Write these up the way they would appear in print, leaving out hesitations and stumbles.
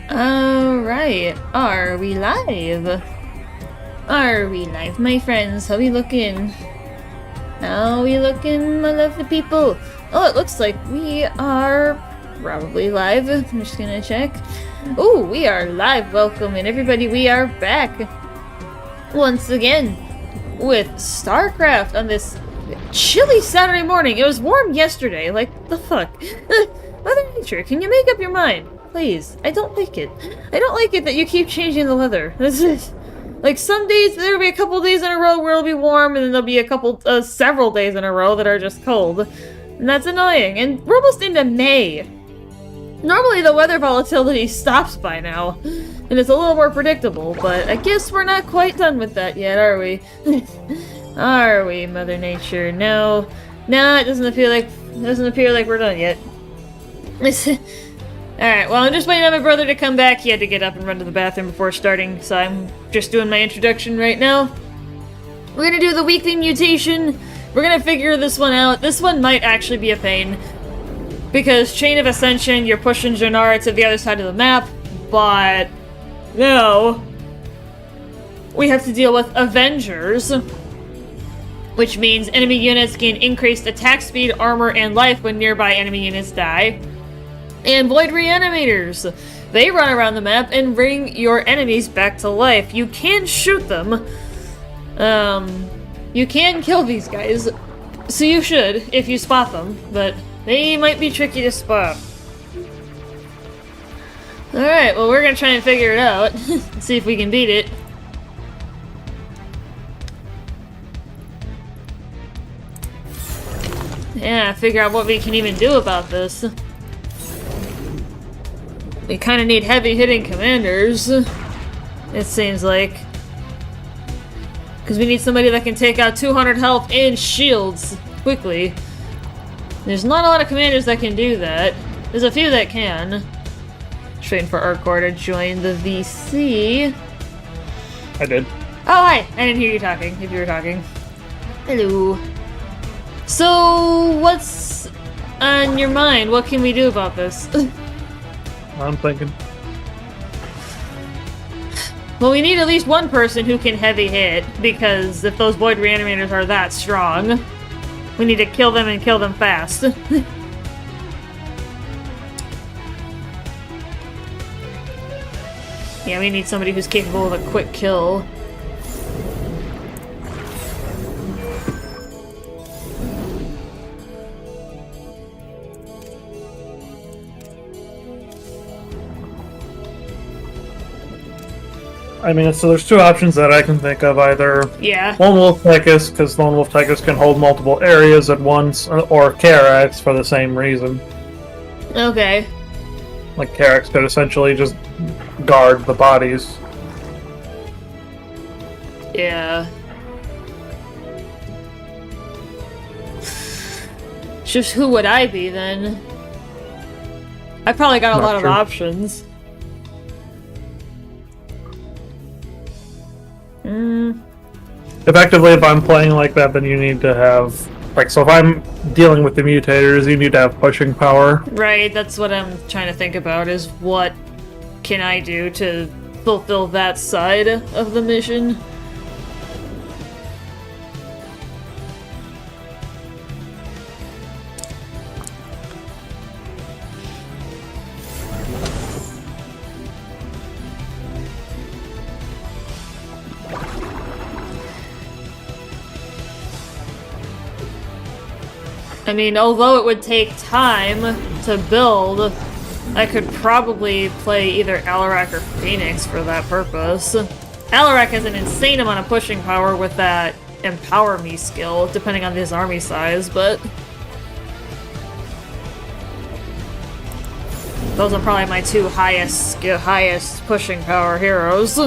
Alright, are we live? Are we live, my friends? How we looking? How we looking, my lovely people? Oh, it looks like we are probably live. I'm just gonna check. Oh, we are live. Welcome, and everybody, we are back once again with Starcraft on this chilly Saturday morning. It was warm yesterday. Like, the fuck? Mother Nature, can you make up your mind? Please. I don't like it. I don't like it that you keep changing the weather. This is... Like, some days, there'll be a couple days in a row where it'll be warm, and then there'll be a couple, several days in a row that are just cold. And that's annoying. And we're almost into May. Normally the weather volatility stops by now, and it's a little more predictable, but I guess we're not quite done with that yet, are we? Are we, Mother Nature? No. No, it doesn't appear like we're done yet. Alright, well, I'm just waiting on my brother to come back. He had to get up and run to the bathroom before starting, so I'm just doing my introduction right now. We're gonna do the weekly mutation. We're gonna figure this one out. This one might actually be a pain, because Chain of Ascension, you're pushing Janara to the other side of the map, but no. We have to deal with Avengers, which means enemy units gain increased attack speed, armor, and life when nearby enemy units die. And Void Reanimators. They run around the map and bring your enemies back to life. You can shoot them. You can kill these guys. So you should, if you spot them, but they might be tricky to spot. Alright, well, we're gonna try and figure it out. See if we can beat it. Yeah, figure out what we can even do about this. We kind of need heavy-hitting commanders, it seems like. Because we need somebody that can take out 200 health and shields quickly. There's not a lot of commanders that can do that. There's a few that can. Just waiting for Arcor to join the VC. I did. Oh, hi! I didn't hear you talking, if you were talking. Hello. So, what's on your mind? What can we do about this? I'm thinking. Well, we need at least one person who can heavy hit, because if those Void Reanimators are that strong, we need to kill them and kill them fast. Yeah, we need somebody who's capable of a quick kill. I mean, so there's two options that I can think of. Either Lone Wolf Tychus, because Lone Wolf Tychus can hold multiple areas at once, or Karax for the same reason. Okay. Like, Karax could essentially just guard the bodies. Yeah. Just who would I be then? I probably got a lot of options. Effectively, if I'm playing like that, then you need to have... Like, so if I'm dealing with the mutators, you need to have pushing power. Right, that's what I'm trying to think about, is what can I do to fulfill that side of the mission? I mean, although it would take time to build, I could probably play either Alarak or Phoenix for that purpose. Alarak has an insane amount of pushing power with that Empower Me skill, depending on his army size, but... those are probably my two highest pushing power heroes.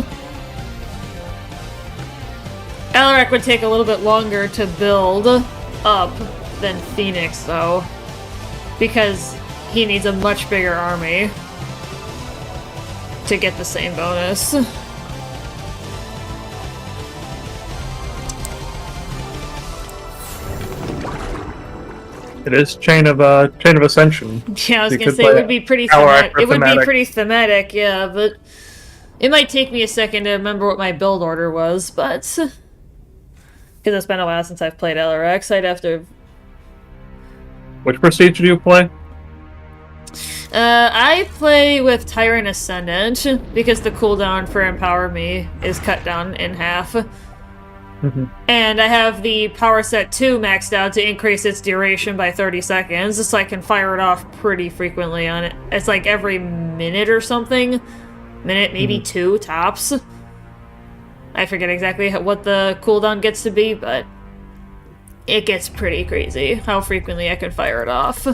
Alarak would take a little bit longer to build up than Phoenix, though, because he needs a much bigger army to get the same bonus. It is Chain of Ascension. Yeah, I was You gonna could say it play would be pretty Alarak thematic. for It would be thematic. pretty thematic, yeah, but it might take me a second to remember what my build order was, but because it's been a while since I've played LRX, I'd have to. Which prestige do you play? I play with Tyrant Ascendant because the cooldown for Empower Me is cut down in half. And I have the power set 2 maxed out to increase its duration by 30 seconds, so I can fire it off pretty frequently on it. It's like every minute or something. Minute, maybe 2 tops. I forget exactly what the cooldown gets to be, but it gets pretty crazy how frequently I can fire it off.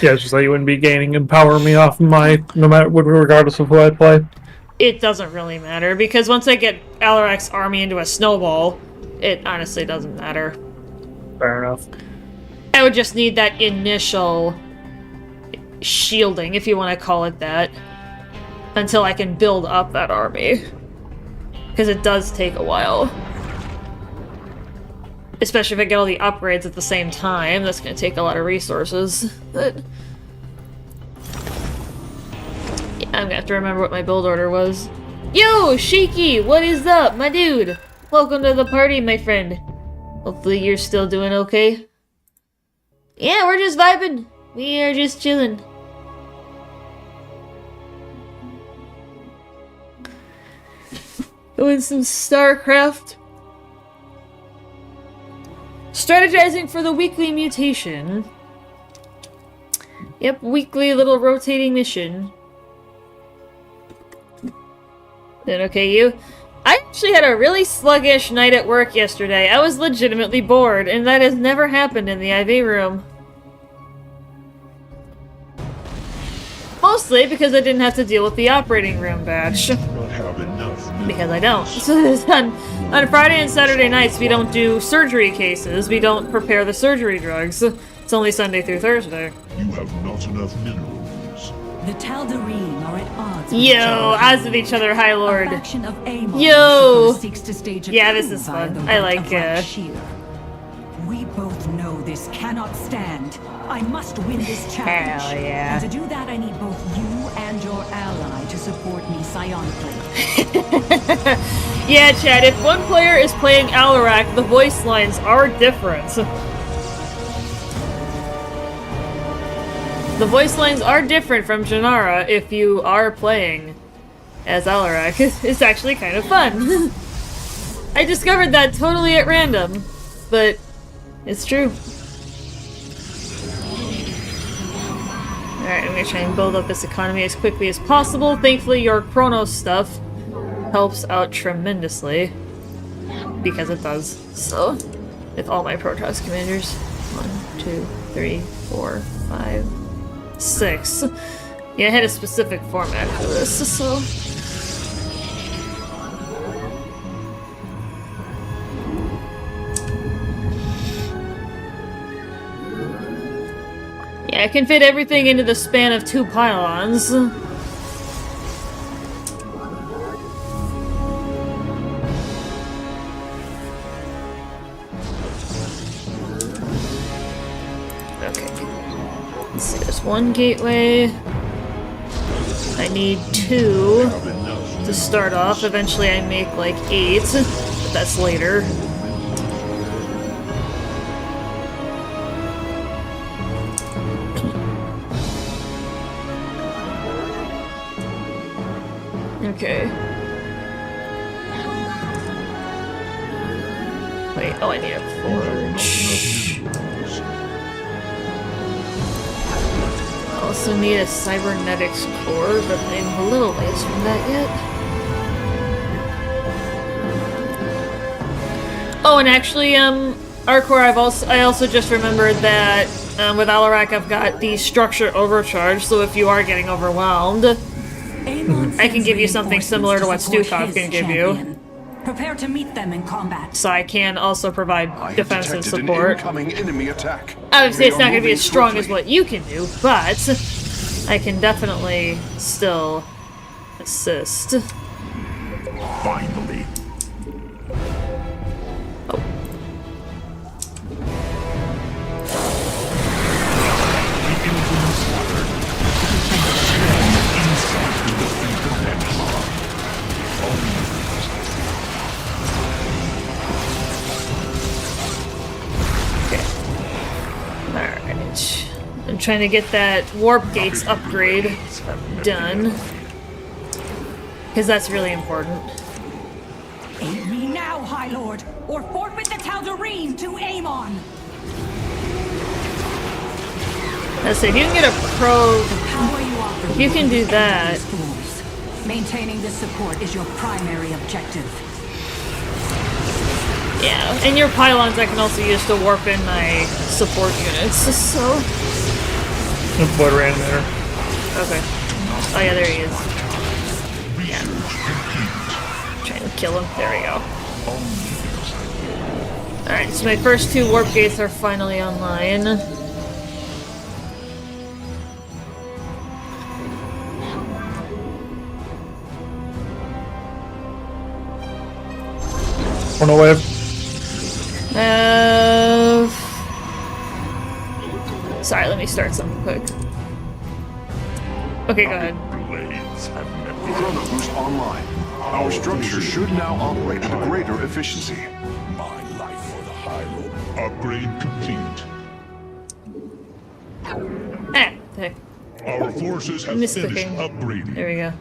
Yeah, it's just like you wouldn't be gaining Empower Me off my, no matter, regardless of who I play. It doesn't really matter, because once I get Alarak's army into a snowball, it honestly doesn't matter. Fair enough. I would just need that initial shielding, if you want to call it that, until I can build up that army. Because it does take a while. Especially if I get all the upgrades at the same time, that's going to take a lot of resources. But yeah, I'm going to have to remember what my build order was. Yo, Shaky, what is up, my dude? Welcome to the party, my friend. Hopefully you're still doing okay. Yeah, we're just vibing. We are just chilling. Doing some Starcraft. Strategizing for the weekly mutation. Yep, weekly little rotating mission. Then okay, you. I actually had a really sluggish night at work yesterday. I was legitimately bored, and that has never happened in the IV room. Mostly because I didn't have to deal with the operating room badge. Because I don't. So on Friday and Saturday nights, we don't do surgery cases. We don't prepare the surgery drugs. It's only Sunday through Thursday. You have not enough minerals. The Tal'Darim are at odds with odds with each other, High Lord. A faction of Amon Yo! seeks to stage a Yeah, coup this is via fun. the I right like, of Rakshir. We both know this cannot stand. I must win this challenge. Hell yeah. And to do that, I need both you and your ally to support me psionically. Yeah, Chad, if one player is playing Alarak, the voice lines are different. The voice lines are different from Janara if you are playing as Alarak. It's actually kind of fun. I discovered that totally at random, but it's true. Alright, I'm gonna try and build up this economy as quickly as possible. Thankfully, your Chronos stuff helps out tremendously. Because it does. So, with all my Protoss commanders. 1, 2, 3, 4, 5, 6. Yeah, I had a specific format for this, so... Yeah, I can fit everything into the span of 2 pylons. Let's see, there's 1 gateway. I need 2 to start off. Eventually I make like 8, but that's later. Okay. Wait, oh, I need a forge. Also need a cybernetics core, but I'm a little ways from that yet. Oh, and actually, Arcor, I also just remembered that with Alarak I've got the structure overcharge, so if you are getting overwhelmed, I can give you something similar to what Stukov can give you. Prepare to meet them in combat. So I can also provide defensive support. An incoming enemy attack. Obviously, it's They not are going to be as moving strong swiftly. as what you can do, but I can definitely still assist. Finally. I'm trying to get that warp gates upgrade done. Because that's really important. Aid me now, High Lord, or forfeit the Tal'Darim to Amon. Let's see, if you can get a probe, Power you offer you can do that. fools. Maintaining this support is your primary objective. Yeah, and your pylons I can also use to warp in my support units, so... Void Reanimator. Okay. Oh yeah, there he is. Yeah. Trying to kill him. There we go. Alright, so my first 2 warp gates are finally online. Chrono Wave. Sorry, let me start something quick. Okay, go ahead. Chrono Boost online. Our structure should now operate at a greater efficiency. My life for the High Lord. Upgrade complete. Ah, heck. Our forces have finished Misclicking. upgrading. There we go.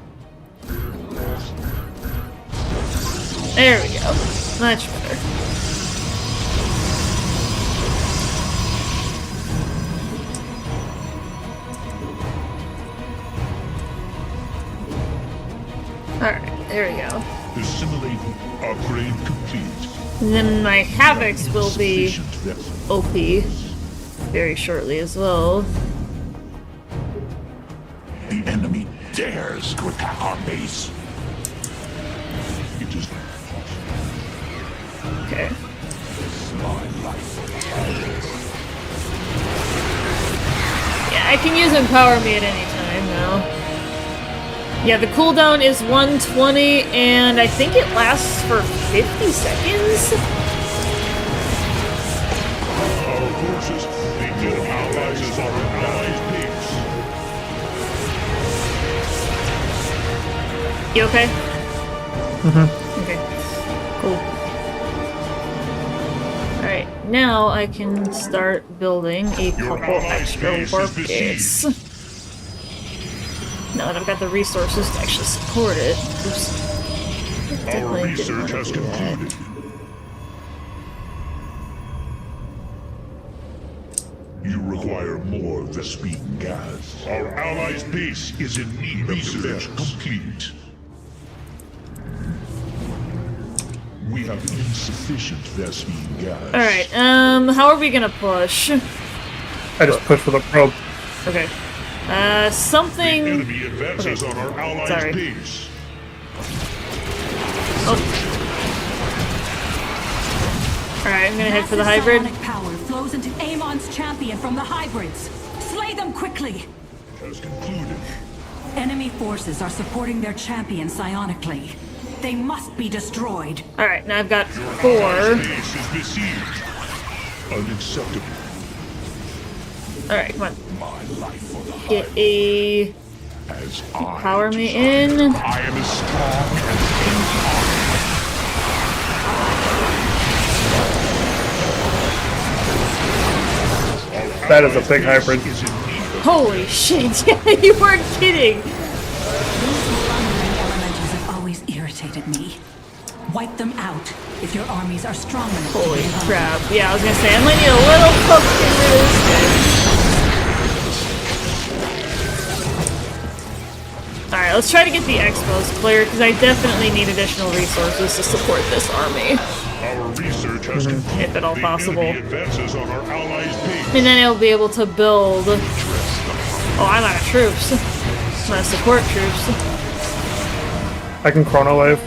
There we go. Much better. Alright, there we go. Assimilate. Upgrade complete. And then my Havocs will be Sufficient vessel. OP very shortly as well. The enemy dares to attack our base. It is Okay. my life for the High Lord. Yeah, I can use Empower Me at any time now. Yeah, the cooldown is 120, and I think it lasts for 50 seconds? Our forces, the allies on our allies' base. You okay? Okay. Cool. Alright, now I can start building a couple extra warp gates. Now that I've got the resources to actually support it. Oops. Our Definitely didn't research wanna has do that. concluded. You require more Vespine gas. Our allies' base is in need of research complete. We have insufficient Vespine gas. Alright, how are we gonna push? I just pushed for the probe. Okay. The Something... enemy advances on our allies' Sorry. base. Oh. Alright, I'm gonna head for the hybrid. Massive psionic power flows into Amon's champion from the hybrids. Slay them quickly! Has concluded. Enemy forces are supporting their champion psionically. They must be destroyed. Alright, now I've got 4. Base is besieged. Unacceptable. Alright, come on. My life for the Get a... as Power me in. I am as strong as That is a big hybrid. is in need of Holy shit, yeah, you weren't kidding! These thundering elementals have always irritated me. Wipe them out if your armies are strong enough Holy to give up. crap. Yeah, I was gonna say, I might need a little help to get rid of this guy. Alright, let's try to get the expos cleared, because I definitely need additional resources to support this army. our research has concluded. If at all The possible. enemy advances on our allies' base. And then I'll be able to build... Oh, I'm out of troops. I'm out of support troops. I can Chrono Wave.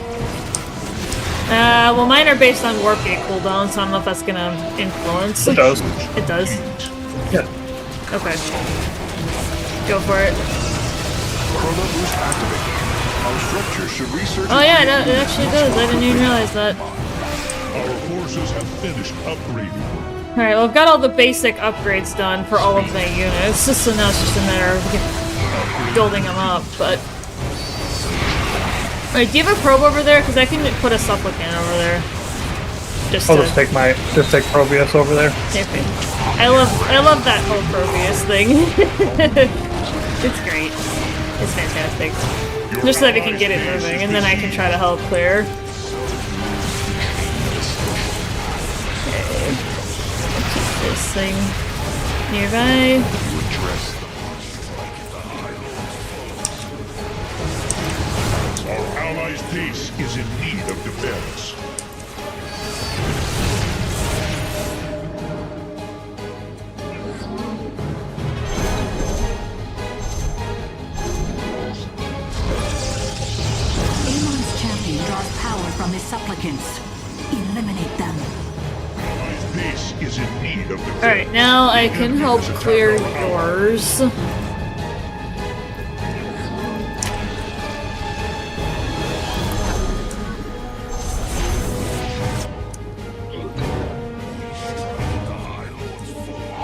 Well, mine are based on warp gate cooldown, so I don't know if that's gonna influence. It does. It does? Yeah. Okay. Go for it. Chrono Boost activated. Our structure should research... Oh yeah, it actually does. I didn't even realize that. Our forces have finished upgrading. Alright, well I've got all the basic upgrades done for all of my units, so now it's just a matter of building them up, but... Alright, do you have a probe over there? Because I can put a supplicant over there. I'll just take Probius over there. Okay. I love that whole Probius thing. It's great. It's fantastic. Just so that we can get it moving, and then I can try to help clear. Okay. Keep this thing nearby. Our allies' base is in need of defense. Amon's champion draws power from his supplicants. Eliminate them. Allies' base is in need of defense. Alright, now I can help clear yours.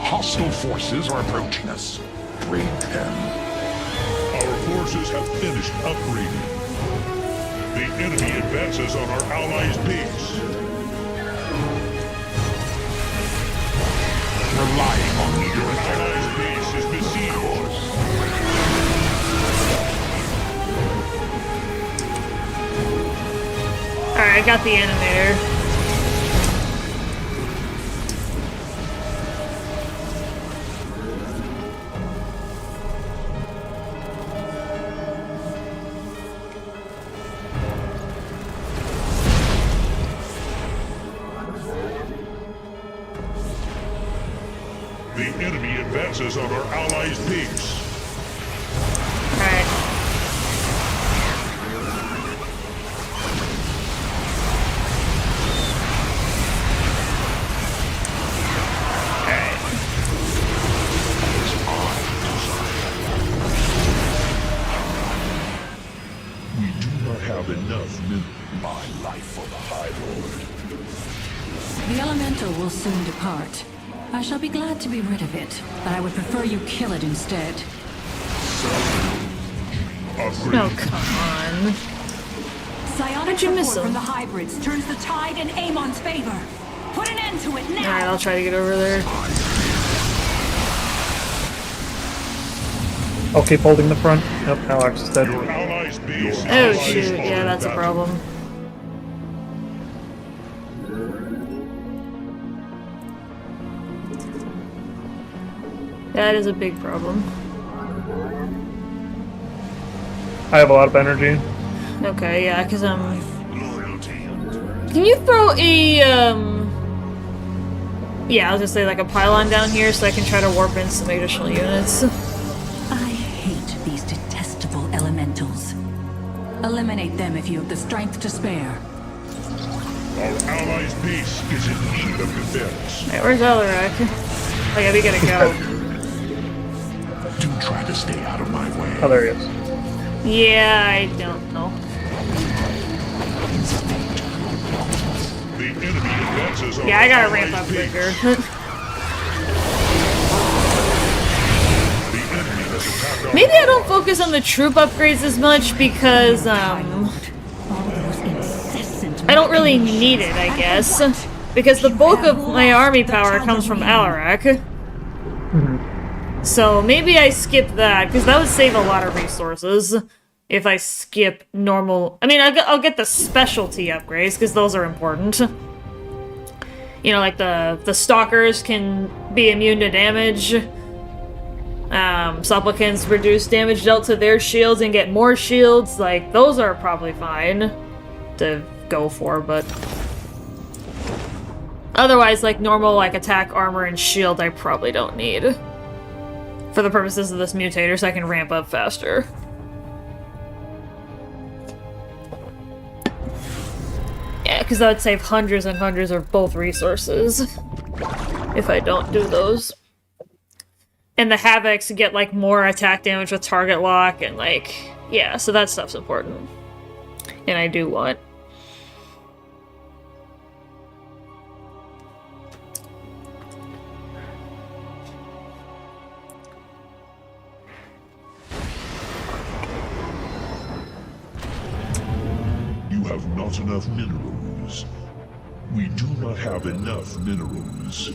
Hostile forces are approaching us. Raid them. Our forces have finished upgrading. The enemy advances on our allies' base. Relying on me. Your allies' base is besieged. Alright, I got the animator. The enemy advances on our allies' base. Alright. We do not have enough minerals. My life for the High Lord. The elemental will soon depart. I shall be glad to be rid of it, but I would prefer you kill it instead. Oh, come on. Psionic How'd you miss support him? from the hybrids turns the tide in Amon's favor. Put an end to it now! Alright, I'll try to get over there. I'll keep holding the front. Nope, Alex is dead. Your allies' base. Oh shoot, yeah, that's a problem. That is a big problem. I have a lot of energy. Okay, yeah, because Can you throw a, Yeah, I was gonna say, like, a pylon down here so I can try to warp in some additional units. I hate these detestable elementals. Eliminate them if you have the strength to spare. Our allies' base is in need of defense. Alright, where's Alarak? Oh yeah, we gotta go. Do try to stay out of my way. Oh, there he is. Yeah, I don't know. The enemy advances on Yeah, I our gotta ramp allies' up base. quicker. The enemy has attacked our Maybe I don't focus on the troop upgrades as much because, All those incessant I don't really need it, I guess. Because the bulk of my army power comes from Alarak. So maybe I skip that, because that would save a lot of resources if I skip normal... I mean, I'll get the specialty upgrades, because those are important. You know, like the Stalkers can be immune to damage. Supplicants reduce damage dealt to their shields and get more shields. Like, those are probably fine to go for, but... Otherwise, like, normal, like, attack, armor, and shield I probably don't need. For the purposes of this mutator, so I can ramp up faster. Yeah, because that would save hundreds and hundreds of both resources. If I don't do those. And the Havocs get, like, more attack damage with target lock, and, like... Yeah, so that stuff's important. And I do want... You have not enough minerals. We do not have enough minerals.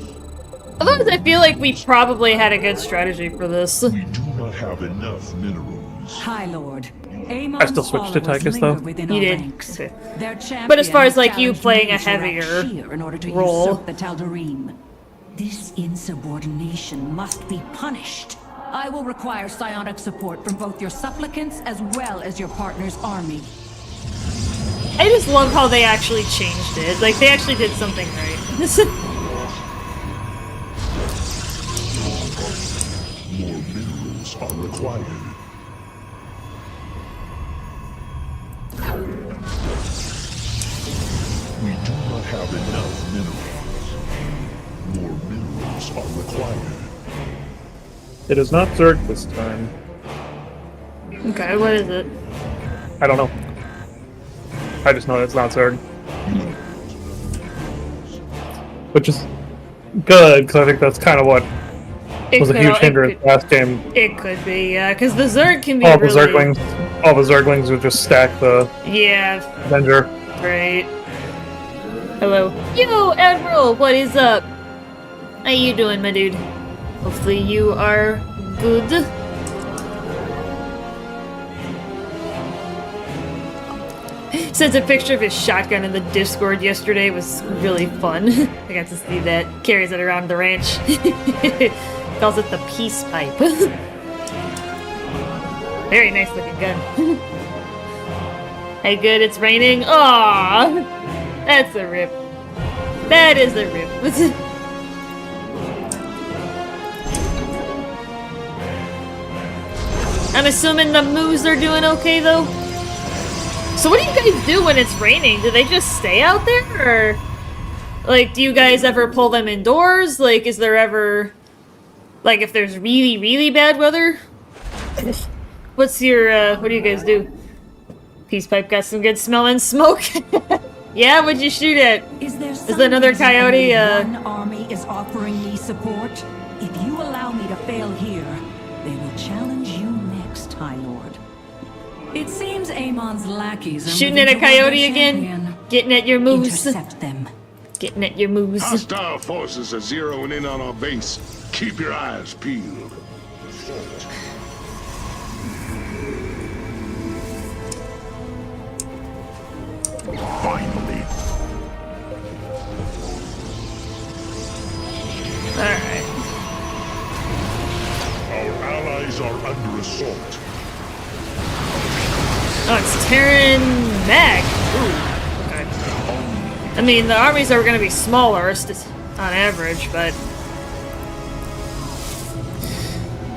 Otherwise, I feel like we probably had a good strategy for this. We do not have enough minerals. High Lord. I still switched to Tychus, though. You did. But as far as, like, you playing a heavier in order to role. usurp the Tal'Darim. This insubordination must be punished. I will require psionic support from both your supplicants as well as your partner's army. I just love how they actually changed it. Like, they actually did something right. More minerals are required. We do not have enough minerals. More minerals are required. It is not Zerg this time. Okay, what is it? I don't know. I just know it's not Zerg. Which is good, because I think that's kind of what was a huge hindrance last game. It could be, yeah, because the Zerg can be all really... the Zerglings would just stack the Avenger. Right. Hello. Yo, Admiral, what is up? How you doing, my dude? Hopefully you are good. Sent a picture of his shotgun in the Discord yesterday. It was really fun. I got to see that. Carries it around the ranch. Calls it the peace pipe. Very nice looking gun. Hey, good, it's raining. Aww! That's a rip. That is a rip. I'm assuming the moose are doing okay, though? So what do you guys do when it's raining? Do they just stay out there? Or, like, do you guys ever pull them indoors? Like, is there ever... Like, if there's really, really bad weather? What's your, what do you guys do? Peace pipe got some good smelling smoke. Yeah, what'd you shoot at? Is there another coyote, One army is offering me support. If you allow me to fail here, they will challenge you next, High Lord. It seems Amon's lackeys are shooting at a coyote again? Getting at your moose. Intercept them. Getting at your moose. Hostile forces are zeroing in on our base. Keep your eyes peeled. Finally. Alright. Our allies are under assault. Oh, it's Terran Mag. Ooh, okay. I mean, the armies are going to be smaller on average, but...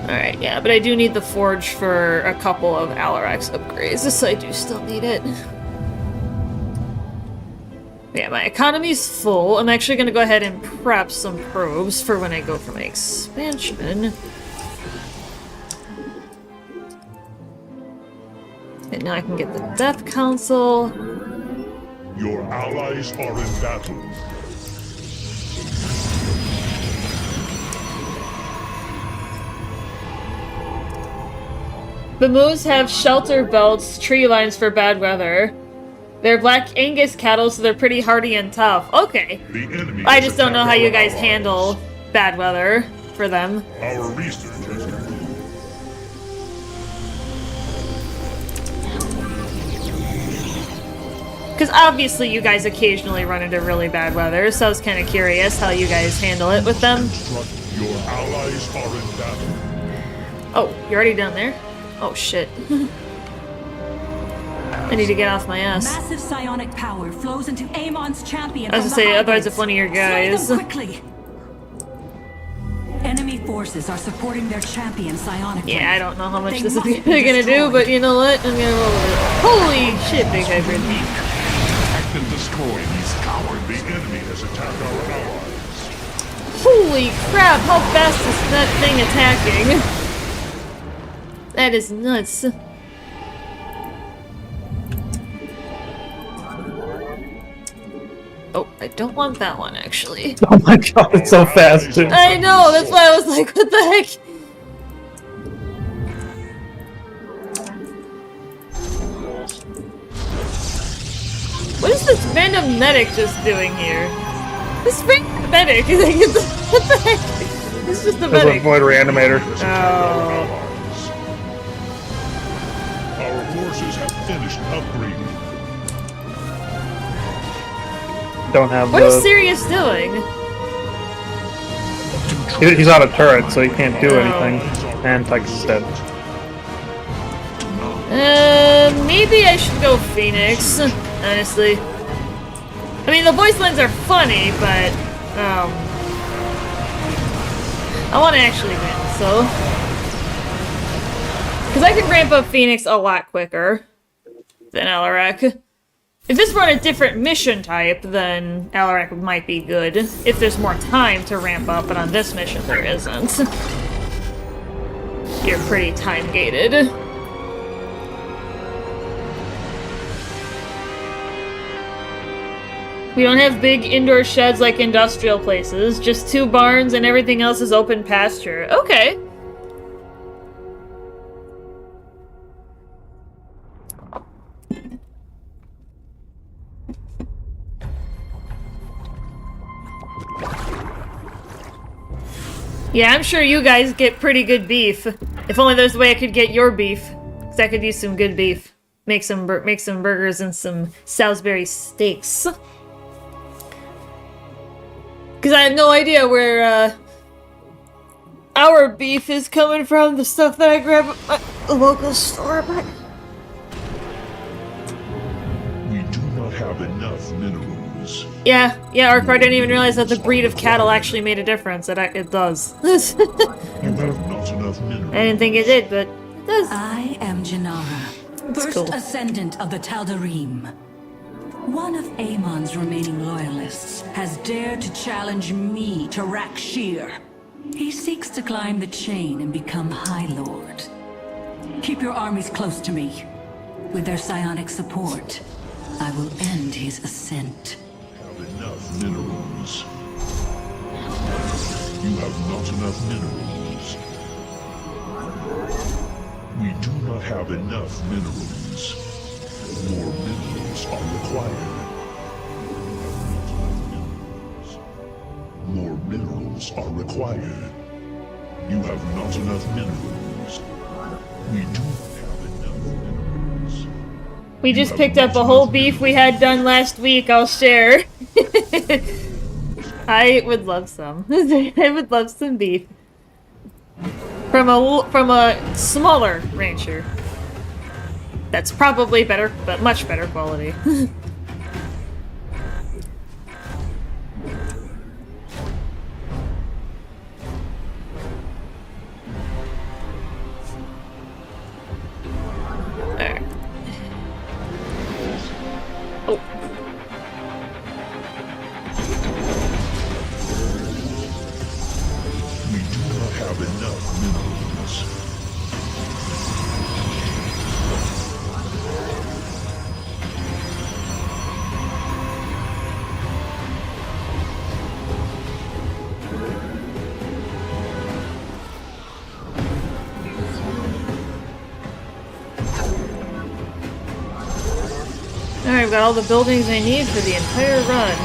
Alright, yeah, but I do need the Forge for a couple of Alarax upgrades. This I do still need it. Yeah, my economy's full. I'm actually going to go ahead and prep some probes for when I go for my expansion. And now I can get the Death Council. Your allies are in battle. The moose have shelter belts, tree lines for bad weather. They're Black Angus cattle, so they're pretty hardy and tough. Okay. The enemy I just don't know how you guys allies. handle bad weather for them. Our research has Because obviously you guys occasionally run into really bad weather, so I was kind of curious how you guys handle it with them. Your allies are in battle. Oh, you're already down there? Oh, shit. I need to get off my ass. Massive psionic power flows into Amon's champion. I was gonna say, otherwise if one of your guys... Slay them quickly. Enemy forces are supporting their champion psionically. Yeah, I don't know how much They this is must be gonna do, destroyed. but you know what? I'm gonna roll with it. Holy shit, big hybrid. Attack and destroy these cowards. The enemy has attacked our allies. Holy crap, how fast is that thing attacking? That is nuts. Oh, I don't want that one, actually. Oh my god, it's so fast, too. I know, that's why I was like, what the heck? What is this random medic just doing here? This random medic, what the heck? It's just a That's a medic. void reanimator. Oh. Our forces have finished upgrading. Don't have What is Sirius doing? He's out of turret, so he can't do anything. And Tychus is dead. Maybe I should go Phoenix, honestly. I mean, the voice lines are funny, but, I want to actually win, so... Because I can ramp up Phoenix a lot quicker than Alarak. If this were on a different mission type, then Alarak might be good. If there's more time to ramp up, but on this mission there isn't. You're pretty time-gated. We don't have big indoor sheds like industrial places, just 2 barns and everything else is open pasture. Okay. Yeah, I'm sure you guys get pretty good beef. If only there's a way I could get your beef. Because I could use some good beef. Make some burgers and some Salisbury steaks. Because I have no idea where our beef is coming from. The stuff that I grab at my local store. But We do not have enough minerals. yeah, Arcor, I didn't even realize that the breed of cattle actually made a difference. It does. You have not enough minerals. I didn't think it did, but it does. I am Janara, first cool. ascendant of the Tal'Darim. One of Amon's remaining loyalists has dared to challenge me to Rakshir. He seeks to climb the chain and become High Lord. Keep your armies close to me. With their psionic support, I will end his ascent. Enough minerals. You have not enough minerals. We do not have enough minerals. More minerals are required. More minerals are required. You have not enough minerals. We do not have enough minerals. We just picked up a whole beef we had done last week. I'll share. I would love some. I would love some beef from a smaller rancher. That's probably better, but much better quality. Alright. Oh. We do not have enough minerals. Alright, I've got all the buildings I need for the entire run.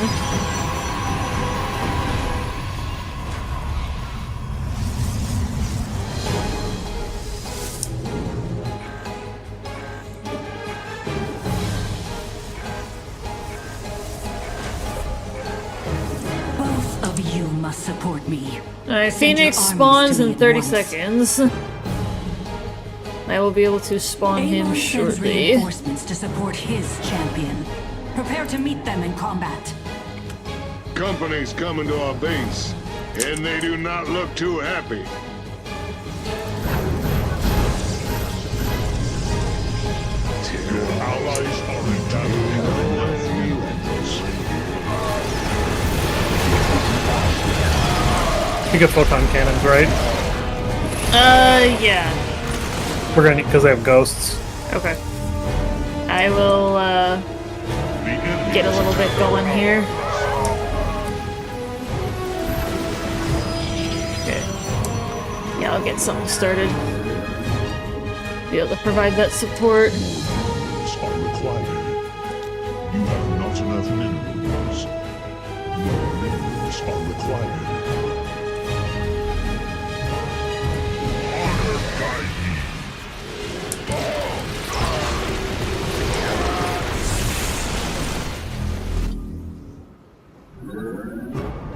Both of you must support me. Alright, Send your Phoenix armies spawns to me in at 30 once. seconds. I will be able to spawn him Amon sends shortly. reinforcements to support his champion. Prepare to meet them in combat. Companies coming to our base, and they do not look too happy. Your allies are in You get photon cannons, right? Yeah. We're gonna need, because they have ghosts. Okay. I will, get a little bit going here. Okay. Yeah, I'll get something started. Be able to provide that support. are required. You have not not enough minerals. More minerals are required. Honor guide me.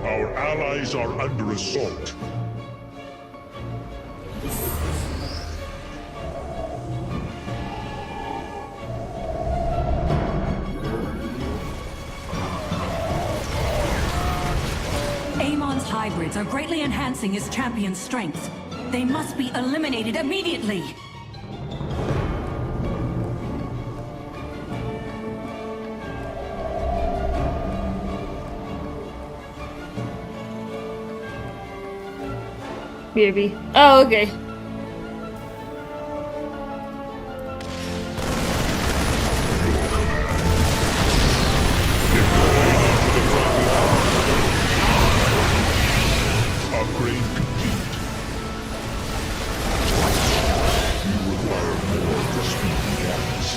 Our allies are under assault. Amon's hybrids are greatly enhancing his champion's strength. They must be eliminated immediately. BRB. Oh, okay. Upgrade complete. You require more for speed gas.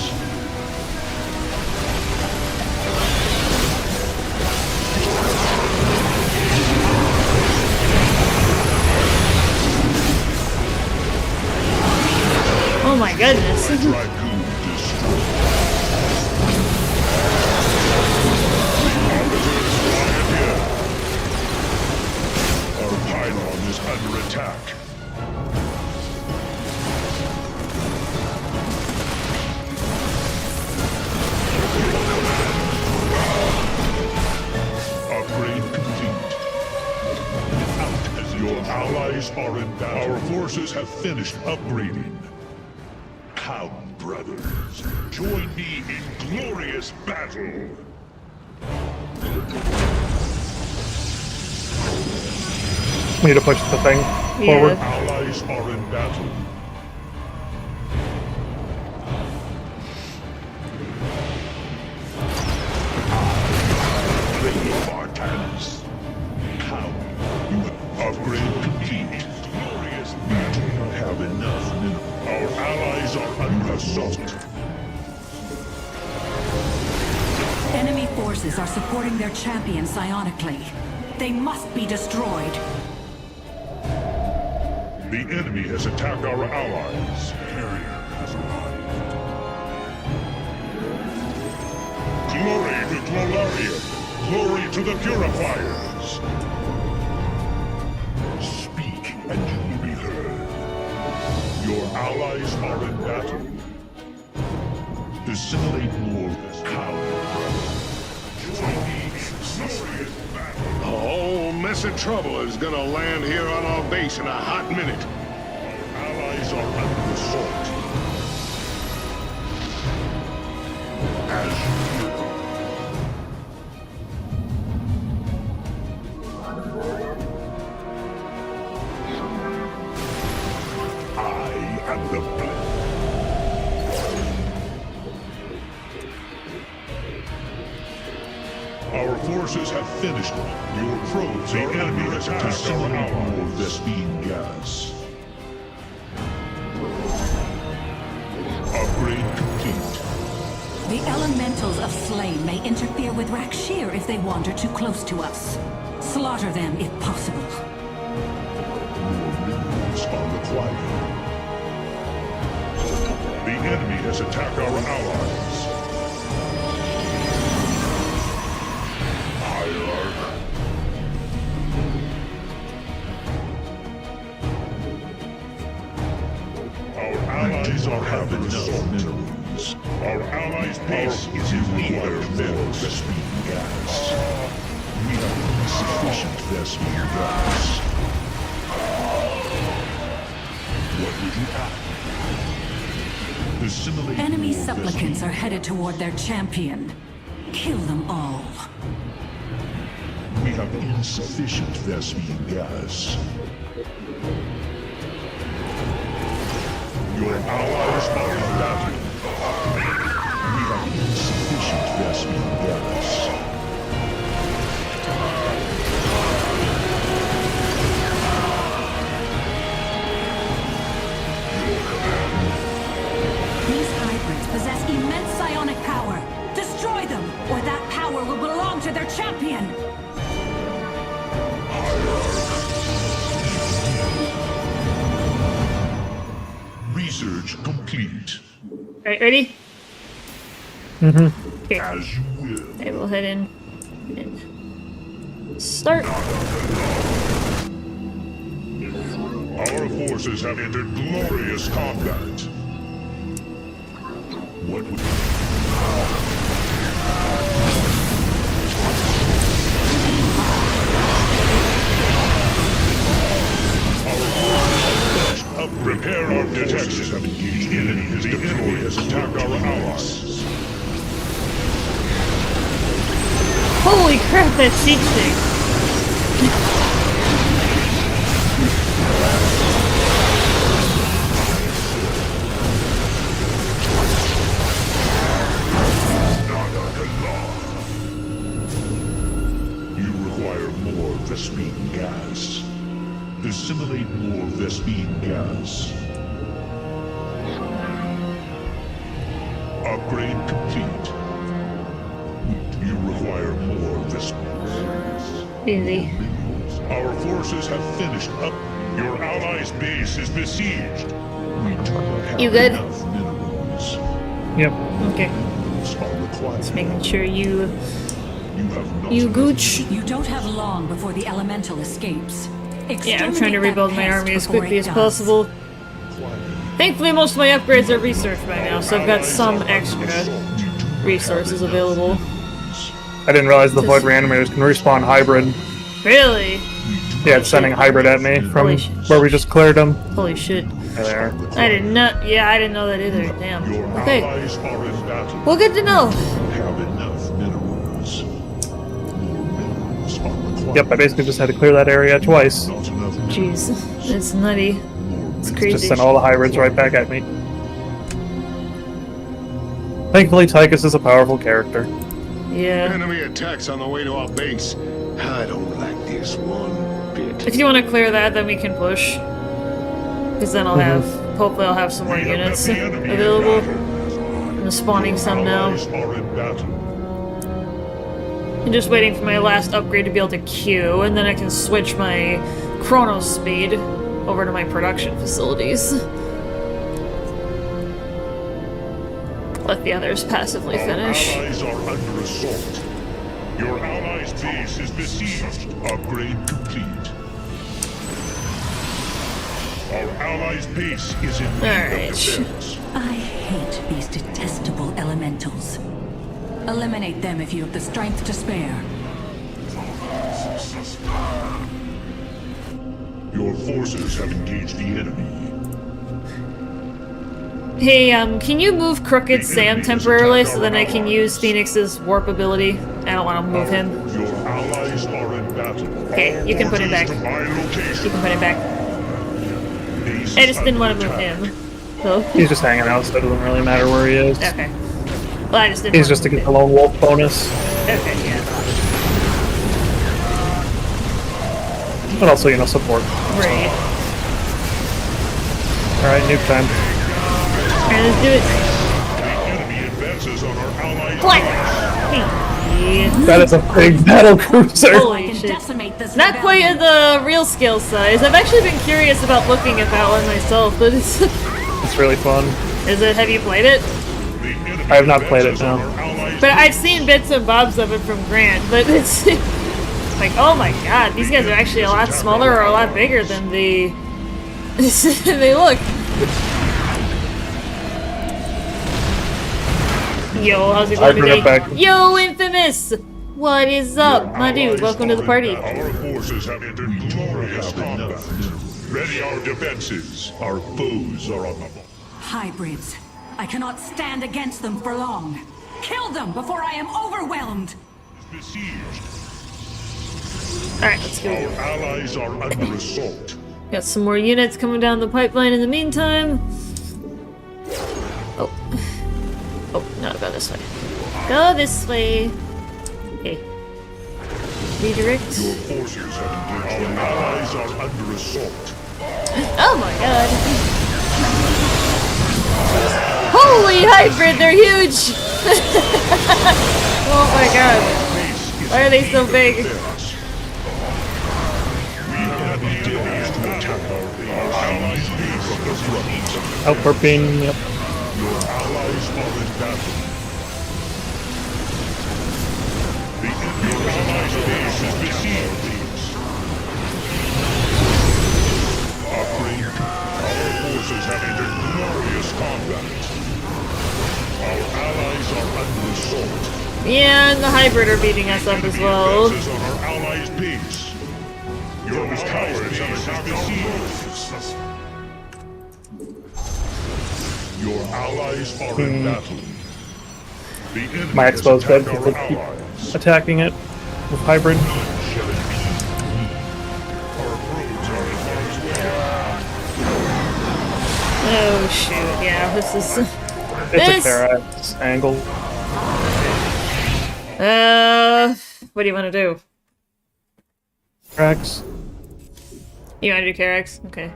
Oh my goodness. Dragoon destroyed. Our pylon is under attack. Upgrade complete. Your allies are in battle. Our forces have finished upgrading. Come, brothers. Join me in glorious battle. Need to push the thing forward. Allies are in battle. Spartans. Come. Upgrade complete. Glorious battle. We don't have enough minerals. Our allies are under assault. Enemy forces are supporting their champion psionically. They must be destroyed. The enemy has attacked our allies. Carrier has arrived. Glory to Glorium! Glory to the Purifiers! Speak and you will be heard. Your allies are in battle. Disseminate more power. Join me in glorious battle. A whole mess of trouble is gonna land here on our base in a hot minute. Our allies are under assault. As you will. I am the blade. Our forces have finished your probes. The enemy has attacked our allies. More Vespine gas. Upgrade complete. The elementals of Slain may interfere with Rakshir if they wander too close to us. Slaughter them if possible. More minerals are required. The enemy has attacked our allies. Our allies are having enough minerals. Our allies' base is require more Vespine gas. We have insufficient Vespine gas. What would you have? Assimilate Enemy more supplicants Vespine. are headed toward their champion. Kill them all. We have insufficient Vespine gas. Your allies are in battle. We have insufficient Vespine gas. These hybrids possess immense psionic power. Destroy them, or that power defeated their champion! Research complete. Alright, ready? Mm-hmm. Okay. As you will. Okay, we'll head in and start. Our forces have entered glorious combat. What would... Prepare our detection. The enemy has attacked our allies. Holy crap, that siege thing! You require more Vespine gas. Assimilate more Vespine gas. Upgrade complete. You require more Vespine gas. Easy. Our forces have finished up. Your allies' base is besieged. We do not have You good? enough minerals. Yep. Okay. Minerals are required. Just making sure you have not you enough gooch. You don't have long before the elemental escapes. Yeah, I'm trying to rebuild my army as quickly as possible. minerals. Thankfully, most of my upgrades are research by now, so I've got some extra resources available. I didn't realize the Void Reanimators can respawn hybrid. Really? Yeah, it's sending hybrid at me from Holy shit. where we just cleared them. Holy shit. There. I did not. Yeah, I didn't know that either. Damn. Your Okay. allies are in battle. Well, good to know. Have enough minerals. More minerals are required. Yep, I basically just had to clear that area twice. Not enough Jeez. It's nutty. It's Just crazy. sent all the hybrids right back at me. Thankfully, Tychus is a powerful character. Yeah. Enemy attacks on the way to our base. I don't like this one bit. If you want to clear that, then we can push. Because then I'll have, hopefully I'll have some more units available. I'm spawning some now. allies are in battle. I'm just waiting for my last upgrade to be able to queue, and then I can switch my chrono speed over to my production facilities. Let the others passively finish. Our allies are under assault. Your allies' base is besieged. Upgrade complete. Our allies' base is in need Alright. of defense. I hate these detestable elementals. Eliminate them if you have the strength to spare. Your forces have engaged the enemy. Hey, can you move Crooked Sam temporarily so then I can use Phoenix's warp ability? I don't want to move him. Your allies are in battle. Okay, you can put him back. To my You location. can put him back. Base I just is didn't want under to move attack. him. So, He's just hanging out, so it doesn't really matter where he is. okay. Well, I just didn't He's want just to move get the him. lone wolf bonus. Okay, yeah. But also, you know, support. Right. Alright, nuke time. Alright, let's do it. The enemy advances on our allies' Clack! base. Hey. That is a big battle cruiser! Holy Can shit. decimate this Not quite rebellion. at the real scale size. I've actually been curious about looking at that one myself, but it's... It's really fun. Is it? Have you played it? The enemy I have not played it, advances on no. our allies' But I've seen bits and bobs of it from Grant, but it's... like, oh my god, these guys are actually a lot smaller or a lot bigger than they look. Yo, how's it going bring it today? back. Yo, Infamous! What is up, my dude? Welcome to the party. Our forces have entered glorious combat. Ready our defenses. Our foes are on the move. Hybrids. I cannot stand against them for long. Kill them before I am overwhelmed. Besieged. Alright, let's go. Our allies are under assault. Got some more units coming down the pipeline in the meantime. Oh. Oh, no, go this way. Go this way. Okay. Redirect. Your forces have engaged. Our allies are under assault. Oh my god. Holy hybrid, they're huge! Oh my god. Base is Why are they so big? We have the days to attack our allies' base from the front. Outburping, yep. Your allies are in battle. Your allies' base is besieged. Upgrade. Our forces have entered glorious combat. Our allies are under assault. Yeah, and the hybrid are beating us up as well. Advances on our allies' base. Your cowards are besieged. Your allies are in battle. The enemy My has exposed bed attacked because our they keep allies. attacking it with hybrid. Shall it be? Our roads are in harm's way. Oh shoot, yeah, this is... It's This- a Karax angle. what do you want to do? Karax. You want to do Karax? Okay.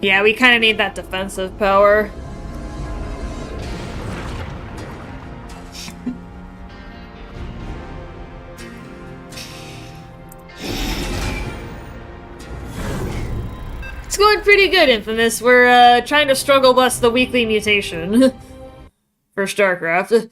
Yeah, we kind of need that defensive power. It's going pretty good, Infamous. We're trying to struggle bust the weekly mutation for Starcraft.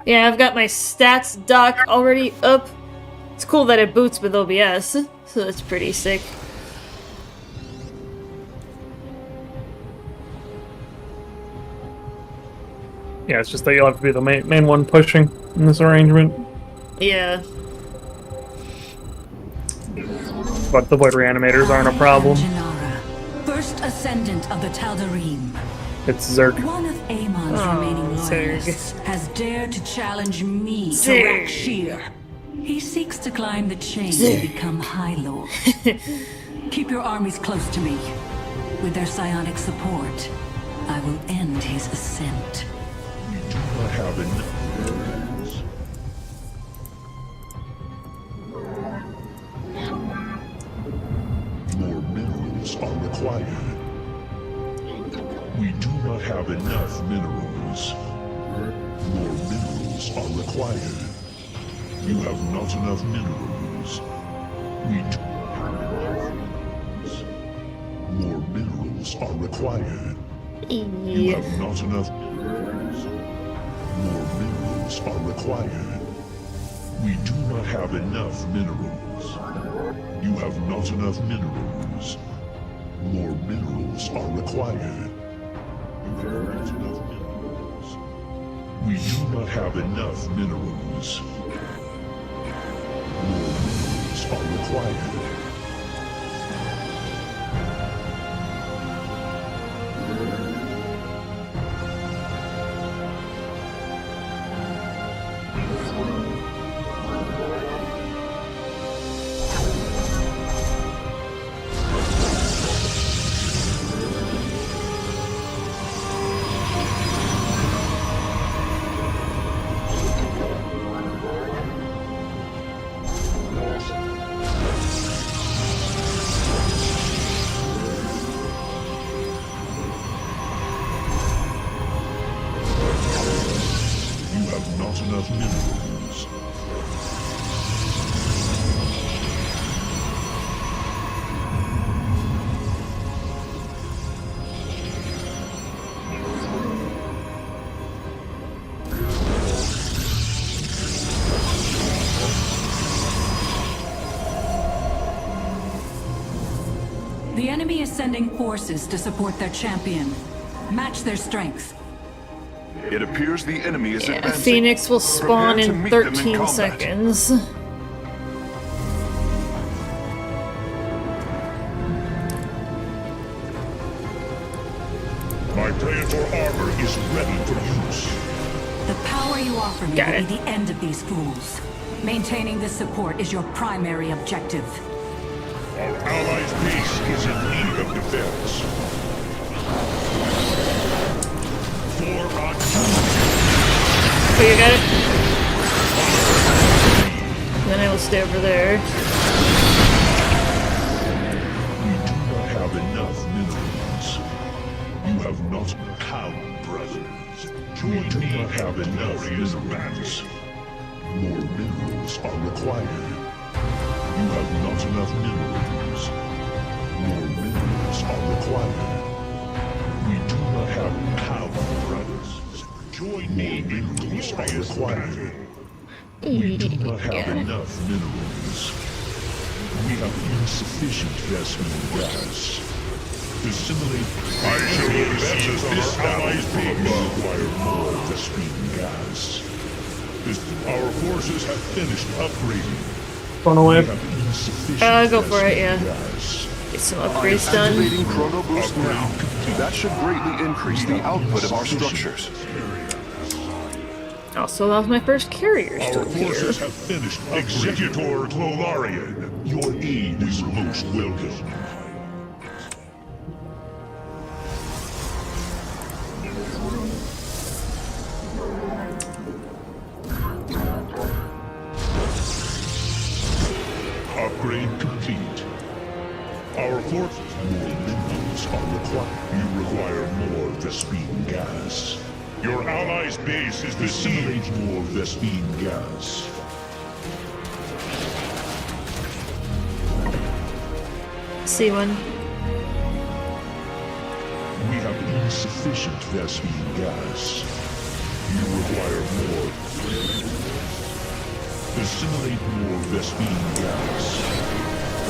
Yeah, I've got my stats doc already up. It's cool that it boots with OBS, so that's pretty sick. Yeah, it's just that you'll have to be the main one pushing in this arrangement. Yeah. But the void reanimators aren't a problem. Janara, first ascendant of the Tal'Darim. It's Zerg. One of Amon's remaining Zerg. loyalists has dared to challenge me to Zerg. Rakshir. He seeks to climb the chain Zerg. and become High Lord. Keep your armies close to me. With their psionic support, I will end his ascent. We do not have enough. More minerals are required. We do not have enough minerals. More minerals are required. You have not enough minerals. We do not have enough minerals. More minerals are required. You Yeah. have not enough minerals. More minerals are required. We do not have enough minerals. You have not enough minerals. More minerals are required. You have not enough minerals. We do not have enough minerals. More minerals are required. You have not enough minerals. The enemy is sending forces to support their champion. Match their strength. It appears the enemy is Yeah, advancing. Phoenix will spawn Prepare to in meet them in 13 combat. seconds. My Praetor armor is ready for use. The power you offer me Got will it. be the end of these fools. Maintaining this support is your primary objective. Our allies' base is in need of defense. For our Oh, you got it? Then I will stay over there. not come, brothers. We do not have enough minerals. More minerals are required. You have not enough minerals. More minerals are required. We do not have power, brothers. Join me in minerals are required. We do not have enough minerals. We have insufficient Vespene gas. Assimilate. I shall invest this allies require more Vespene gas. Our forces have finished upgrading. Run away. We have insufficient Go for it, yeah. gas. Get some upgrades done. Activating Chrono Boost now. That should greatly increase the output of our structures. Also lost my first carrier Our still here. forces have finished. Executor Clolarian, your aid is most welcome. Upgrade complete. Our forces more minerals are required. You require more Vespene gas. Your allies' base is besieged. More Vespene gas. See one. We have insufficient Vespene gas. You require more. Assimilate more Vespene gas.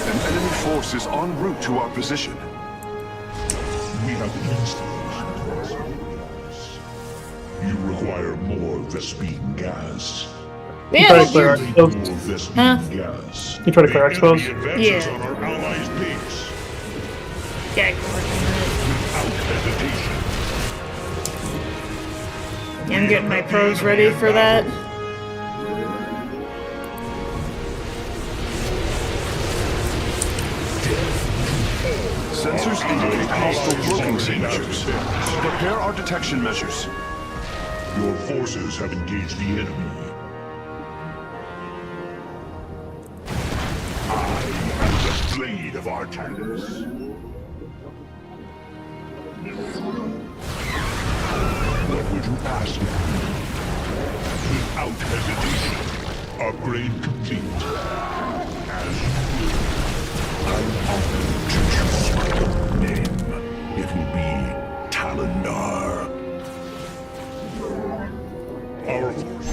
An enemy force is en route to our position. We have insufficient Vespene gas. You require more Vespene gas. You try to clear Assimilate more expos. Vespene gas. You try to clear expos. Yeah. On our allies' base. Yeah, I can work on Without hesitation. that. Yeah, I'm getting my pros ready for that. Sensors indicate hostile cloaking signatures. Prepare our detection measures. Your forces have engaged the enemy. I am the blade of Artanis. What would you ask of me? Without hesitation. Upgrade complete. As you will. I'm honored to choose my own name. It will be Talendar.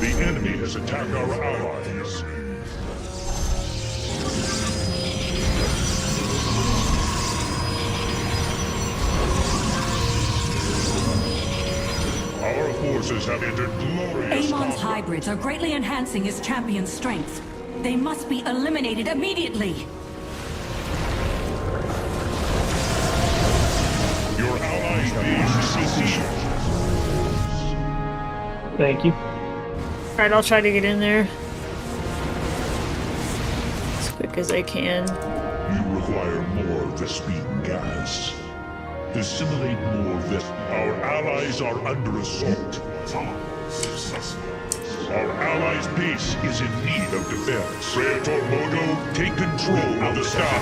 The enemy has attacked our allies. Our forces have entered glorious Amon's combat. hybrids are greatly enhancing his champion's strength. They must be eliminated immediately. Your allies' base is besieged. Thank you. Alright, I'll try to get in there as quick as I can. You require more Vespene gas. Assimilate more Vespene. Our allies are under assault. Our allies' base is in need of defense. Praetor Modo, take control of the sky.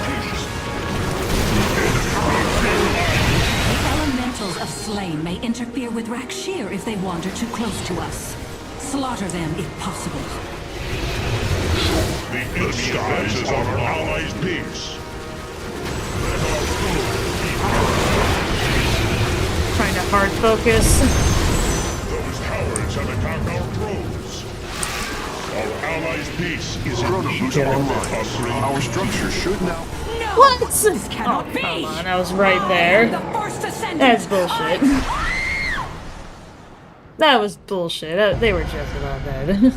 The elementals of Slain may interfere with Rakshir if they wander too close to us. Slaughter them if possible. The enemy skies on our allies' base. Let our foe be Trying to hard focus. Those cowards have attacked our probes. Our allies' base is in Chrono need Boost of online. upgrade. Our structure should now... No! What? This cannot Oh, be! come on, I was right there. The first ascendant! That's bullshit. That was bullshit. They were just about dead.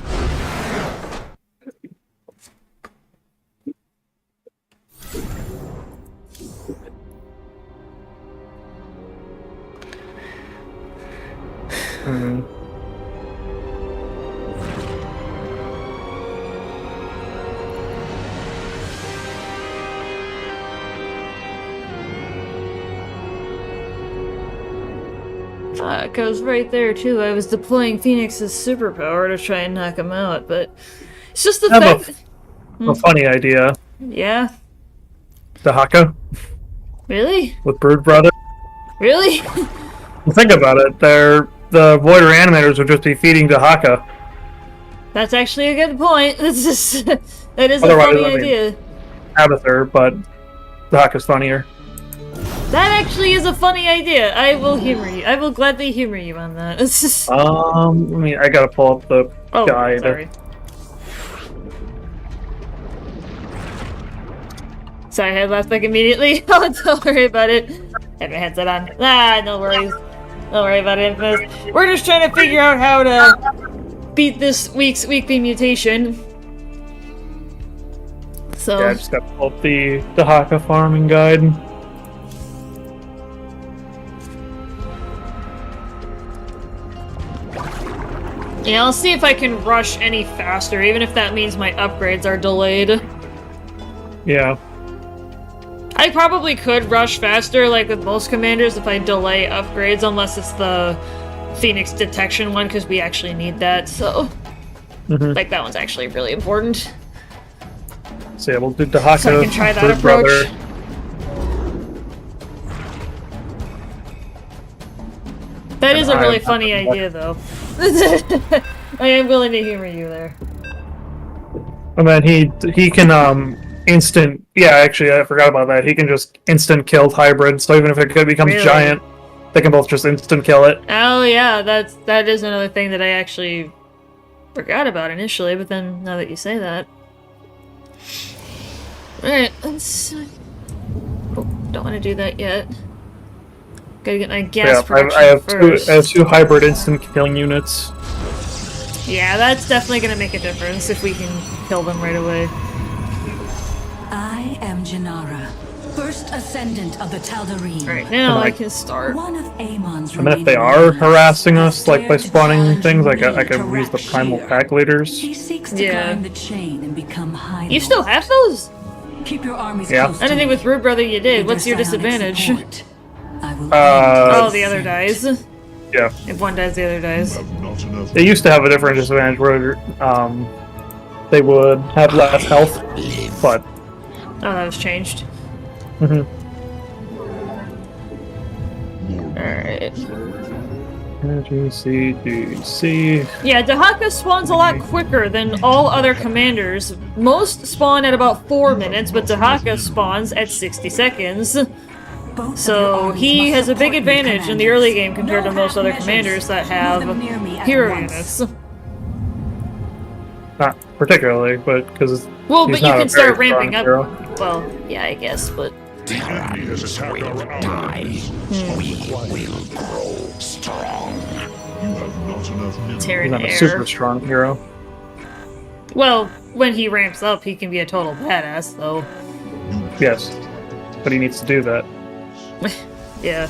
Fuck, I was right there too. I was deploying Phoenix's superpower to try and knock him out, but it's just the I have fact. a funny idea. Yeah, The Haka really? with Brood Brother. Really? Well, think about it. The Void Reanimators would just be feeding Dahaka. That's actually a good point. That is a Otherwise, funny I mean, idea. Abathur, but Dahaka's funnier. That actually is a funny idea. I will humor you. I will gladly humor you on that. It's just... I mean, I gotta pull up the guide. Sorry. Sorry, I left back immediately. Don't worry about it. Have my headset on. No worries. Don't worry about it. We're just trying to figure out how to beat this week's weekly mutation. So Yeah, I just gotta pull up the Dahaka farming guide. yeah, I'll see if I can rush any faster, even if that means my upgrades are delayed. Yeah. I probably could rush faster, like with most commanders, if I delay upgrades, unless it's the Phoenix detection one, because we actually need that, so... Like, that one's actually really important. So yeah, we'll do Dahaka. So I can try that Bird approach. Brother. That is a really I'm- funny idea, though. I am willing to humor you there. And then he can instant. Yeah, actually, I forgot about that. He can just instant kill hybrid. So even if it becomes Really? giant, they can both just instant kill it. Oh yeah, that is another thing that I actually forgot about initially, but then now that you say that. Alright, let's... Oh, don't want to do that yet. Gotta get my gas Yeah, production I have first. two hybrid instant killing units. Yeah, that's definitely gonna make a difference if we can kill them right away. I am Janara, first ascendant of the Tal'Darim. Alright, now And I I- can start. One of Amon's And then if they remaining are loyalists harassing us, like by dared to spawning challenge things, like me I to can use the primal Rakshir. pack leaders. He seeks to Yeah. climb the chain and become high. You still have those? Keep your armies Yeah. close to I didn't think me. with Rude Brother you did. With What's your their psionic disadvantage? support, I will Uh, Oh, the other dies. Yeah, If one dies, the other dies. Have not enough. they used to have a different disadvantage where they would have less health, but Oh, that was changed. mhm. Alright. GC. Yeah, Dahaka spawns a lot quicker than all other commanders. Most spawn at about 4 minutes, but Dahaka spawns at 60 seconds. Both of your So armies he must has a big support me, advantage in the commanders. early game compared No to most other half commanders that measures. have Move them near me at hero once. units. Not particularly, but because Well, he's but you not a can start very ramping up. strong hero. Well, yeah, I guess, but The enemy has attacked our allies. We will grow strong. You have not enough minerals. He's Terran not a Air. super strong hero. Well, when he ramps up, he can be a total badass, though. Yes, but he needs to do that. Yeah.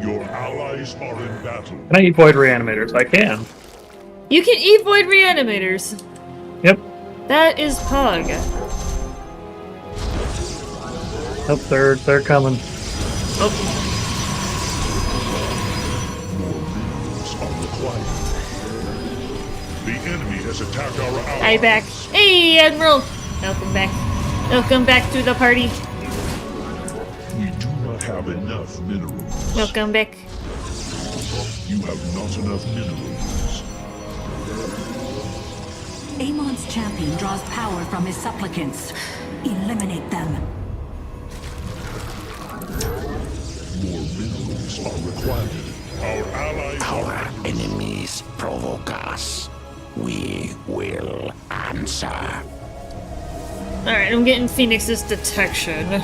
Your allies are in battle. Can I eat void reanimators? I can. You can eat Void Reanimators. Yep. That is Pog. Oh, they're coming. Oh, Minerals are required. The enemy has attacked our allies. I back. Hey, Admiral! Welcome back. Welcome back to the party. We do not have enough minerals. Welcome back. You have not enough minerals. Amon's champion draws power from his supplicants. Eliminate them. More minerals are required. Our allies Our are... enemies provoke us. We will answer. Alright, I'm getting Phoenix's detection.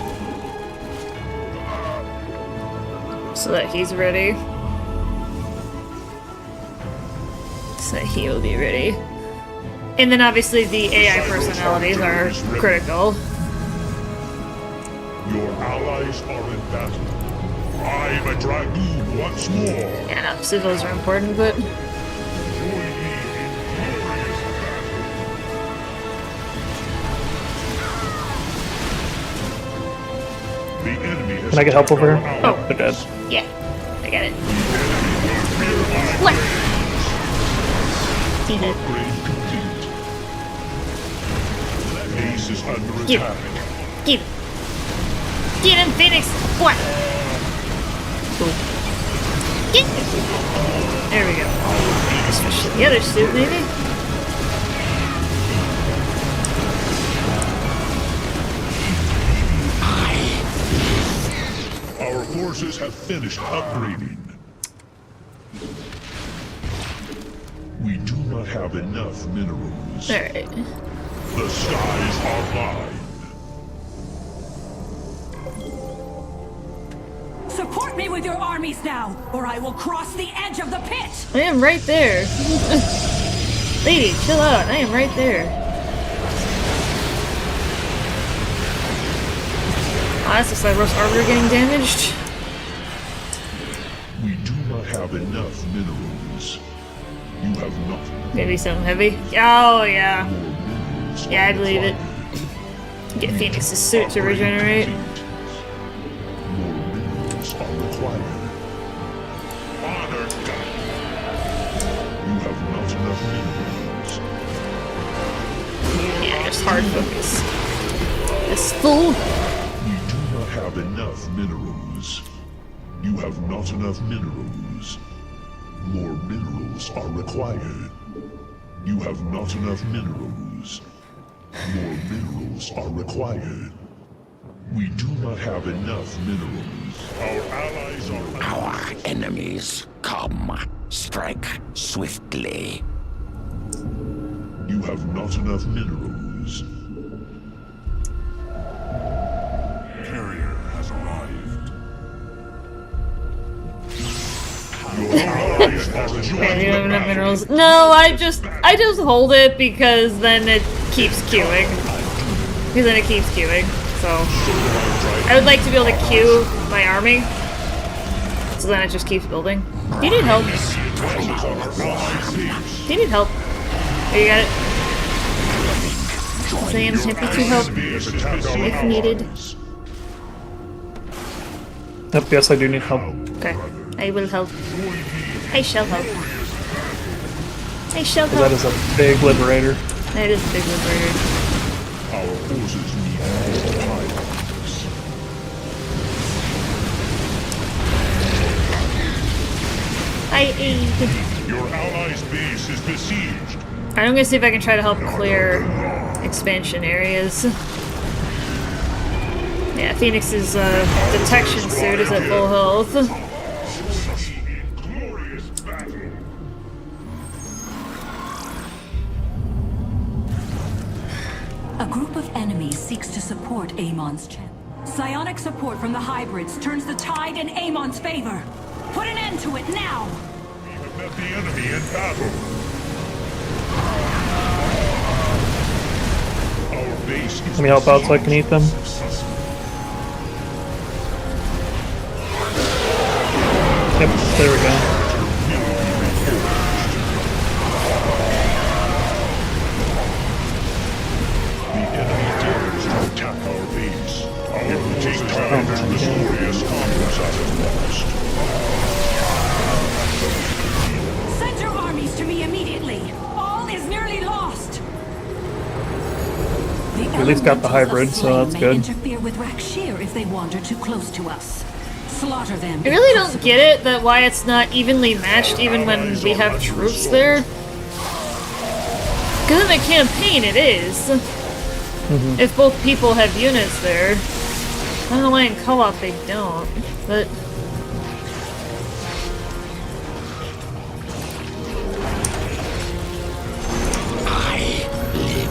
So that he's ready. So that he will be ready. And then obviously the AI personalities are critical. Your allies are in battle. I am a dragoon once more. Yeah, no, so those are important, but... Join me in glorious battle. The enemy has Can I get help over attacked here? our Oh, they're dead. allies. Yeah, I got it. Fear What? Upgrade complete. A base is under Get attack. Get him. Get him, Phoenix! What? Get him! There we go. Switch to the other suit, maybe? Our forces have finished upgrading. We do not have enough minerals. Alright. The skies are mine. Support me with your armies now, or I will cross the edge of the pit! I am right there. Lady, chill out. I am right there. Oh, that's just like Roast Arbiter getting damaged. We do not have enough minerals. You have not. Maybe something heavy. Oh, yeah. More minerals Yeah, I are believe it. required. Get Phoenix's suit to regenerate. More minerals are required. Father, you have not enough minerals. Yeah, just hard focus. This fool. We do not have enough minerals. You have not enough minerals. More minerals are required. You have not enough minerals. More minerals are required. We do not have enough minerals. Our allies are... Our enemies come. Strike swiftly. You have not enough minerals. Carrier has arrived. Your allies have Okay, joined you don't the have enough battle. minerals. No, I just hold it because then it keeps queuing. Because then it keeps queuing. So I would like to be able to queue my army. So then it just keeps building. Do you need help? Do you need help? Here, you got it. Sam, happy to help if needed. Yep, yes, I do need help. Okay, I will help. I shall help. I shall 'Cause that help. is a big liberator. That is a big liberator. Our forces need more pilots. I aid. Your allies' base is besieged. I'm gonna see if I can try to help clear expansion areas. Yeah, Phoenix's detection suit is at full health. Glorious battle. A group of enemies seeks to support Amon's champ. Psionic support from the hybrids turns the tide in Amon's favor. Put an end to it now! We have met the enemy in battle. Our base is Let me help out so I can eat them. Yep, there we go. The enemy dares to attack our base. Our take time to the glorious commerce I have lost. Send your armies to me immediately! All is nearly lost! The At least got the elementals of hybrid, so flame that's may good. interfere with Rakshir if they wander too close to us. Slaughter them. I really don't get it that why it's not evenly matched even when we have troops there. Because in the campaign it is. If both people have units there. I don't know why in co-op they don't, but... I live.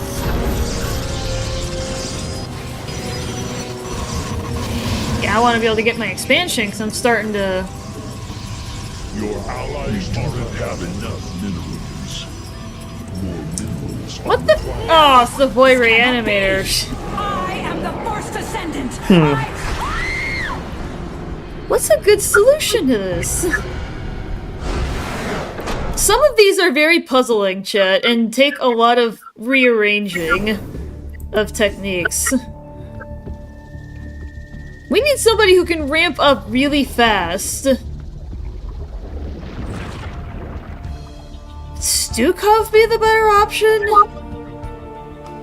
Yeah, I want to be able to get my expansion because I'm starting to... Your allies do not have enough minerals. More minerals are What the? required. Oh, it's the boy reanimator. I am the first ascendant! What's a good solution to this? Some of these are very puzzling, chat, and take a lot of rearranging of techniques. We need somebody who can ramp up really fast. Stukov be the better option?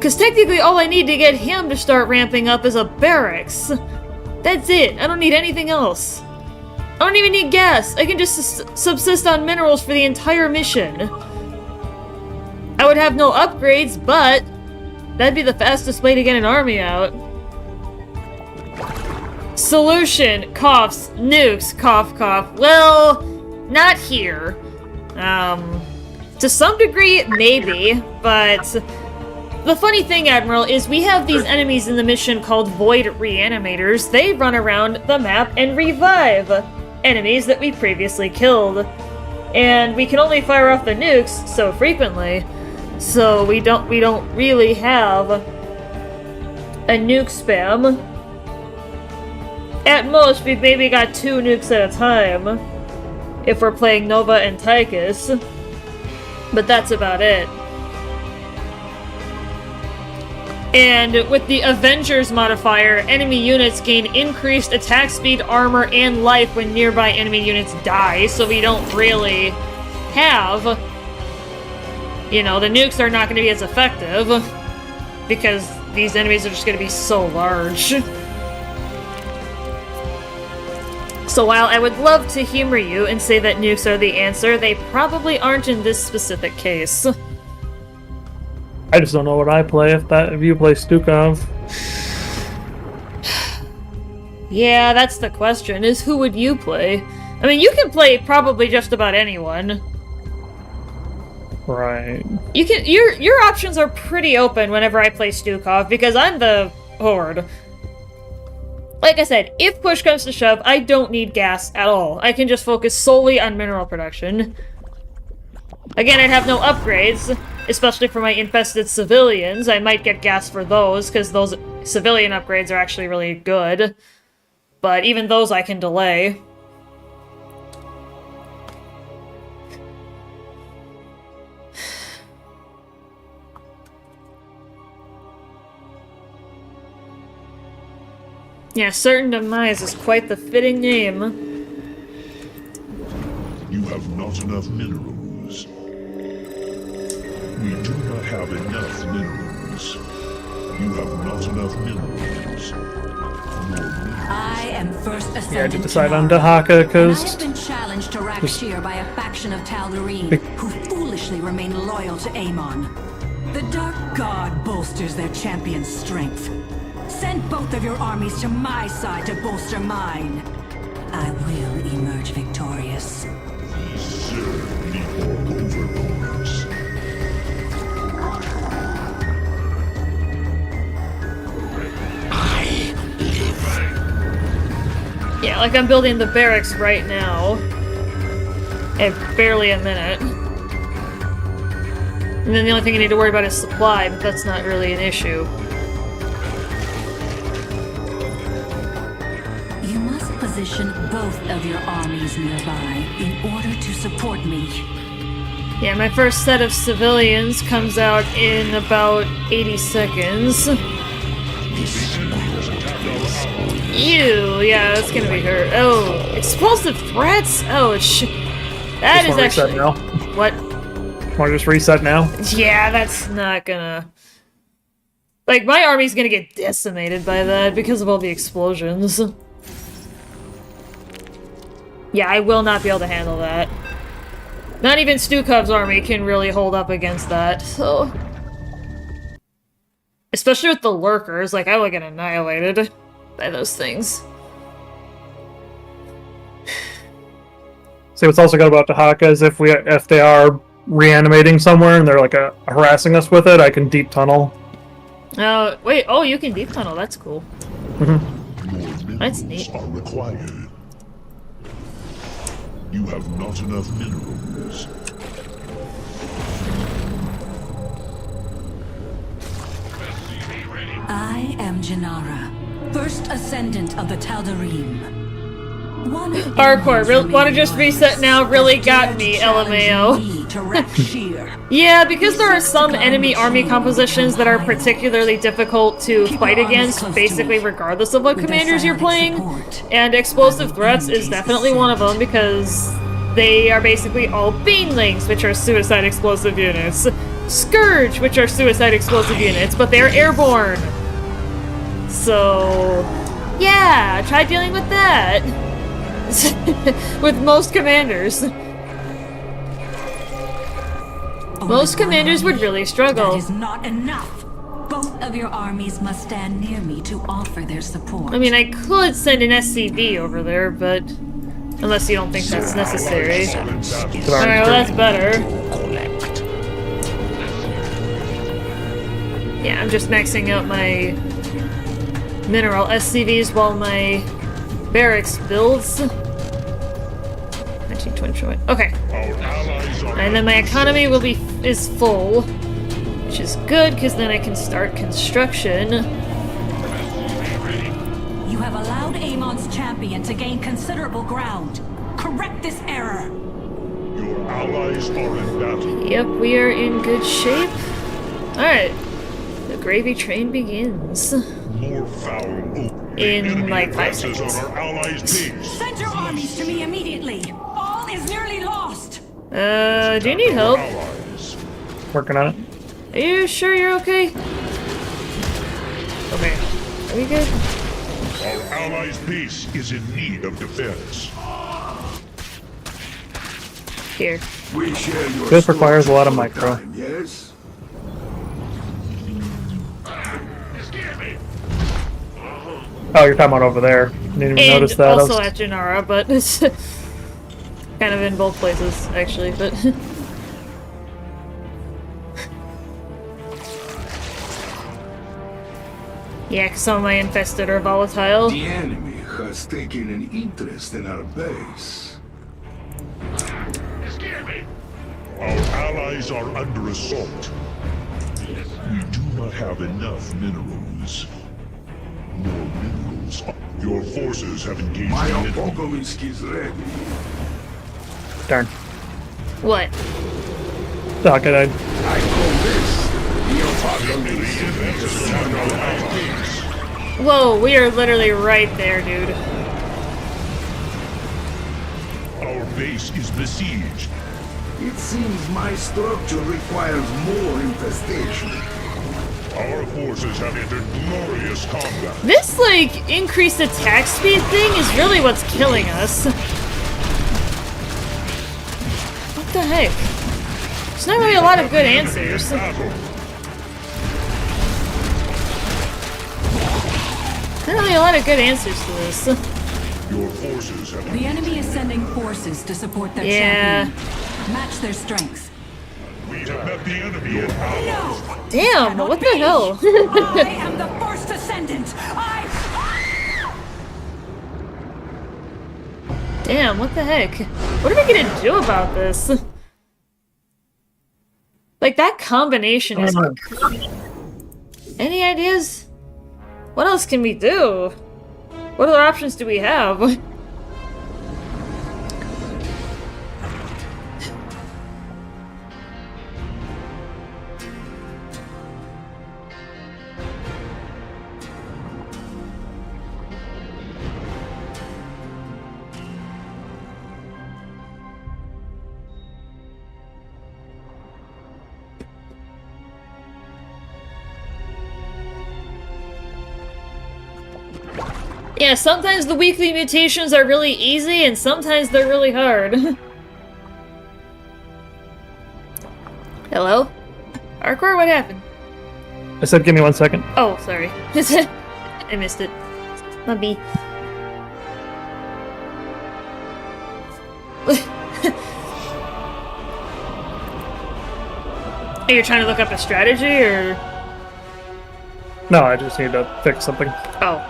Because technically all I need to get him to start ramping up is a barracks. That's it. I don't need anything else. I don't even need gas. I can just subsist on minerals for the entire mission. I would have no upgrades, but that'd be the fastest way to get an army out. Solution. Coughs. Nukes. Cough, cough. Well, not here. To some degree, maybe, but the funny thing, Admiral, is we have these enemies in the mission called Void Reanimators. They run around the map and revive enemies that we previously killed. And we can only fire off the nukes so frequently, so we don't really have a nuke spam. At most, we've maybe got 2 nukes at a time, if we're playing Nova and Tychus. But that's about it. And with the Avengers modifier, enemy units gain increased attack speed, armor, and life when nearby enemy units die, so we don't really have... You know, the nukes are not going to be as effective, because these enemies are just going to be so large. So while I would love to humor you and say that nukes are the answer, they probably aren't in this specific case. I just don't know what I play if you play Stukov. Yeah, that's the question, is who would you play? I mean, you can play probably just about anyone. Right. You can your options are pretty open whenever I play Stukov, because I'm the Horde. Like I said, if push comes to shove, I don't need gas at all. I can just focus solely on mineral production. Again, I'd have no upgrades, especially for my infested civilians. I might get gas for those, because those civilian upgrades are actually really good. But even those I can delay. Yeah, Certain Demise is quite the fitting name. You have not enough minerals. We do not have enough minerals. You have not enough minerals. I am first ascendant. Yeah, I did decide on Dahaka because I have been challenged to Rakshir by a faction of Tal'Darim who foolishly remain loyal to Amon. The Dark God bolsters their champion's strength. Send both of your armies to my side to bolster mine. I will emerge victorious. Certainly all overlords. I live. Yeah, like I'm building the barracks right now. In barely a minute. And then the only thing I need to worry about is supply, but that's not really an issue. Position both of your armies nearby in order to support me. Yeah, my first set of civilians comes out in about 80 seconds. Ew, yeah, that's gonna be her. Oh, explosive threats? Oh, that is actually... Now. What? Want to just reset now? Yeah, that's not gonna... Like, my army's gonna get decimated by that because of all the explosions. Yeah, I will not be able to handle that. Not even Stukov's army can really hold up against that, so... Especially with the lurkers, like, I will get annihilated by those things. See, what's also good about Dahaka is if they are reanimating somewhere and they're, like, harassing us with it, I can deep tunnel. Oh, wait, oh, you can deep tunnel, that's cool. More That's minerals neat. are required. You have not enough minerals. I am Janara, first ascendant of the Tal'Darim. Hardcore, wanna just reset now, really got me, LMAO. Yeah, because there are some enemy army compositions that are particularly difficult to fight against, basically regardless of what commanders you're playing, and explosive threats is definitely one of them because they are basically all banelings, which are suicide explosive units. Scourge, which are suicide explosive units, but they're airborne. So, yeah, try dealing with that. With most commanders. Most commanders would really struggle. That is not enough. Both of your armies must stand near me to offer their support. I mean, I could send an SCV over there, but unless you don't think that's necessary. Alright, well, that's better. Yeah, I'm just maxing out my mineral SCVs while my barracks builds. 1920. Okay. And then my economy is full, which is good because then I can start construction. You have allowed Amon's champion to gain considerable ground. Correct this error. Your allies are in battle. Yep, we are in good shape. Alright. The gravy train begins. More foul. In like 5 seconds. seconds. On our allies' base. Send your armies to me immediately. All is nearly lost. Do you need help? Allies. Working on it. Are you sure you're okay? Okay. Are we good? Our allies' base is in need of defense. Here. We share your This requires a lot of story micro. time, yes? Oh, you're talking about over there. Didn't even notice that. Also at Janara, but it's kind of in both places, actually, but... Yeah, 'cause some of my infested are volatile. The enemy has taken an interest in our base. Our allies are under assault. We do not have enough minerals. More minerals. Your forces have engaged My the enemy. apocalypse is ready. Darn. What? Doc, I died. I call this the apocalypse. Whoa, we are literally right there, dude. Our base is besieged. It seems my structure requires more infestation. Our forces have entered glorious combat. This, like, increased attack speed thing is really what's killing us. What the heck? There's not really a lot of good answers. Battle. Not really a lot of good answers to this. Your forces have The enemy is sending forces to support their Yeah. champion. Match their strengths. We have met the enemy. Your allies. Damn, what the hell? I am the first ascendant. Damn, what the heck? What are we gonna do about this? Like, that combination is... Any ideas? What else can we do? What other options do we have? Yeah, sometimes the weekly mutations are really easy, and sometimes they're really hard. Hello? Arcor, what happened? I said, give me 1 second. Oh, sorry. I missed it. My B. Are you trying to look up a strategy, or...? No, I just need to fix something. Oh.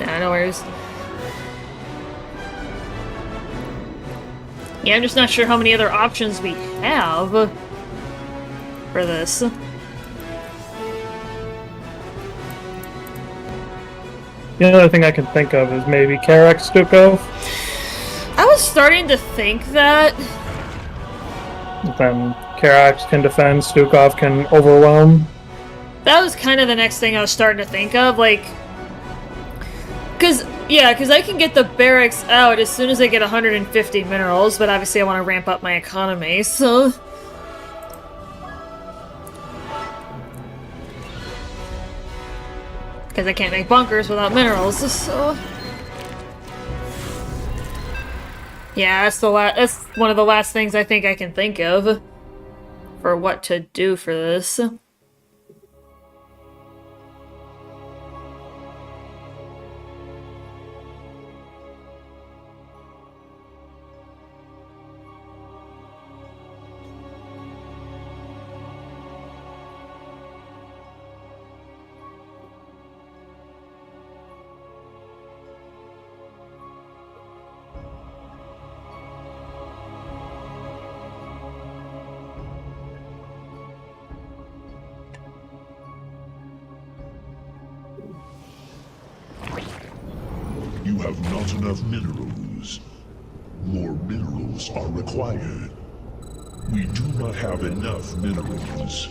Nah, no worries. Yeah, I'm just not sure how many other options we have for this. The other thing I can think of is maybe Karek Stukov. I was starting to think that. Then Karax can defend, Stukov can overwhelm. That was kind of the next thing I was starting to think of, like... Because I can get the barracks out as soon as I get 150 minerals, but obviously I want to ramp up my economy, so... Because I can't make bunkers without minerals, so... Yeah, that's one of the last things I think I can think of for what to do for this. You have not enough minerals. More minerals are required. We do not have enough minerals.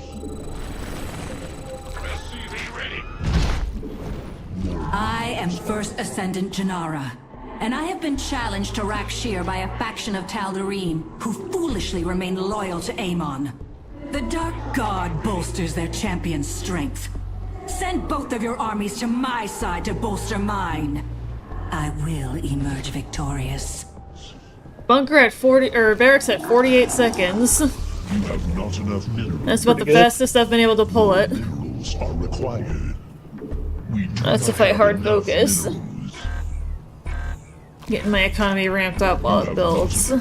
I am First Ascendant Janara, and I have been challenged to Rakshir by a faction of Tal'Darim who foolishly remain loyal to Amon. The Dark God bolsters their champion's strength. Send both of your armies to my side to bolster mine. I will emerge victorious. Bunker at 40, or barracks at 48 seconds. You have not enough minerals. That's about the fastest I've been able to pull it. Minerals are required. We do That's to not fight have hard enough focus. minerals. Getting my economy ramped up while it builds.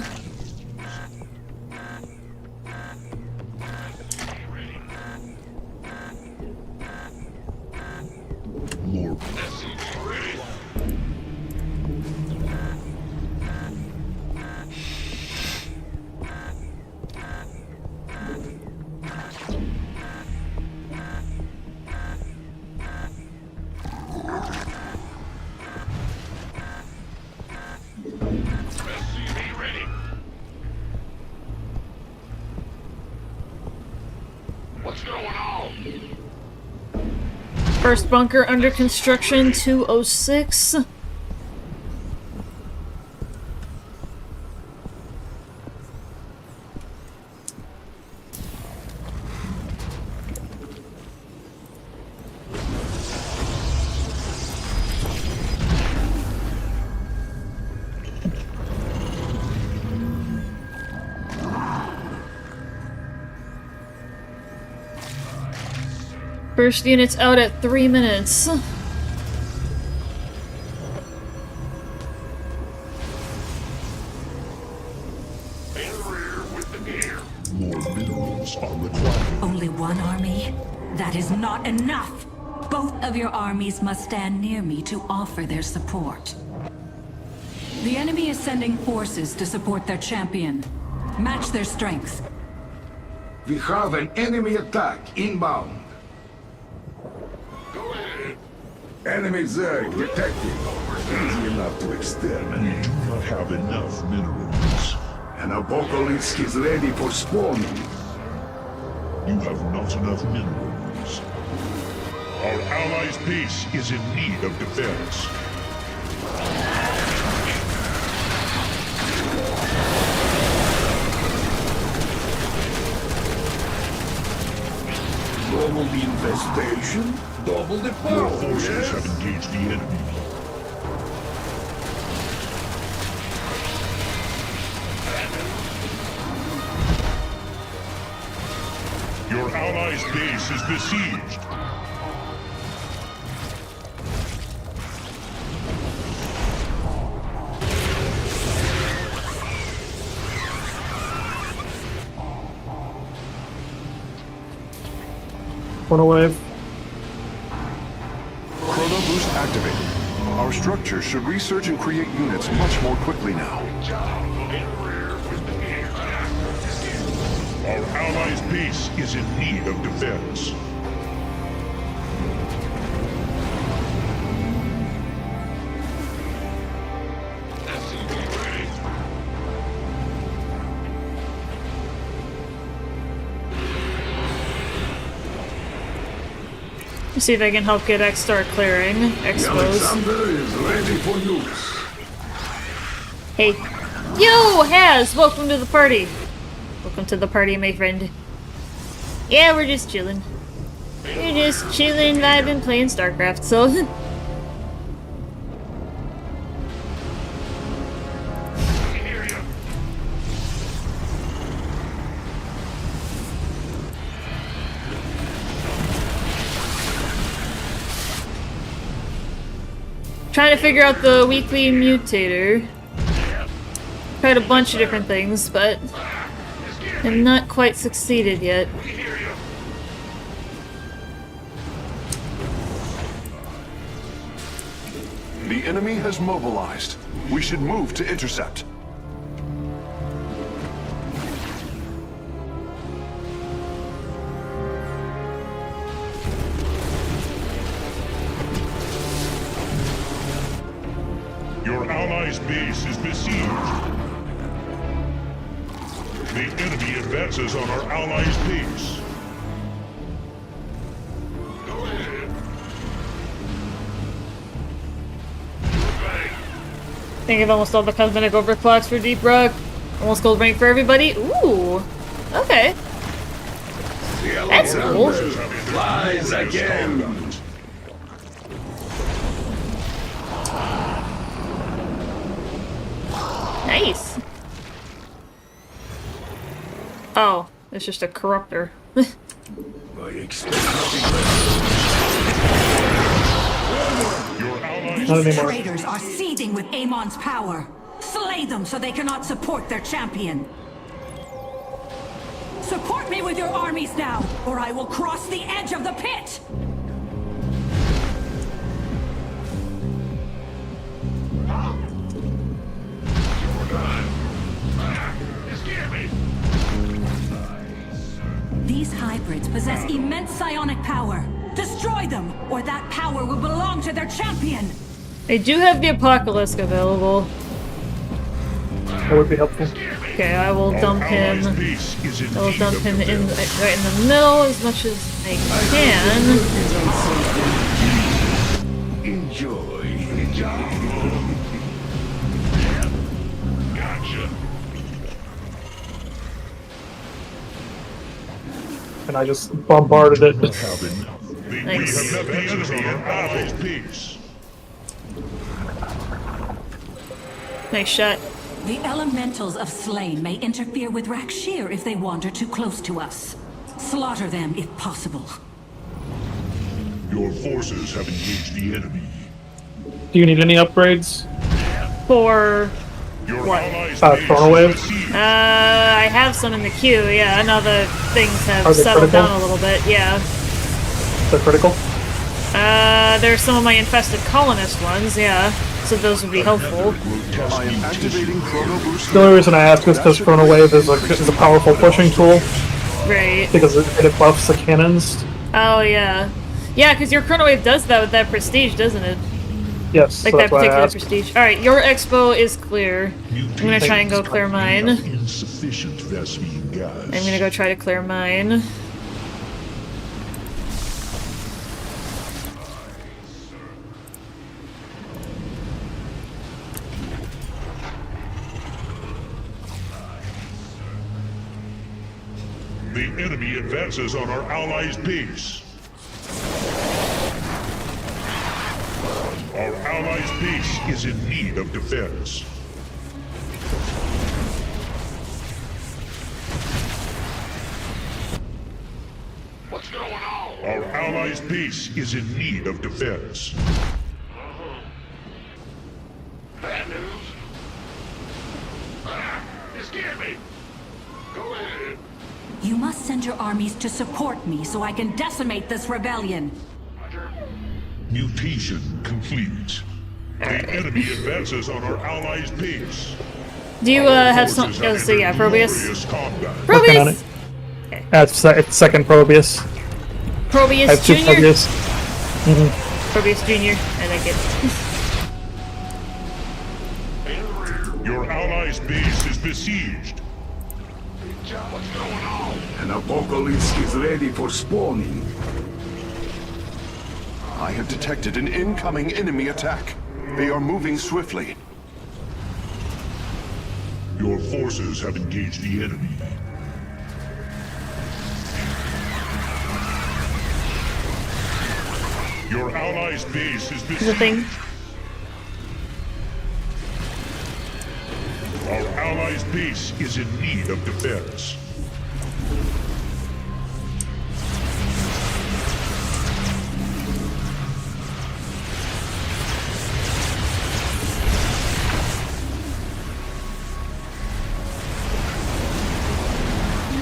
More. What's going on? First bunker under construction, 206. First unit's out at 3 minutes. More minerals are required. Only one army? That is not enough! Both of your armies must stand near me to offer their support. The enemy is sending forces to support their champion. Match their strength. We have an enemy attack inbound. Go ahead. Enemy Zerg detected. Easy enough to We exterminate. do not have enough minerals. An apocalypse is ready for spawning. You have not enough minerals. Our allies' base is in need of defense. Double the infestation, double the Your power. forces have engaged the enemy. Your allies' base is besieged. One wave. Chrono boost activated. Our structure should research and create units much more quickly now. Our allies' base is in need of defense. Let's see if I can help get X start clearing. The Expose. Alexander is ready for use. Hey. Yo, Haz! Welcome to the party. Welcome to the party, my friend. Yeah, we're just chilling. We're just chilling, vibing, playing Starcraft, so... Trying to figure out the weekly mutator. Tried a bunch of different things, but have not quite succeeded yet. The enemy has mobilized. We should move to intercept. Your allies' base is besieged. The enemy advances on our allies' base. I think I've almost all the cosmetic overclocks for Deep Rock. Almost gold rank for everybody. Ooh. Okay. That's cool. Flies again. Nice. Oh, it's just a corruptor. I expect nothing Your allies' Not anymore. Traitors are seething with Amon's power. Slay them so they cannot support their champion. Support me with your armies now, or I will cross the edge of the pit! These hybrids possess immense psionic power. Destroy them, or that power will belong to their champion! I do have the Apocalypse available. That would be helpful. Okay, I will dump him. allies' base is in I will need dump of him in defense. right in the middle as much as I can. enjoy. Gotcha. And I just bombarded it. We Nice. have the enemy on our allies' base. Nice shot. The elementals of Slain may interfere with Rakshir if they wander too close to us. Slaughter them if possible. Your forces have engaged the enemy. Do you need any upgrades? For Your What? allies' Chrono Wave? is besieged. I have some in the queue. Yeah, now the things have Are they settled critical? down a little bit. Yeah. They're critical? There's some of my infested colonist ones. Yeah, so those would be helpful. I am activating Chrono Boost. The only reason I ask is because Chrono Wave is a powerful pushing tool, Right. because it buffs the cannons. Oh yeah. Yeah, because your Chrono Wave does that with that prestige, doesn't it? Yes, Like so that that's why I particular asked. prestige. Alright, your expo is clear. I'm gonna try and go clear mine. Insufficient Vespene gas. I'm gonna go try to clear mine. The enemy advances on our allies' base. Our allies' base is in need of defense. What's going on? Our allies' base is in need of defense. Bad news? You scared me. Go ahead. You must send your armies to support me so I can decimate this rebellion. Roger. Mutation complete. The enemy advances on our allies' base. Do you have some? Oh, so yeah, Probius. Glorious combat. Working on Probius. it. It's second Probius. I Probius have two Junior. Probius. Probius Junior. I like it. Your allies' base is besieged. What's going on? An apocalypse is ready for spawning. I have detected an incoming enemy attack. They are moving swiftly. Your forces have engaged the enemy. Your allies' base is Is the thing? Our allies' base is in need of defense.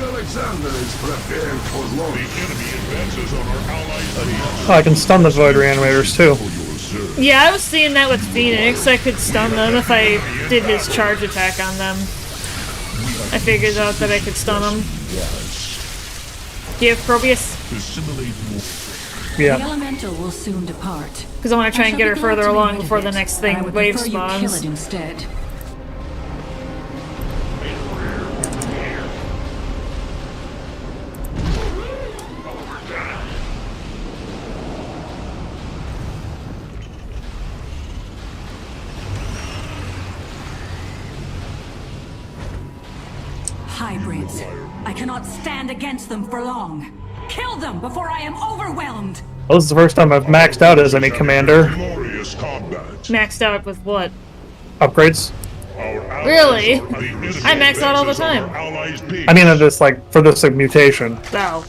Alexander is prepared for The launch. enemy advances on our allies' base. Oh, I can stun the Void Reanimators too. Yeah, I was seeing that with Phoenix. I could stun them if I did his charge attack on them. I figured out that I could stun them. Do you have Probius? The Yeah. elemental will soon depart. Because I want to try and get her shall be glad further to be along rid of before the it, next but I thing would wave prefer you kill spawns. it instead. Hybrids. I cannot stand against them for long. Kill them before I am overwhelmed! Well, this is the first time I've maxed out as any commander. Glorious combat. Maxed out with what? Upgrades. Our allies Really? are- the enemy I max out all the advances on time. our allies' base. I mean, this like for this mutation. Oh.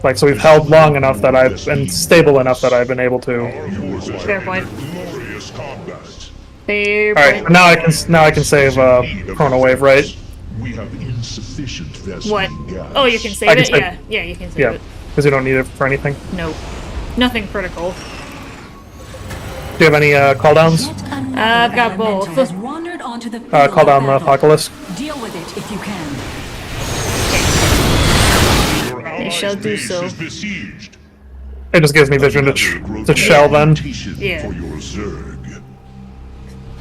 Like, so we've held long enough that I've been stable enough that I've been able to. Our forces Fair are point. in glorious combat. Fair All right, point. now I can save Chrono Wave, right? We have insufficient Vespene What? gas. Oh, you can save I can it? save- Yeah. Yeah, you can save Yeah, it. because you don't need it for anything. No. Nothing critical. Do you have any cooldowns? I've got both. Has wandered onto the field Call of down the battle. Apocalypse. Deal with it if you can. Your They allies' shall do base so. is besieged. It just gives me vision to shell then. Yeah. For your Zerg.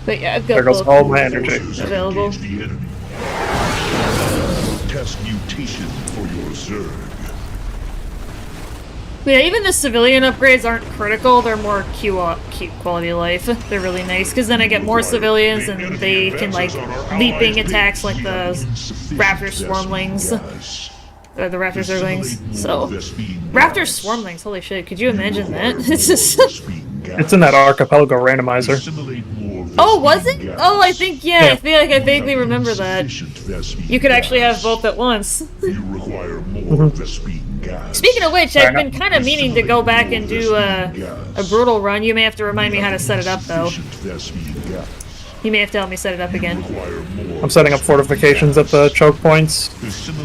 But yeah, I've got There goes both all my energy. available. Engage the enemy. Test mutation for your Zerg. Yeah, even the civilian upgrades aren't critical, they're more cute quality of life. They're really nice, because then I get more civilians and they can, like, leaping attacks like the Raptor Swarmlings. Or the Raptor Zerglings. So, Raptor Swarmlings, holy shit, could you imagine that? It's just... It's in that Archipelago randomizer. Oh, was it? Oh, I think, yeah, I feel like I vaguely remember that. You could actually have both at once. You require more Vespene gas. Speaking of which, I've been kind of meaning to go back and do a brutal run. You may have to remind me how to set it up, though. You may have to help me set it up again. I'm setting up fortifications at the choke points. So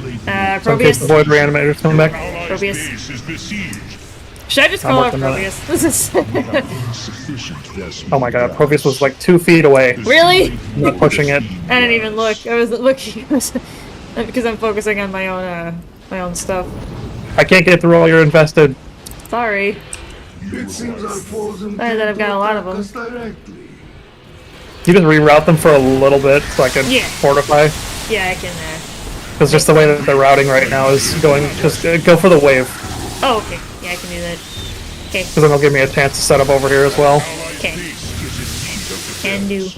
in case the Probius. Void Reanimator's coming back. Probius. Base is besieged. Should I just I'm call her working on it. Probius? This is... Insufficient Vespene Oh my god, gas. Probius was like 2 feet away. Really? I'm not pushing it. I didn't even look. I was looking... because I'm focusing on my own stuff. I can't get through all you're invested. Sorry. It seems our foes I know that I've got a lot of them. us directly. You can reroute them for a little bit so I can Yeah. fortify. Yeah, I can, Because just the way that they're routing right now is going, just go for the wave. Oh, okay. Yeah, I can do that. Okay. Because then it'll give me a chance to set up over here as well. Okay. Can do.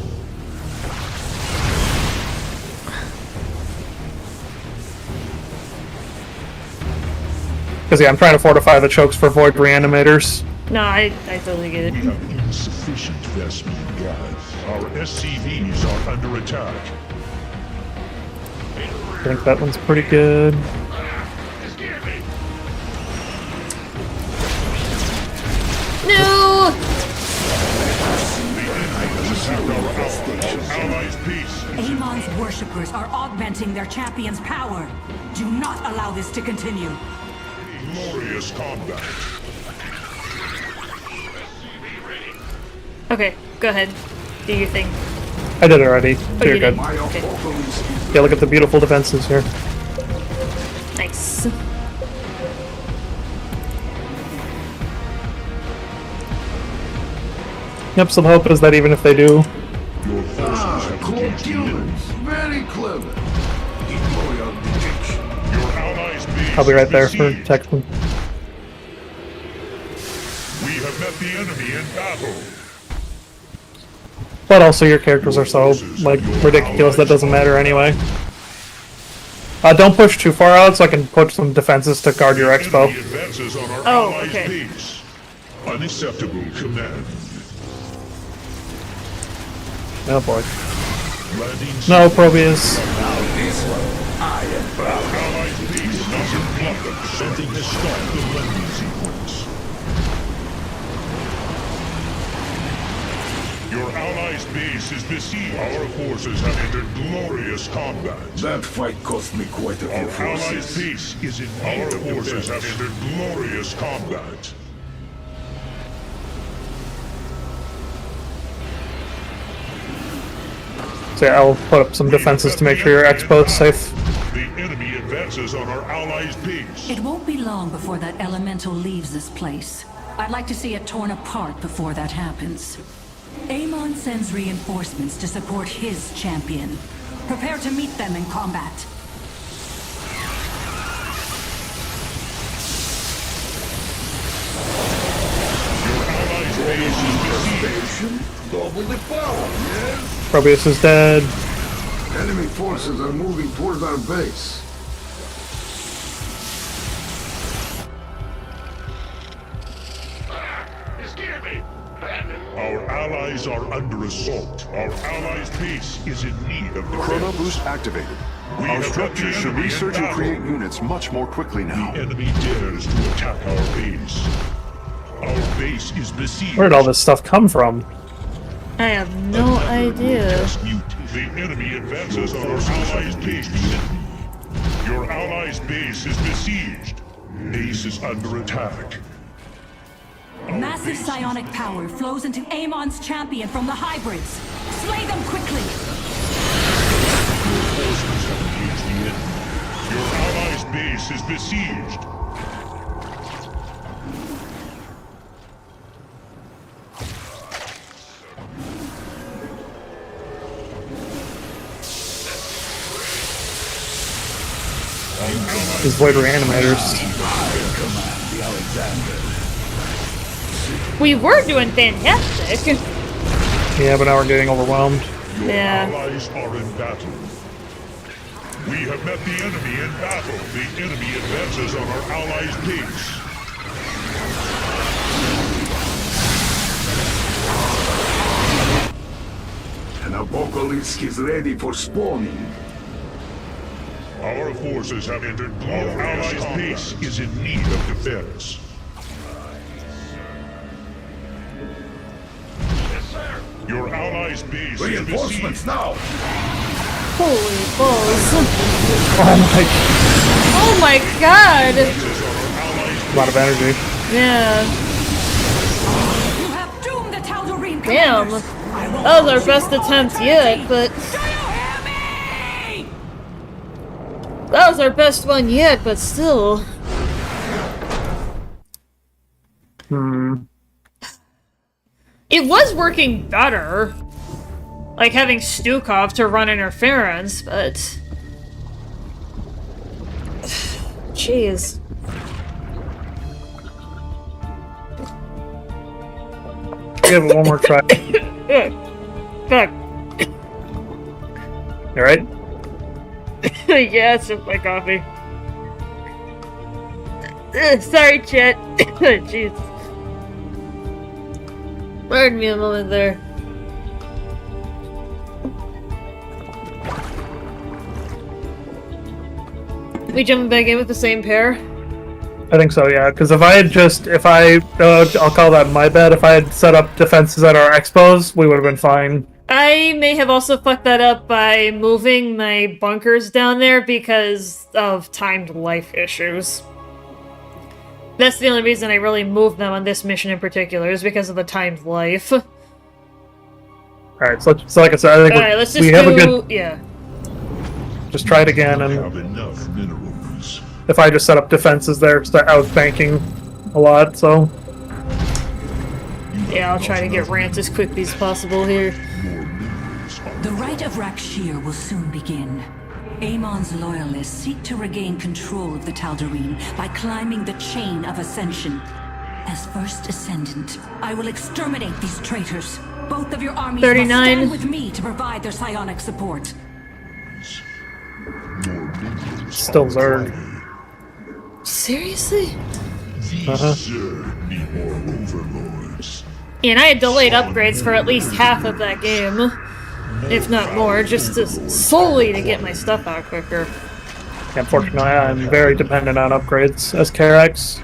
Because yeah, I'm trying to fortify the chokes for Void Reanimators. No, I totally get We it. have insufficient Vespene gas. Our SCVs are under attack. I think that one's pretty good. No! Allies' peace. Amon's worshippers are augmenting their champion's power. Do not allow this to continue. Glorious combat. Okay, go ahead. Do your thing. I did it already. So Oh, you're you good. did? My Okay. apocalypse is Yeah, look at the beautiful defenses here. Nice. Yep, so the hope is that even if they do, cloaked humans. Very clever. Deploy our detection. Your allies' base I'll be right is there for besieged. protection. We have met the enemy in battle. But also your characters are so, like, ridiculous that doesn't matter anyway. Don't push too far out so I can put some defenses to guard your expo. Enemy advances on our Oh, allies' okay. base. Unacceptable command. Oh boy. Landing No, Probius. Now this one, I am proud. Allied base doesn't block. Something has stopped the landing sequence. Your allies' base is besieged. Our forces have entered glorious combat. That fight cost me quite a Our few allies' forces. base is in need of defense. Our forces have entered glorious combat. So yeah, I'll put up some defenses to make sure your expo's safe. The enemy advances on our allies' base. It won't be long before that elemental leaves this place. I'd like to see it torn apart before that happens. Amon sends reinforcements to support his champion. Prepare to meet them in combat. Your allies' base is besieged. Station, double the power, yes? Probius is dead. Enemy forces are moving toward our base. You scared me. Batman. Our allies are under assault. Our allies' base is in need of Chrono defense. boost activated. We Our have structures the should enemy in research and battle. create units much more quickly now. The enemy dares to attack our base. Our base is besieged. Where did all this stuff come from? I have no idea. The enemy advances on our allies' base. Your allies' base is besieged. Base is under attack. Massive psionic power flows into Amon's champion from the hybrids. Slay them quickly! Forces have engaged the enemy. Your allies' base is besieged. These void reanimators. We were doing fantastic. Yeah, but now we're getting overwhelmed. Your Yeah. allies are in battle. We have met the enemy in battle. The enemy advances on our allies' base. An apocalypse is ready for spawning. Our forces have entered our allies' base is in need of defense. Yes, sir. Your allies' base is Reinforcements besieged. now! Holy balls. Oh Oh my god! Advances on our allies' my! A lot of energy. Yeah. You have doomed the Tal'Darim Damn. commanders. I won't That was our lose best you attempt for yet, but... Do you hear me? That was our best one yet, but still. It was working better. Like having Stukov to run interference, but... Jeez. Give it one more try. Fuck. You alright? Yeah, it's just my coffee. Sorry, chat. Jeez. Pardon me a moment there. We jumping back in with the same pair? I think so, yeah. Because I'll call that my bad. If I had set up defenses at our expos, we would have been fine. I may have also fucked that up by moving my bunkers down there because of timed life issues. That's the only reason I really moved them on this mission in particular, is because of the timed life. Alright, so like I said, I think Alright, let's just we have a good... yeah. Just try it again, have and enough minerals. if I just set up defenses there, start outbanking a lot, so... Yeah, I'll try to get ramped as quickly as possible here. Your minerals are The Rite of Rakshir will soon begin. Amon's loyalists seek to regain control of the Tal'Darim by climbing the chain of ascension. As first ascendant, I will exterminate these traitors. Both of your armies 39. must stand with me to provide their psionic support. your minerals Still are Zerg. declining. Seriously? These need more overlords. And I had delayed upgrades for at least half of that game, if not more, just solely to get my stuff out quicker. Unfortunately, I'm very dependent on upgrades as Karax.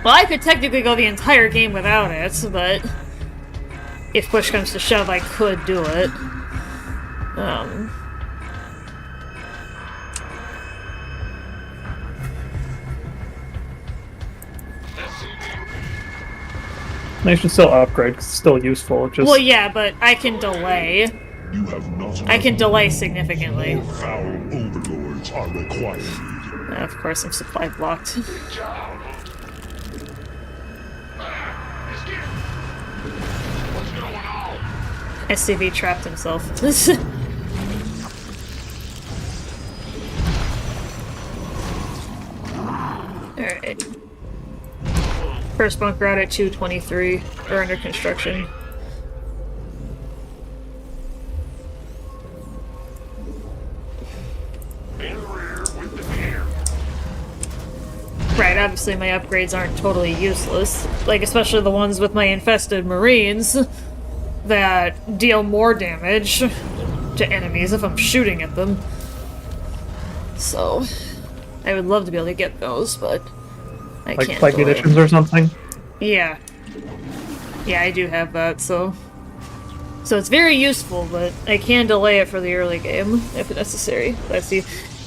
Well, I could technically go the entire game without it, but if push comes to shove, I could do it. They should still upgrade, 'cause it's still useful. Just... Well, yeah, but I can delay. You have not I can delay significantly. more foul overlords are required. Of course, I'm supply blocked. What's going on? SCV trapped himself. Alright. First bunker out at 223. We're under construction. In the rear with the gear. Right, obviously my upgrades aren't totally useless. Like, especially the ones with my infested marines that deal more damage to enemies if I'm shooting at them. So, I would love to be able to get those, but I can't. Like munitions or something? Yeah. Yeah, I do have that, so... So it's very useful, but I can delay it for the early game, if necessary. Let's see.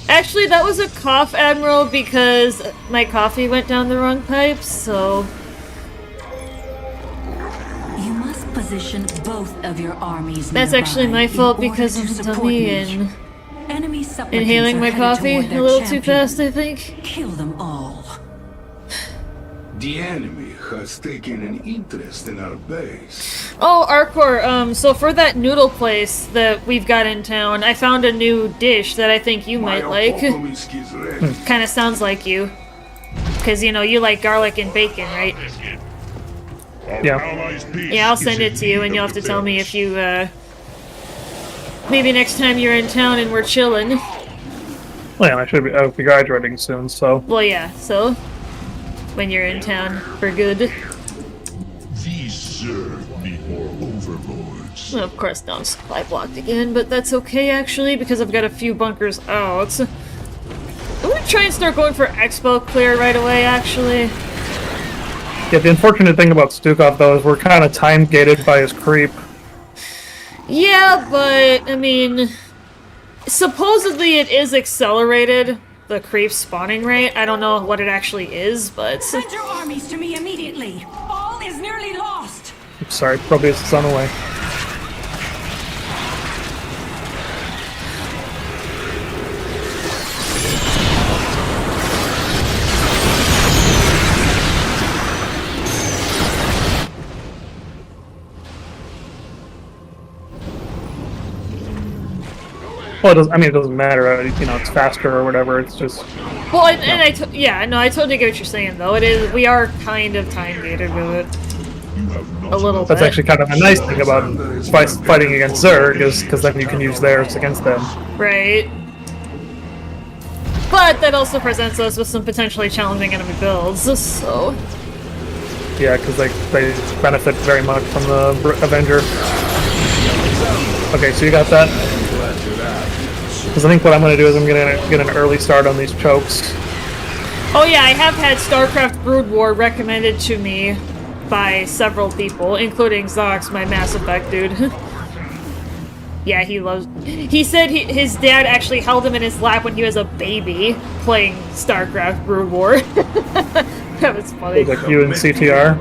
Actually, that was a cough, Admiral, because my coffee went down the wrong pipe, so... You must position both of your armies. That's nearby actually my in fault order because to I'm support dummy me. and Enemy supplicants inhaling are my headed coffee toward a their little too champion. fast, I think. Kill them all. The enemy has taken an interest in our base. Oh, Arcor, so for that noodle place that we've got in town, I found a new dish that I think you might like. Opopomisk is ready. Kinda sounds like you. Because, you know, you like garlic and bacon, right? Our Yeah. allies' peace Yeah, I'll is send in it to you, need and you'll of have to tell me defense. if you, maybe next time you're in town and we're chilling. Well, yeah, I'll be graduating soon, so... Well, yeah, so... When you're in town for good. These need more overlords. Well, of course, now I'm supply blocked again, but that's okay, actually, because I've got a few bunkers out. I'm gonna try and start going for Expo clear right away, actually. Yeah, the unfortunate thing about Stukov, though, is we're kind of time-gated by his creep. Yeah, but, I mean... Supposedly it is accelerated, the creep spawning rate. I don't know what it actually is, but... Send your armies to me immediately. All is nearly lost. I'm sorry, Probius is on the way. Well, it doesn't matter. You know, it's faster or whatever. It's just. Well, I totally get what you're saying, though. It is, we are kind of time-gated with it. You have not A little That's bit. actually kind of a nice thing about fighting against Zerg, is because then you can use theirs against them. Right. But that also presents us with some potentially challenging enemy builds, so... Yeah, because they benefit very much from the Avenger. Okay, so you got that? Because I think what I'm going to do is I'm going to get an early start on these chokes. Oh yeah, I have had Starcraft Brood War recommended to me by several people, including Zox, my Mass Effect dude. Yeah, he loves... He said his dad actually held him in his lap when he was a baby, playing Starcraft Brood War. That was funny. Like you and CTR.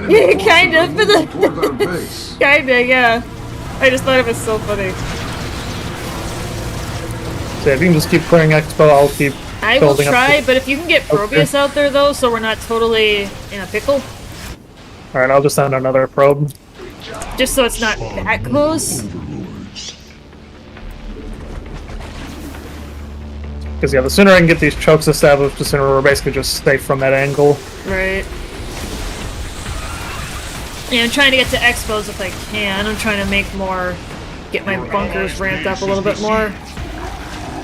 Yeah, kind of, but Toward our base. kinda, yeah. I just thought it was so funny. So if you can just keep clearing Expo, I'll keep I will building up try, to- but if you can get Probius out there, though, so we're not totally in a pickle, Alright, I'll just send another probe. just so it's not that close. Because, yeah, the sooner I can get these chokes established, the sooner we're basically just safe from that angle. Right. Yeah, I'm trying to get to expos if I can. I'm trying to make more, get my bunkers ramped up a little bit more.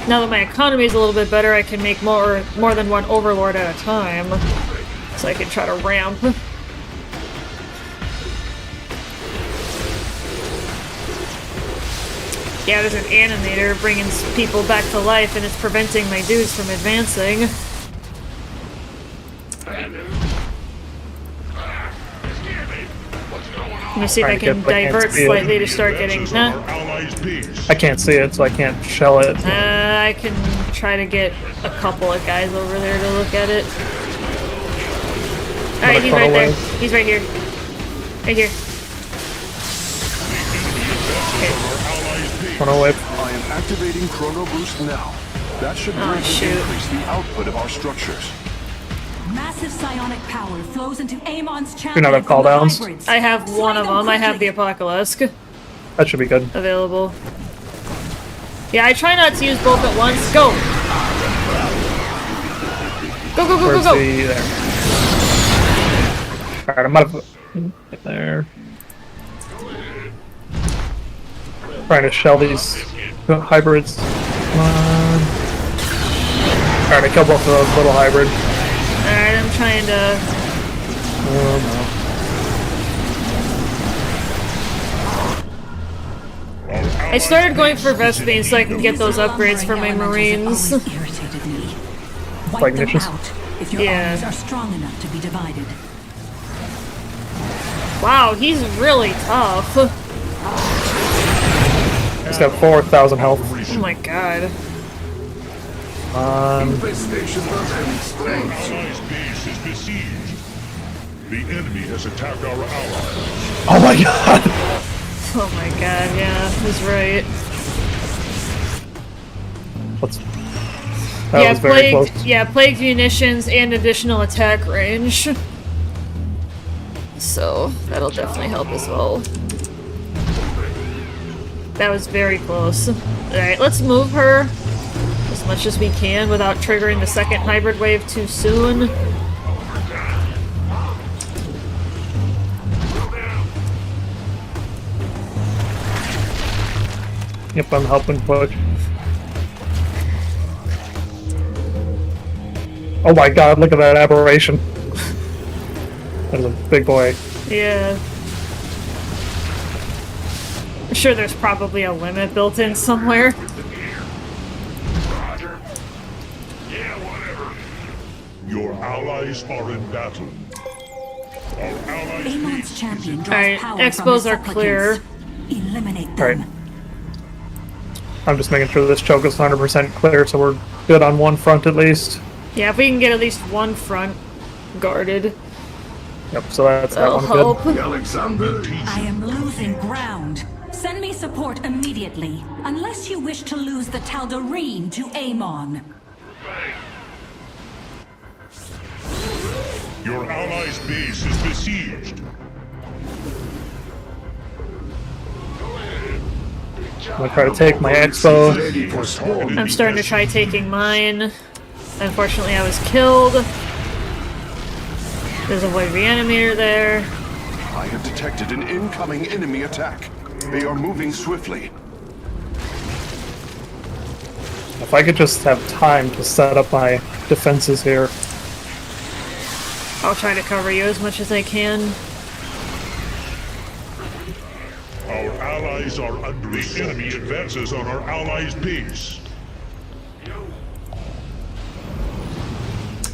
Now that my economy is a little bit better, I can make more than one overlord at a time. So I can try to ramp. Yeah, there's an animator bringing people back to life, and it's preventing my dudes from advancing. Let me see if I can divert slightly to start getting... Nah. I can't see it, so I can't shell it. I can try to get a couple of guys over there to look at it. Alright, he's right there. He's right here. Right here. Chrono Whip. I am activating Chrono Boost now. That should greatly increase the output of our structures. Massive psionic power flows into Amon's champion. Do not have cooldowns. I have one of them. I have the Apocalypse. That should be good. Available. Yeah, I try not to use both at once. Go! Go, go, go, Where's go, go! there. Alright, I'm out of... Get there. Trying to shell these hybrids. Come on. Alright, I killed both of those little hybrid. Alright, I'm trying to... Oh no. I started going for Vespine so I can get those upgrades for my Marines. Like missions? If your armies are strong enough to be divided. Wow, he's really tough. He's got 4,000 health. Oh my god. Infestation allies' base is besieged. The enemy has attacked our allies. Oh my god! Oh my god, yeah, he's right. That was very close. Yeah, plague munitions and additional attack range. So, that'll definitely help as well. That was very close. Alright, let's move her as much as we can without triggering the second hybrid wave too soon. Yep, I'm helping push. Oh my god, look at that aberration. That's a big boy. Yeah. I'm sure there's probably a limit built in somewhere. Roger. Yeah, whatever. Your allies are in battle. Our allies' Amon's champion draws Alright, power expos from are his clear. supplicants. Eliminate them. Alright. I'm just making sure this choke is 100% clear, so we're good on one front at least. Yeah, if we can get at least one front guarded, Yep, so that's that that'll one help. good. Alexander, I am losing ground. Send me support immediately, unless you wish to lose the Tal'Darim to Amon. Your allies' base is besieged. I'm gonna try to take my expo. ready for storm. I'm starting to try taking mine. Unfortunately, I was killed. There's a void reanimator there. I have detected an incoming enemy attack. They are moving swiftly. If I could just have time to set up my defenses here. I'll try to cover you as much as I can. Our allies are under the enemy advances on our allies' base.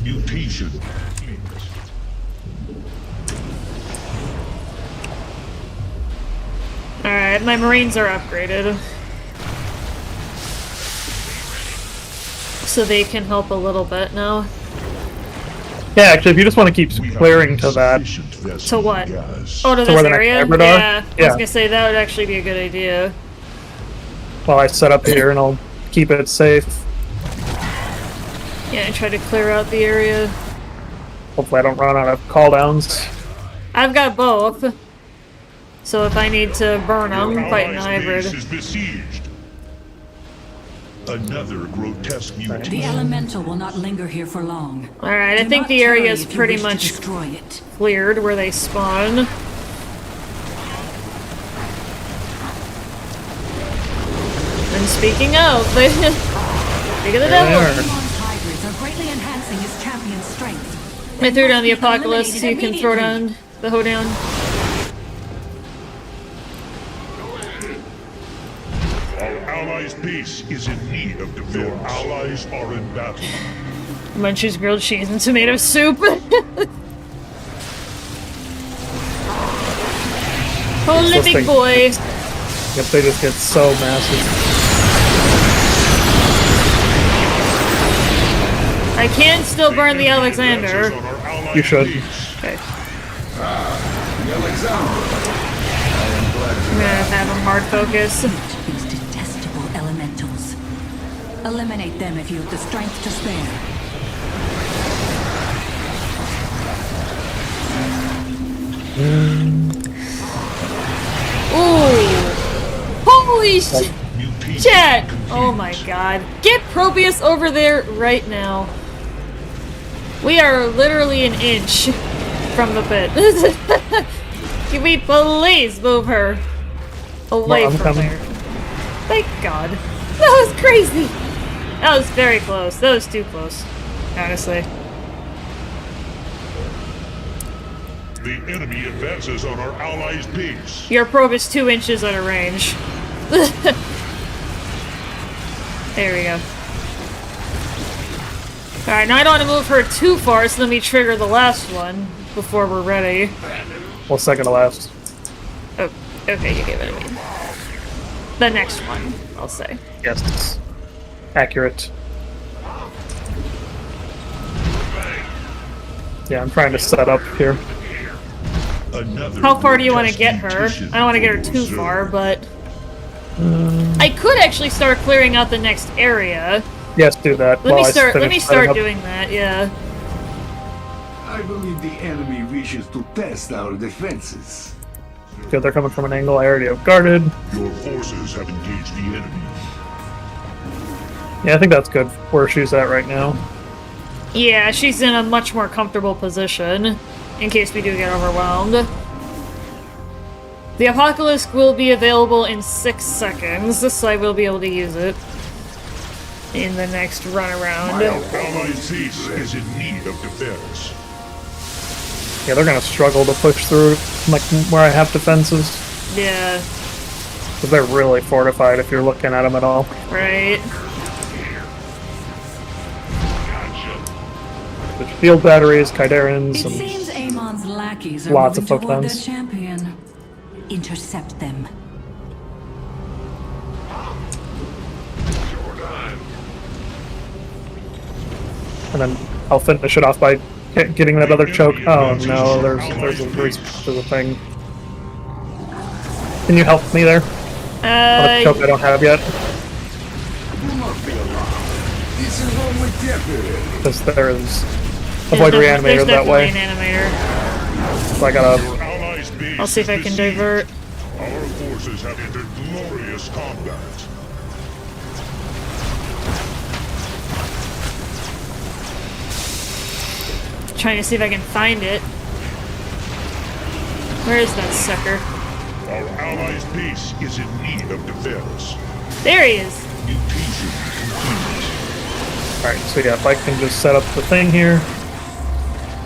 Mutation. Alright, my Marines are upgraded. So they can help a little bit now. Yeah, actually, if you just want to keep clearing to that. To what? Oh, to To where this the next area? hybrid are? Yeah, I was Yeah. gonna say that would actually be a good idea. While I set up here, and I'll keep it safe. Yeah, and try to clear out the area. Hopefully I don't run out of calldowns. I've got both. So if I need to burn them, Your I'm fighting the allies' hybrid. base is besieged. Another grotesque The mutation. elemental will not linger here for long. Alright, I Do think not the area tarry is if you pretty wish to much destroy it. cleared where they spawn. And speaking of, Speak of the There they devil. are. Amon's hybrids are greatly enhancing his champion's strength. I threw down the Must be apocalypse so you can throw eliminated down the hoedown. Our allies' base is in need of defense. Your allies are in battle. Munch's grilled cheese and tomato soup. Holy Those big things- boy. Yep, they just get so massive. I can still burn the Alexander. You should. Okay. The Alexander. I'm gonna have him hard focus. These detestable elementals. Eliminate them if you have the strength to spare. Ooh. Holy shit. Chat! Oh my god. Get Probius over there right now. We are literally an inch from the pit. Can we please move her away I'm from coming. there? Thank god. That was crazy! That was very close. That was too close. Honestly. The enemy advances on our allies' base. Your probe is 2 inches out of range. There we go. Alright, now I don't want to move her too far, so let me trigger the last one before we're ready. Well, second to last. Oh, okay, you gave it to me. The next one, I'll say. Yes, it's accurate. Yeah, I'm trying to set up here. Another How far do you want to get her? mutation I don't want to get her too observed. far, but... I could actually start clearing out the next area. Yes, do that. Let while me I start. Let finish me setting start up. doing that. Yeah. I believe the enemy wishes to test our defenses. Good, they're coming from an angle I already have guarded. Your forces have engaged the enemy. Yeah, I think that's good where she's at right now. Yeah, she's in a much more comfortable position in case we do get overwhelmed. The Apocalypse will be available in 6 seconds, so I will be able to use it in the next run around. Our allies' base is in need of defense. Yeah, they're gonna struggle to push through, like, where I have defenses. Yeah, Because they're really fortified if you're looking at them at all. right. There's field batteries, Kyderans, It and seems Amon's lackeys are Lots of moving toward their photons. champion. Intercept them. and then I'll finish it off by getting that other choke. Oh no, there's a thing. Can you help me there? On a choke I don't have yet. Do not be alarmed. This is what we get. Because there's a void There's reanimator that definitely way. an animator. So I gotta. Your allies' base I'll see if I is can besieged. divert. Our forces have entered glorious combat. Trying to see if I can find it. Where is that sucker? Our allies' base is in need of defense. There he is. Mutation complete. Alright, so yeah, if I can just set up the thing here,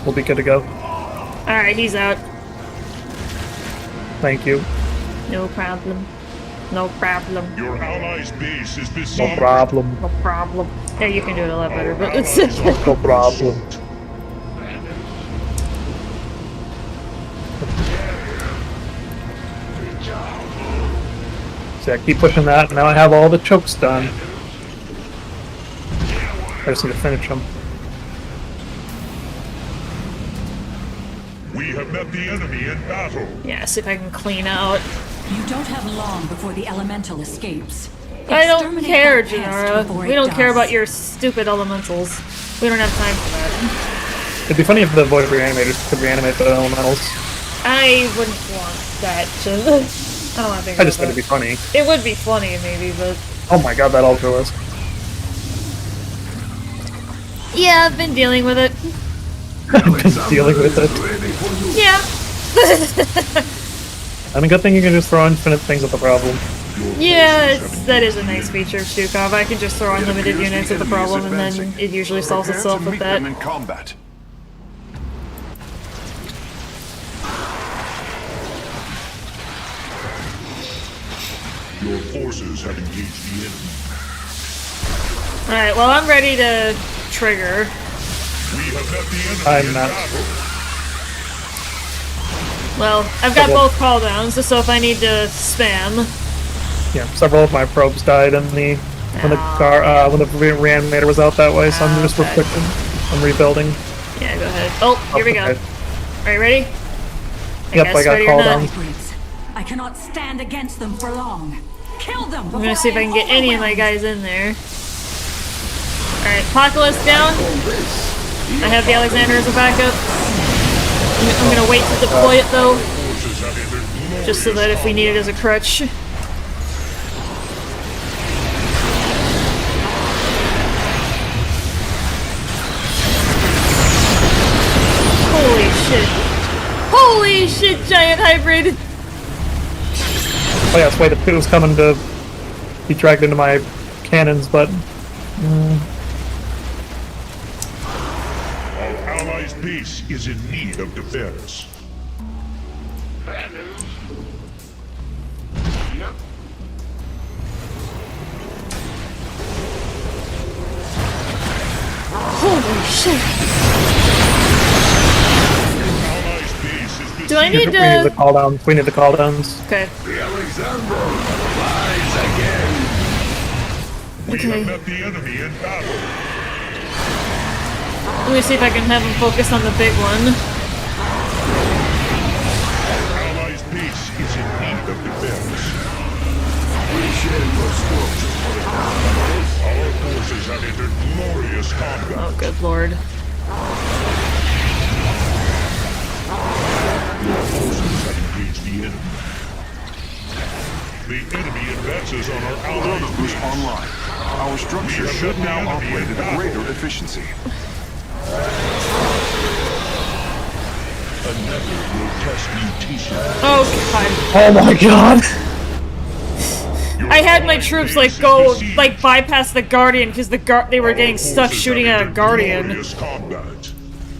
we'll be good to go. Alright, he's out. Thank you. No problem. No problem. Your allies' base is No besieged. problem. No problem. Yeah, you can do it a lot better, Our but it's allies are No problem. So yeah, keep pushing that. Now I have all the chokes done. I just need to finish them. We have met the enemy in battle. yeah, see if I can clean out. You don't have long before the elemental escapes. I don't Exterminate care, that pest Janara. before We it don't care does. about your stupid elementals. We don't have time for that. It'd be funny if the void reanimators could reanimate the elementals. I wouldn't want that to... I don't want to think I about just thought that. it'd be funny. It would be funny, maybe, but... Oh my god, that Ultra Yeah, I've been dealing with it. I've been dealing with it. Ready for you. Yeah. And a good thing you can just throw infinite things at the problem. Yeah, that is a nice feature of Stukov. I can just throw unlimited units at the problem, and then it usually solves itself with that. In combat. Your forces have engaged the enemy. Alright, well, I'm ready to trigger. We have met the enemy I'm in not. battle. Well, I've got both cooldowns, so if I need to spam. Yeah, several of my probes died in the when the reanimator was out that way, so I'm just okay. I'm rebuilding. Yeah, go ahead. Oh, here we go. Okay. Alright, ready? Yep, I got ready or not. cooldowns. I cannot stand against them for long. Kill them. I'm gonna see if I can get any of my guys in there. Alright, Apocalypse down. I have the Alexander as a backup. I'm gonna wait to deploy it though. Just so that if we need it as a crutch. Holy shit. Holy shit, giant hybrid! Oh yeah, wait, it was coming to be dragged into my cannons, but... Our allies' base is in need of defense. Holy shit! Allies' base is Do I need we need the to... cooldowns. We need the cooldowns. Okay. The Alexander rise again. We have met the enemy in battle. Let me see if I can have him focus on the big one. Our allies' base is in need of defense. Our forces have entered glorious combat. Oh, good lord. Your forces have engaged the enemy. The enemy advances on our Chrono allies' boost base. online. Our structure should now operate at a greater efficiency. Another grotesque mutation. Oh god. Oh my god! I had my troops like go like bypass the Guardian because they were getting stuck shooting at a Guardian. Glorious combat.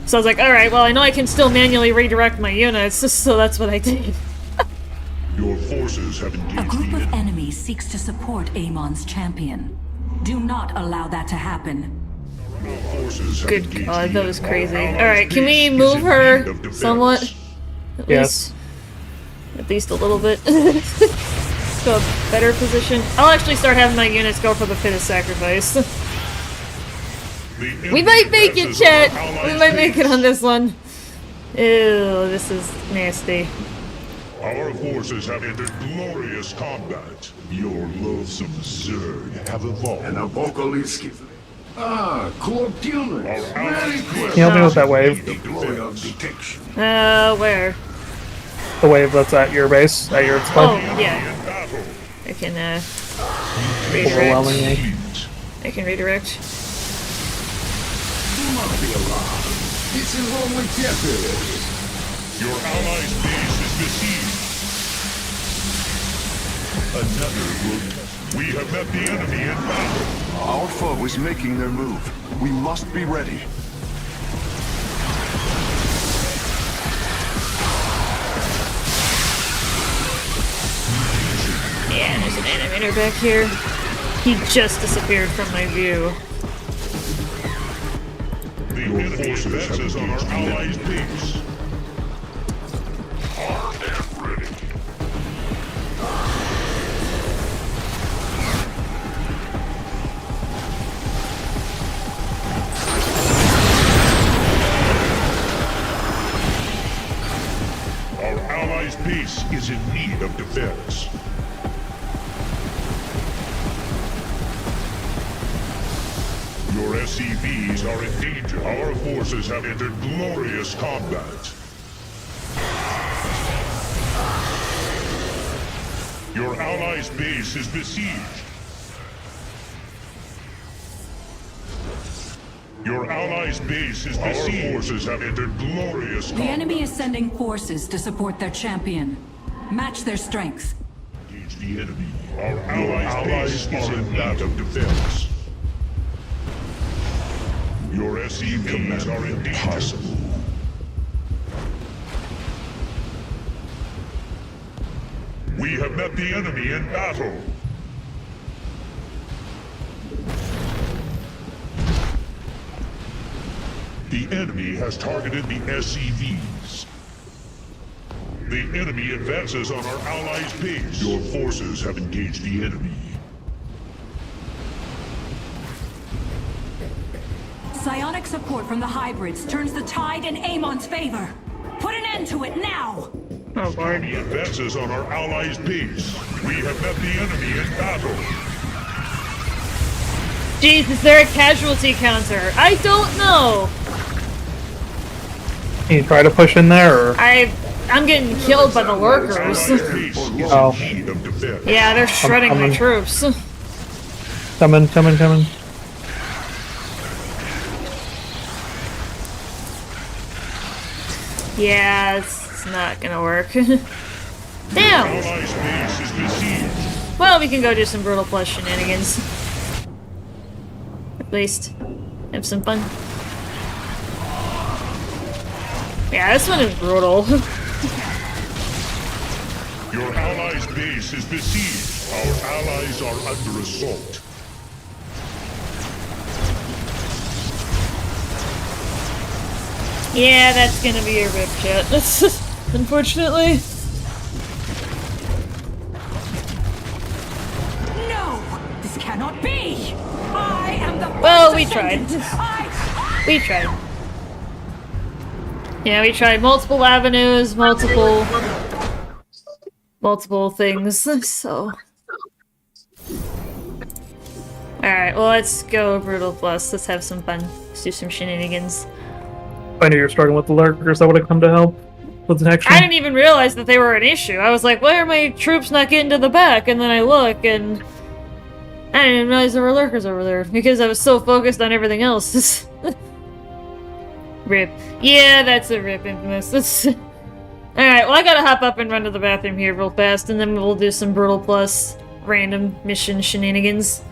So I was like, alright, well I know I can still manually redirect my units, so that's what I did. Your forces have A engaged group the of enemy. enemies seeks to support Amon's champion. Do not allow that to happen. Your forces have Good engaged god, the that was enemy. crazy. Our allies' Alright, can we base is move in her need of defense. somewhat? At Yes. least. At least a little bit. To a better position. I'll actually start having my units go for the fittest sacrifice. The We enemy might make it, advances chat! on our We allies' might make it base. on this one. Ew, this is nasty. Our forces have entered glorious combat. Your loathsome Zerg have evolved. An apocalypse. Ah, cloaked units. Our Very allies' good. base Can you help me with that wave? The glory of detection. Where? The wave that's at your base, at your Oh, spot. yeah. In battle. I can, redirect. Overwhelming me. I can redirect. Do not be alarmed. This is only temporary. Your allies' base is besieged. Another grotesque. We have met the enemy in battle. Our foe is making their move. We must be ready. Yeah, there's an animator back here. He just disappeared from my view. The enemy advances on our allies' base. Armed and ready. Our allies' base is in need of defense. Your SCVs are in danger. Our forces have entered glorious combat. Your allies' base is besieged. Your allies' base is besieged. Our forces have entered glorious The combat. enemy is sending forces to support their champion. Match their strength. Engage the enemy. Our allies are in need of defense. Your SCVs are in danger. We have met the enemy in battle. The enemy has targeted the SCVs. The enemy advances on our allies' base. Your forces have engaged the enemy. Psionic support from the hybrids turns the tide in Amon's favor. Put an end to it now! Oh lord. The advances on our allies' base. We have met the enemy in battle. Jeez, is there a casualty counter? I don't know. Can you try to push in there, or? I'm getting killed by the lurkers. Oh. Yeah, they're shredding my troops. Coming. Yeah, it's not gonna work. Damn! Well, we can go do some Brutal Plus shenanigans. At least. Have some fun. Yeah, this one is brutal. Your allies' base is besieged. Our allies are under assault. Yeah, that's gonna be a rip chat. Unfortunately. No! This cannot be! I am the Well, we tried. We tried. Yeah, we tried multiple avenues, multiple things, so... Alright, well let's go Brutal Plus, let's have some fun. Let's do some shenanigans. I knew you were struggling with the lurkers, I would have come to help with the next one. I didn't even realize that they were an issue. I was like, why are my troops not getting to the back? And then I look and... I didn't even realize there were lurkers over there, because I was so focused on everything else. Rip. Yeah, that's a rip, Infamous. Alright, well I gotta hop up and run to the bathroom here real fast, and then we'll do some Brutal Plus random mission shenanigans.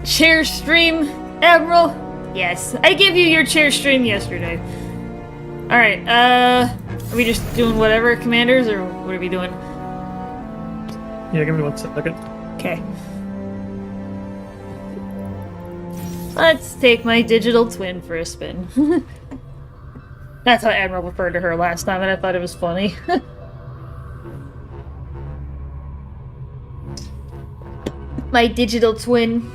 Chair stream, Admiral? Yes, I gave you your chair stream yesterday. Alright, are we just doing whatever, Commanders, or what are we doing? Yeah, give me 1 second. Okay. Let's take my digital twin for a spin. That's how Admiral referred to her last time, and I thought it was funny. My digital twin.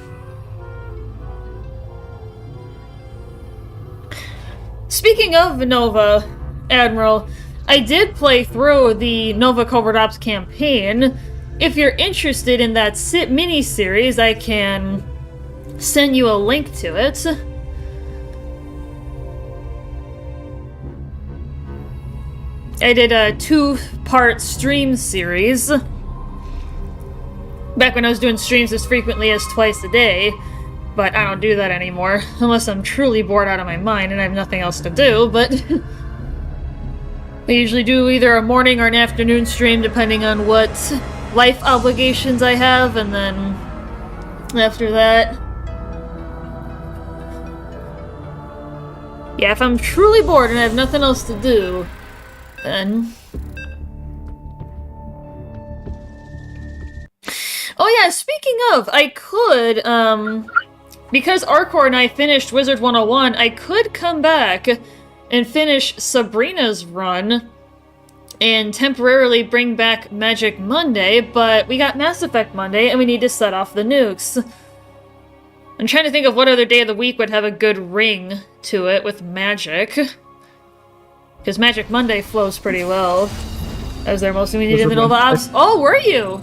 Speaking of Nova, Admiral, I did play through the Nova Covert Ops campaign. If you're interested in that mini-series, I can send you a link to it. I did a 2-part stream series. Back when I was doing streams as frequently as twice a day. But I don't do that anymore, unless I'm truly bored out of my mind and I have nothing else to do, but... I usually do either a morning or an afternoon stream, depending on what life obligations I have, and then... after that... yeah, if I'm truly bored and I have nothing else to do, then... oh yeah, speaking of, I could, because Arcor and I finished Wizard 101, I could come back and finish Sabrina's run and temporarily bring back Magic Monday, but we got Mass Effect Monday and we need to set off the nukes. I'm trying to think of what other day of the week would have a good ring to it with magic. Because Magic Monday flows pretty well. I was there mostly when we needed the Nova Ops. Oh, were you?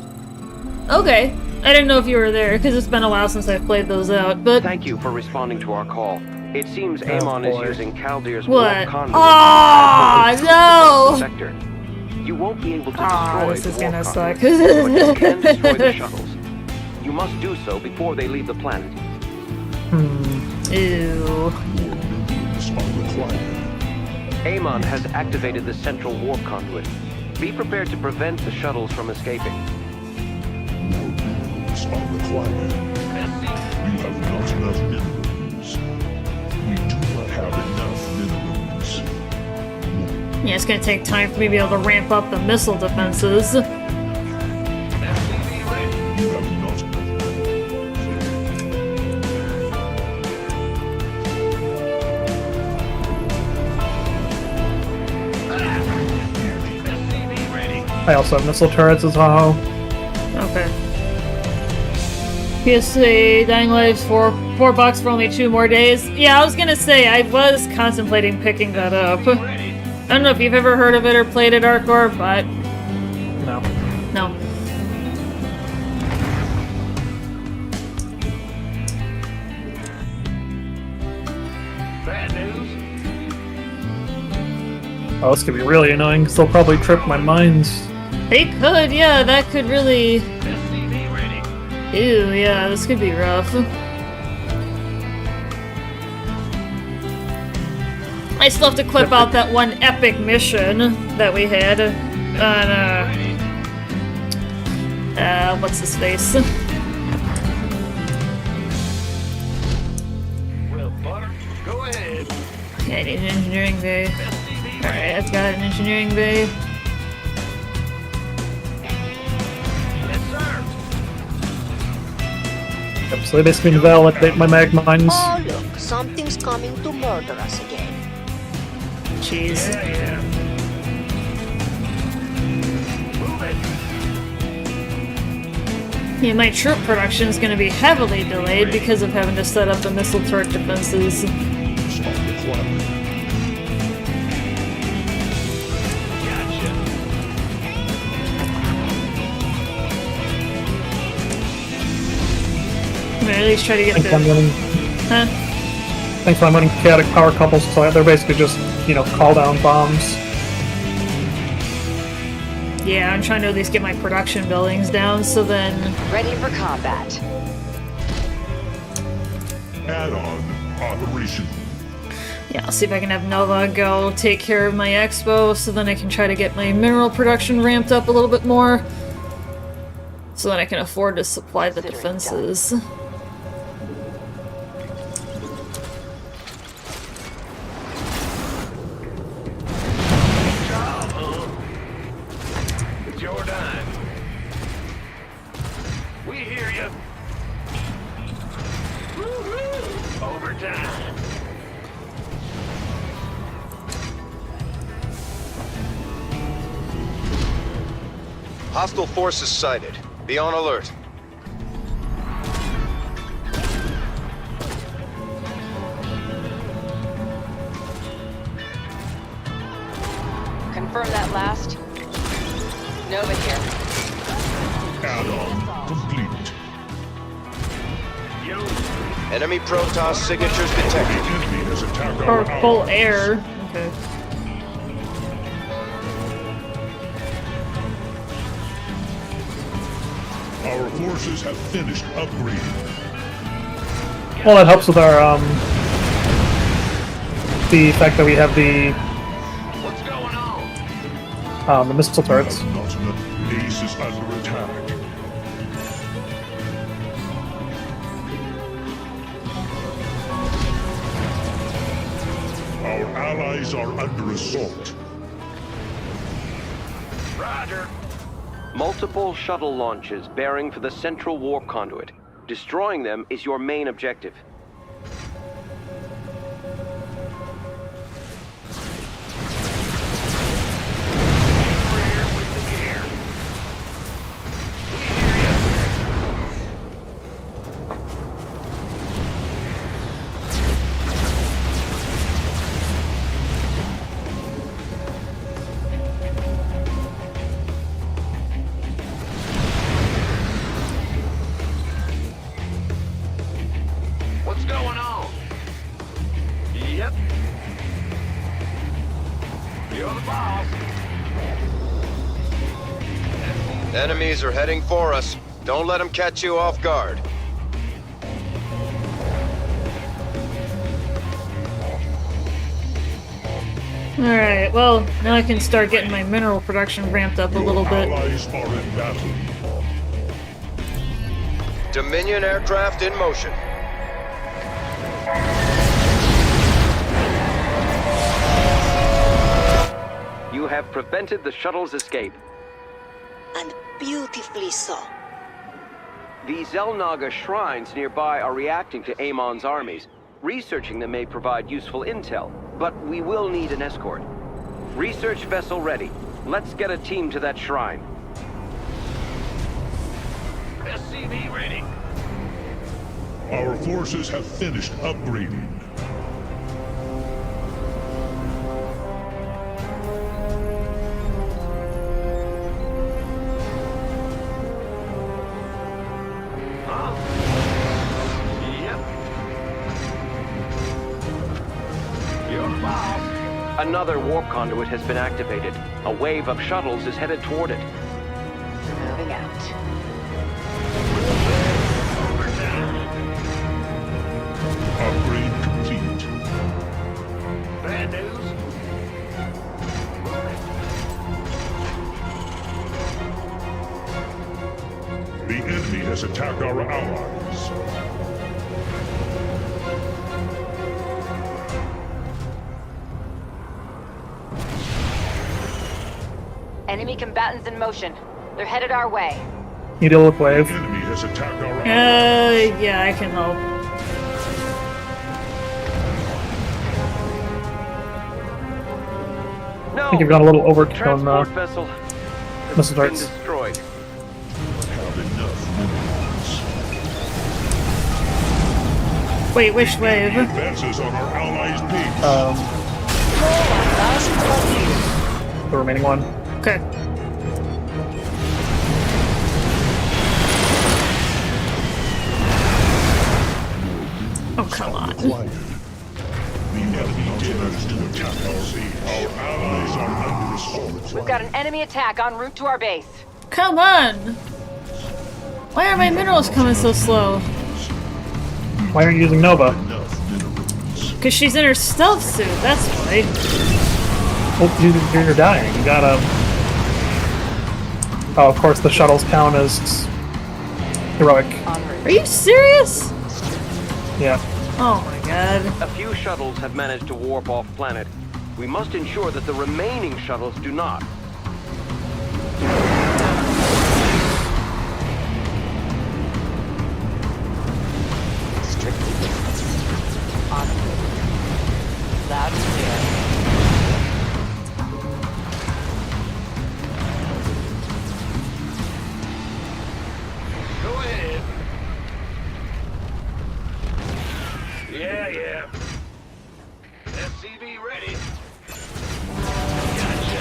Okay. I didn't know if you were there, because it's been a while since I've played those out, but... Thank you for responding to our call. It seems Amon is using Kaldir's what? warp conduit Oh, no! sector. You won't be able to Oh, destroy this is the warp gonna conduit, suck. but you can destroy the shuttles. You must do so before they leave the planet. Ew. Amon has activated the central warp conduit. Be prepared to prevent the shuttles from escaping. Are required. You have not enough minerals. We do not have enough minerals. Yeah, it's gonna take time for me to be able to ramp up the missile defenses. You have not I also have missile turrets as well. Okay. PSA Dying Lives for $4 for only 2 more days. Yeah, I was gonna say, I was contemplating picking that up. I don't know if you've ever heard of it or played it, Arcor, but... No. no. Bad news? Oh, this could be really annoying, because they'll probably trip my mines. They could, yeah, that could really... SCV ready. ew, yeah, this could be rough. I still have to clip out that one epic mission that we had on, what's his face? Well, Butter, go ahead. Okay, I need an engineering bay. SCV ready. Alright, I've got an engineering bay. Yes, sir. Yep, so they basically invalidate my mag mines. Oh look, something's coming to murder us again. Jeez. Yeah. Move it. Yeah, my troop production is going to be heavily delayed because of having to set up the missile turret defenses. are required. Gotcha. I'm gonna at least try to get I think I'm the... running, Huh? thankfully I'm running chaotic power couples, so they're basically just, you know, call down bombs. Yeah, I'm trying to at least get my production buildings down, so then... Ready for combat. Add-on operation. Yeah, I'll see if I can have Nova go take care of my expo, so then I can try to get my mineral production ramped up a little bit more. So then I can afford to supply the defenses. Overtime. Hostile forces sighted. Be on alert. Confirm that last. Nova here. Add-on complete. Enemy Protoss signatures The detected. enemy has attacked our Or full allies. air. Okay. Our forces have finished upgrading. Well, that helps with our the fact that we have the What's going on? the missile turrets. Not enough. Base is under attack. Our allies are under assault. Roger. Multiple shuttle launches bearing for the central warp conduit. Destroying them is your main objective. Clear with the gear. We hear ya. What's going on? Yep. You're the boss. Enemies are heading for us. Don't let them catch you off guard. Alright, well, now I can start getting my mineral production ramped up a little bit. Allies are in battle. Dominion aircraft in motion. You have prevented the shuttle's escape. And beautifully so. The Zelnaga shrines nearby are reacting to Amon's armies. Researching them may provide useful intel, but we will need an escort. Research vessel ready. Let's get a team to that shrine. SCV ready. Our forces have finished upgrading. Huh? Yep. You're the boss. Another warp conduit has been activated. A wave of shuttles is headed toward it. Moving out. Overtime. Upgrade complete. Bad news. The enemy has attacked our allies. Enemy combatants in motion. They're headed our way. You deal with The wave. enemy has attacked our allies. Yeah, I can help. No! I think you've got a little overkill on Transport the vessel has missile been turrets. destroyed. Have enough minerals. Wait, which wave? Advances on our allies' base. The remaining one. Okay. Oh, come on. Required. The enemy dares to attack our base. Our allies are under assault. We've got an enemy attack en route to our base. Come on! Why are my minerals coming so slow? Why aren't you using Nova? Enough minerals. Because she's in her stealth suit, that's why. Well, you're dying. You gotta. Oh, of course, the shuttles count as heroic. Are you serious? Yeah. Oh my god. A few shuttles have managed to warp off planet. We must ensure that the remaining shuttles do not. yeah. SCV ready. Gotcha.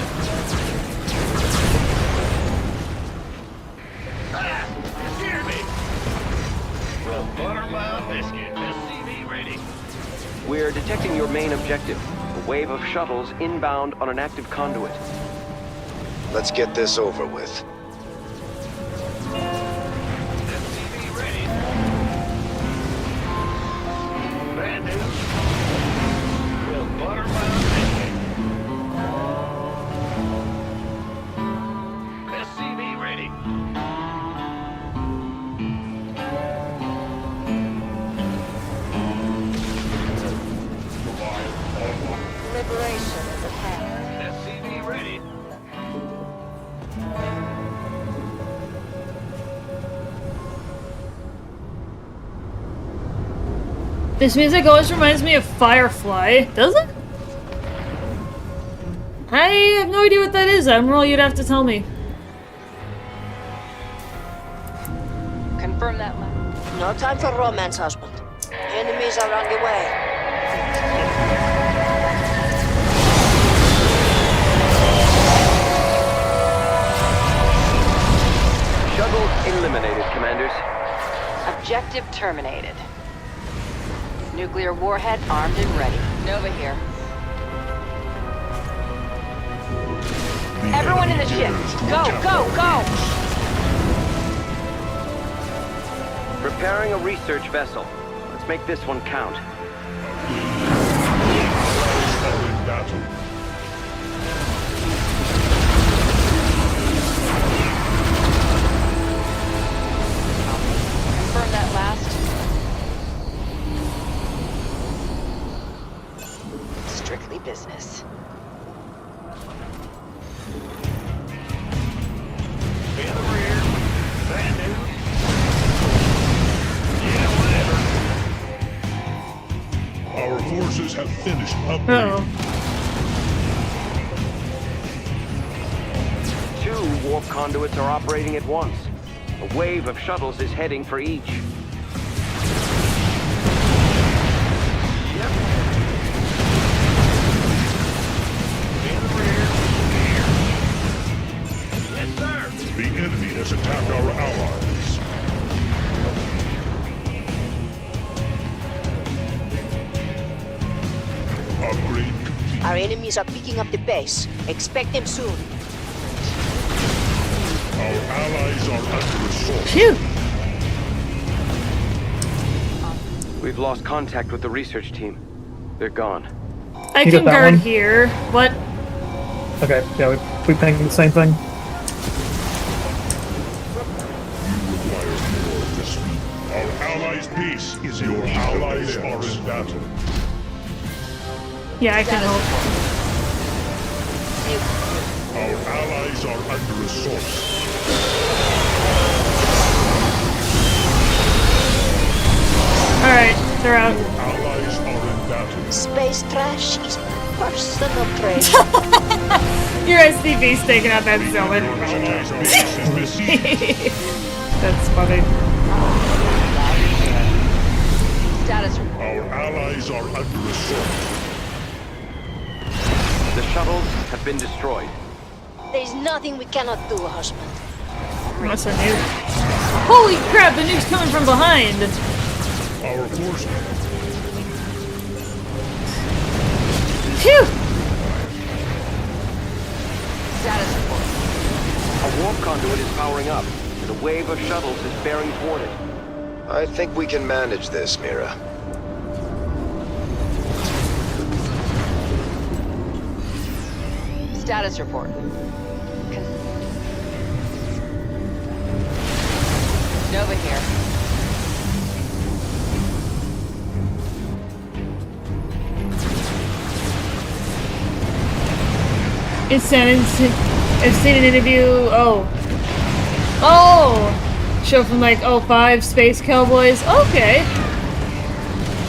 Ah! You scared me! Well, butter my biscuit. SCV ready. We're detecting your main objective. A wave of shuttles inbound on an active conduit. Let's get this over with. SCV ready. Bad news. Well, butter my biscuit. SCV ready. Liberation is at hand. SCV ready. This music always reminds me of Firefly. Does it? I have no idea what that is, Admiral. You'd have to tell me. Confirm that one. No time for romance, husband. Enemies are on the way. Shuttle eliminated, commanders. Objective terminated. Nuclear warhead armed and ready. Nova here. Everyone in the ship! Go, go, go! Preparing a research vessel. Let's make this one count. Are in battle. Confirm that last. Strictly business. In the rear. Bad news. Yeah, whatever. Our forces have finished upgrading. Uh-oh. 2 warp conduits are operating at once. A wave of shuttles is heading for each. Yep. In the rear. Here. Yes, sir. The enemy has attacked our allies. Upgrade complete. Our enemies are picking up the base. Expect them soon. Our allies are under assault. Phew! We've lost contact with the research team. They're gone. I You can got that guard one? here. What? Okay, yeah, we thinking the same thing. Require more of this. Our allies' peace is your allies are in battle. Yeah, I can help. Our allies are under assault. Alright, they're out. Allies are in battle. Space trash is personal trade. Your SCV's taking out that zealot. Allies' base is besieged. That's funny. Status report. Our allies are under assault. The shuttles have been destroyed. There's nothing we cannot do, husband. That's a nuke. Holy crap, the nuke's coming from behind! Our forces. Phew! Status report. A warp conduit is powering up, and a wave of shuttles is bearing toward it. I think we can manage this, Mira. Status report. Nova here. I've seen an interview. Oh! Show from like 05, Space Cowboys. Okay.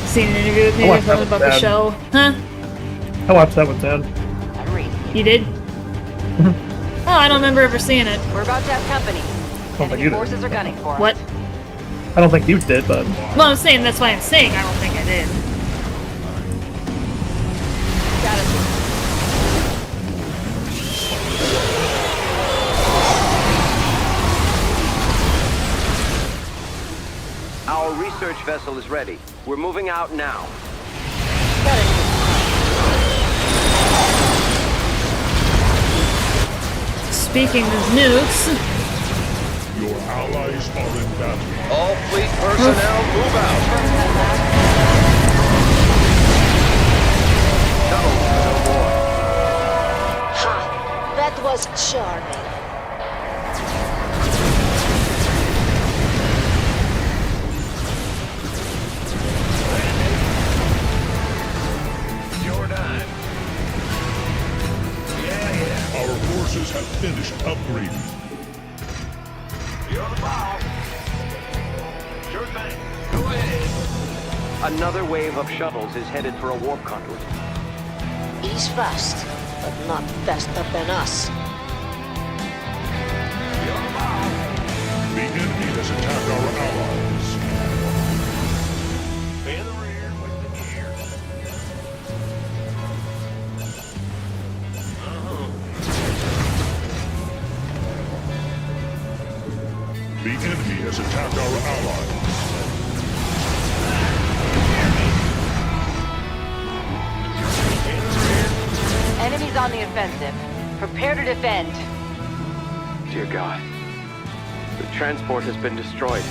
Seen an interview with me watched that about with the Dad. show. Huh? I watched that with Dad. I'm reading. You did? Oh, I don't remember ever seeing it. We're about to have company. think Enemy you did. forces are gunning for us. What? I don't think you did, but Well, I'm saying that's why I'm saying I don't think I did. Our research vessel is ready. We're moving out now. Speaking of nukes... Your allies are in battle. All fleet personnel, move out. Ha! That was charming. Our forces have finished upgrading. You're the boss. Sure thing. Go ahead. Another wave of shuttles is headed for a warp conduit. He's fast, but not faster than us. You're the boss. The enemy has attacked our allies. In the rear with the gear. The enemy has attacked our allies. Enemies on the offensive. Prepare to defend. Dear God. The transport has been destroyed.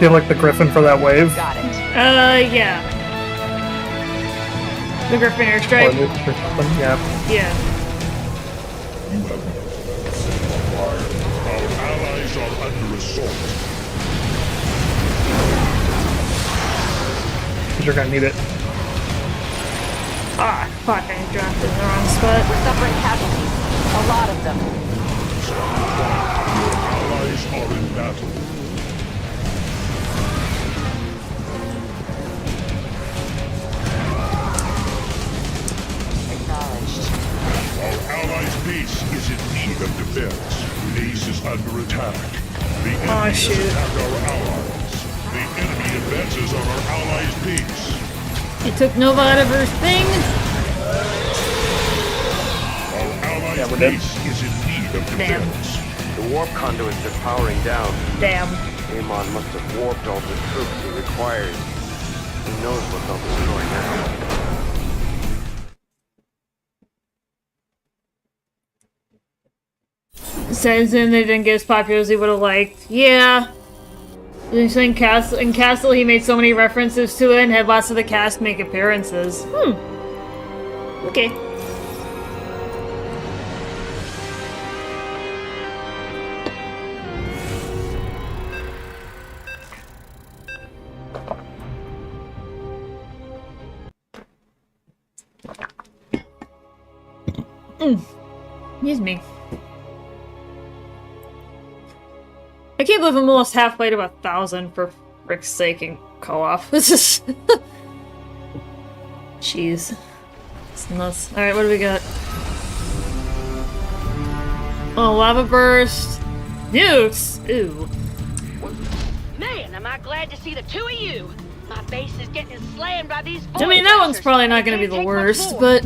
Feel like the Griffin for that wave. Got it. Yeah. The Griffin airstrike? Yeah. Yeah. You have our allies are under assault. You're gonna need it. Ah, fuck, I dropped it in the wrong spot. We're suffering casualties. A lot of them. Your allies are in battle. Acknowledged. Our allies' base is in need of defense. Base is under attack. The enemy has shoot. attacked our allies. The enemy advances on our allies' base. He took Nova out of her thing. Our allies' we're dead. base is in need of Damn. defense. The warp conduits are powering down. Damn. Amon must have warped all the troops he requires. Who knows what they'll destroy now. Says in they didn't get as popular as he would have liked. Yeah. In Castle he made so many references to it and had lots of the cast make appearances. Okay. Excuse me. I can't believe I'm almost halfway to 1,000 for frick's sake in co-op. This is... Jeez. It's nuts. Alright, what do we got? Oh, lava burst. Nukes! Ooh. Man, am I glad to see the two of you. My base is getting slammed by these I mean, that one's probably not gonna be the worst, but...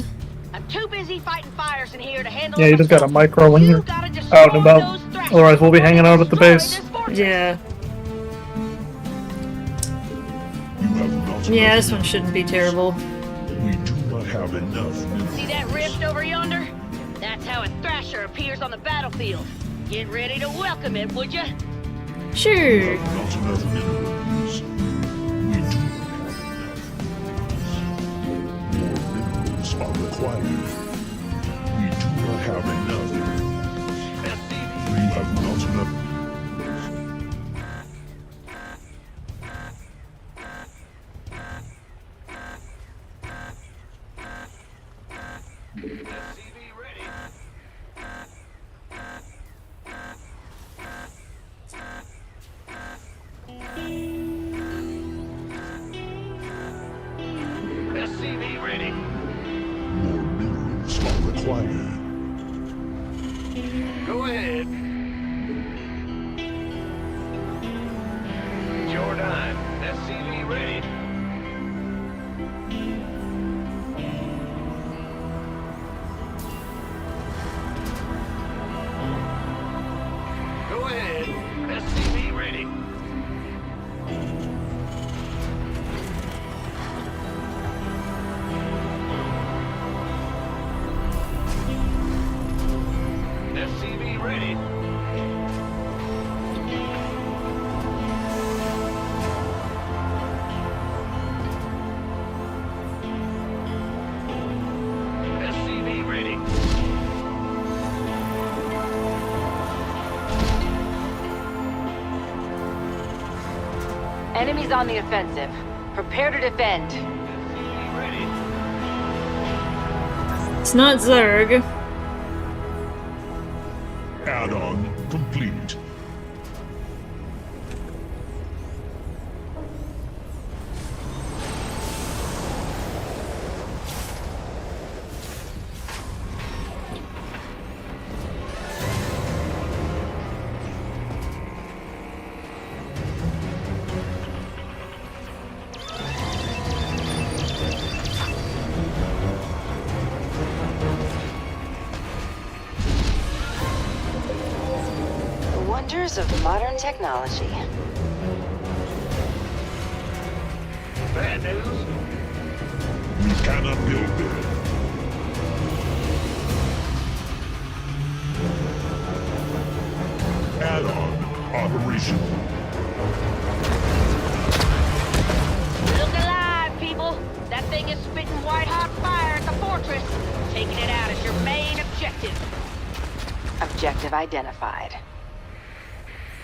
I'm too busy fighting fires in here to handle Yeah, you just gotta micro when you're out and about. Otherwise, we'll be hanging out at the base. Yeah. Yeah, this one shouldn't be terrible. We do not have enough minerals. See that rift over yonder? That's how a thrasher appears on the battlefield. Get ready to welcome it, would ya? Sure. Not enough minerals. We do not have enough minerals. More minerals are required. We do not have enough. We have not enough. SCV ready. More minerals are required. Go ahead. Jordan, SCV ready. ready. SCV ready. Enemies on the offensive. Prepare to defend. SCV ready. It's not Zerg. Add-on complete. Wonders of modern technology. Bad news. We cannot build there. Add-on operational. Look alive, people! That thing is spitting white-hot fire at the fortress. Taking it out is your main objective. Objective identified.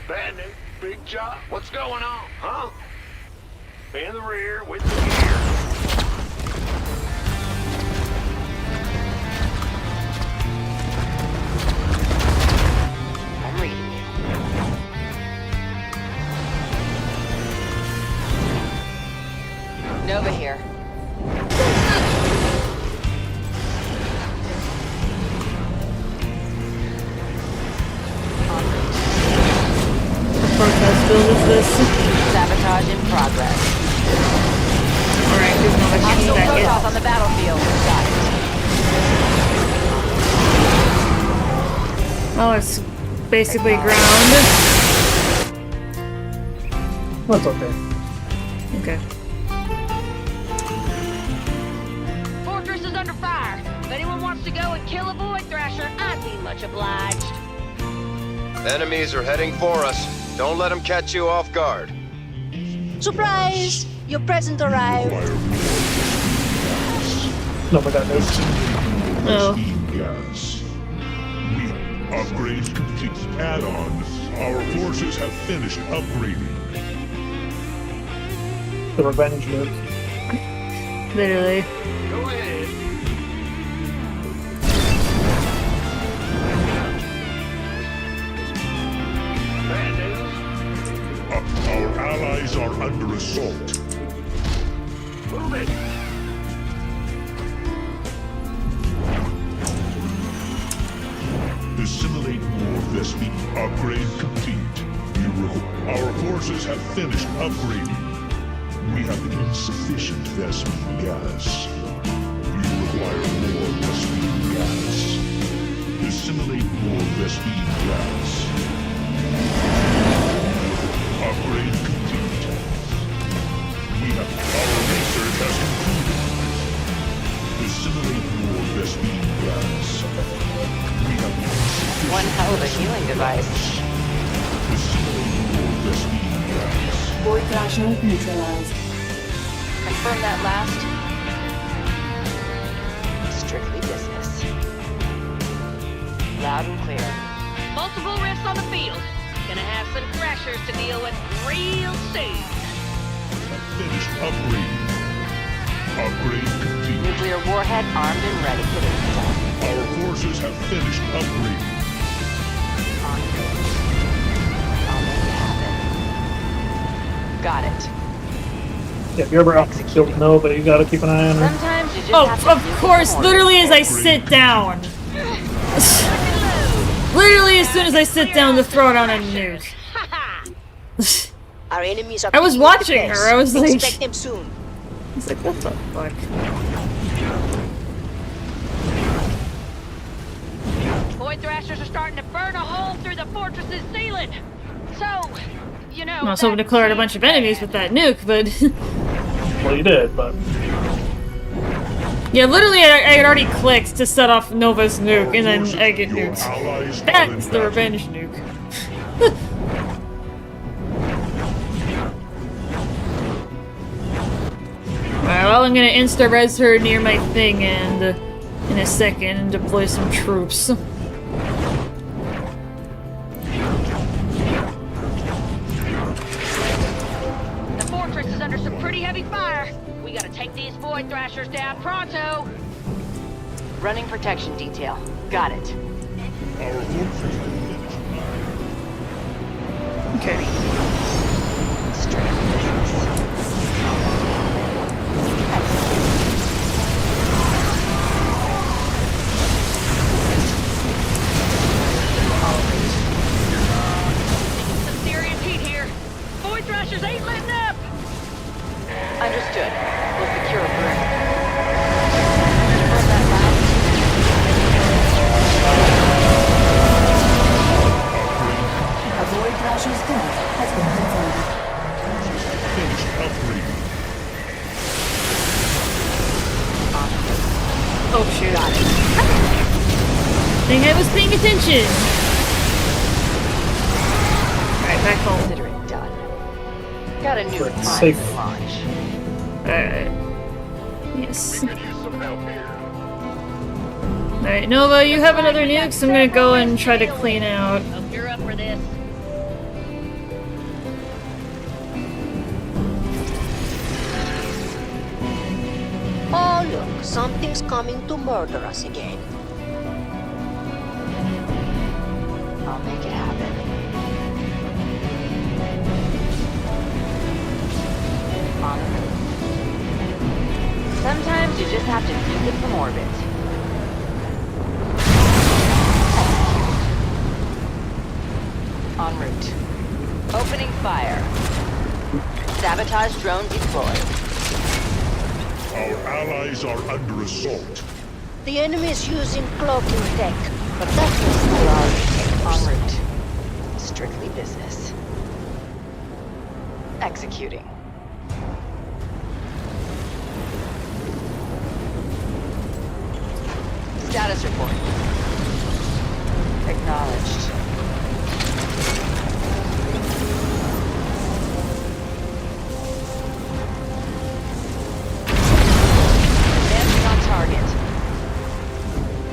Bad news. Big job. What's going on, huh? In the rear with the gear. I'm reading you. Nova here. Protest build is this? Sabotage in progress. Alright, there's no Hostile back Protoss on the battlefield. Got it. Oh, it's basically ground. That's okay. Okay. Fortress is under fire. If anyone wants to go and kill a Void Thrasher, I'd be much obliged. Enemies are heading for us. Don't let them catch you off guard. Surprise! Your present arrived. No, but that news. Oh. Gas. We upgrade complete. Add-on. Our forces have finished upgrading. The revenge nuke. Literally. Go ahead. Bad news. Our allies are under assault. Move it. Assimilate more Vespi. Upgrade complete. Our forces have finished upgrading. We have insufficient Vespi gas. You require more Vespi gas. Assimilate more Vespi gas. Upgrade complete. Our research has concluded. Assimilate more Vespi gas. We have insufficient One hell of a healing device. Assimilate more Vespi gas. Void Thrasher neutralized. Confirm that last. Strictly business. Loud and clear. Multiple rifts on the field. Gonna have some Thrashers to deal with real soon. Finished upgrading. Upgrade complete. Nuclear warhead armed and ready for the attack. Our forces have finished upgrading. On it. I'll make it happen. Got it. Yeah, if you're ever out killed Nova, you gotta keep an eye on her. Sometimes you just Oh, have to of do course, more. literally as I sit down. Literally as soon as I sit down to throw it on a nuke. Our enemies are I was picking watching up the her, I was like- Expect them soon. It's like, what the fuck? Void Thrashers are starting to burn a hole through the fortress's ceiling. So, you know. I was hoping to clear out a bunch of enemies with that nuke, but Well, you did, but Yeah, literally, I had already clicked to set off Nova's nuke, and then I get nuked. That's the revenge nuke. Alright, well, I'm gonna insta-res her near my thing and in a second and deploy some troops. The fortress is under some pretty heavy fire. We gotta take these Void Thrashers down pronto. Running protection detail. Got it. Okay. Some serious heat here. Void Thrashers ain't letting up. Understood. We'll secure a perimeter. A Void Thrasher's death has been confirmed. Oh shoot. Got it. Think I was paying attention. Alright, back home. Consider it done. Got a new Safe. prime launch. Alright. Yes. Alright, Nova, you have another nuke, so I'm gonna go and try to clean out. Hope you're up for this. Oh, look, something's coming to murder us again. I'll make it happen. On the move. Sometimes you just have to nuke it from orbit. En route. Opening fire. Sabotage drone deployed. Our allies are under assault. The enemy is using cloaking tech, but that will still our En route. Strictly business. Executing. Status report. Acknowledged. Advancing on target.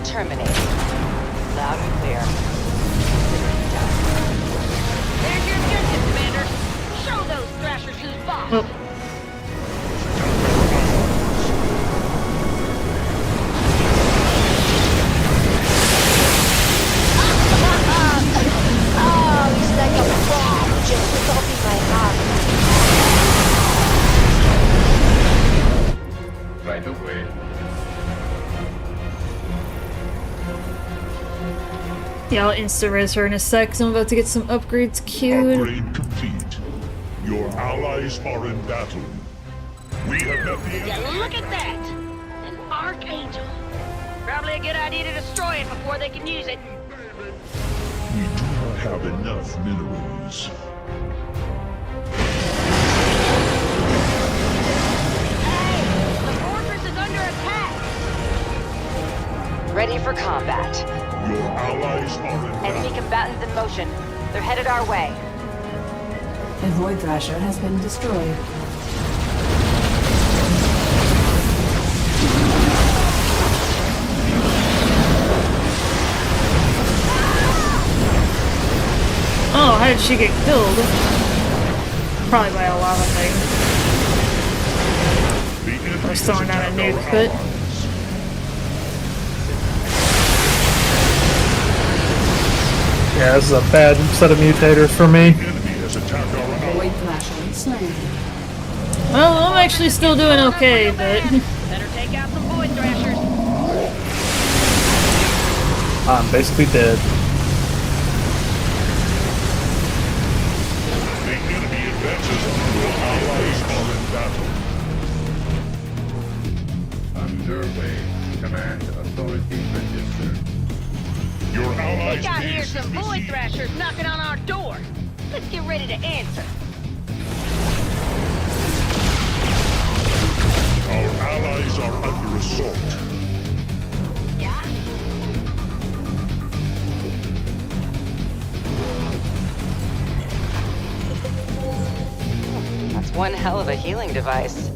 Terminating. Loud and clear. Considering done. There's your objective, Commander. Show those Thrashers who's boss. Oh, it's like a bomb just went off in my heart. Right away. Yeah, I'll insta-res her in a sec, 'cause I'm about to get some upgrades queued. Upgrade complete. Your allies are in battle. We have met the Yeah, look at that! An Archangel. Probably a good idea to destroy it before they can use it. We do not have enough minerals. Hey! The fortress is under attack! Ready for combat. Your allies are in Enemy battle. combatants in motion. They're headed our way. A Void Thrasher has been destroyed. Oh, how did she get killed? Probably by a lava thing. The enemy Or throwing out a has nuke, attacked but... our allies. Yeah, this is a bad set of mutators for me. The enemy has attacked our allies. Void Thrasher slain. Well, I'm actually still doing okay, but... Better take out some Void Thrashers. I'm basically dead. The enemy advances. Your allies are in battle. Underway. Command authority registered. Your We allies got here base some is Void besieged. Thrashers knocking on our door. Let's get ready to answer. Our allies are under assault. That's one hell of a healing device.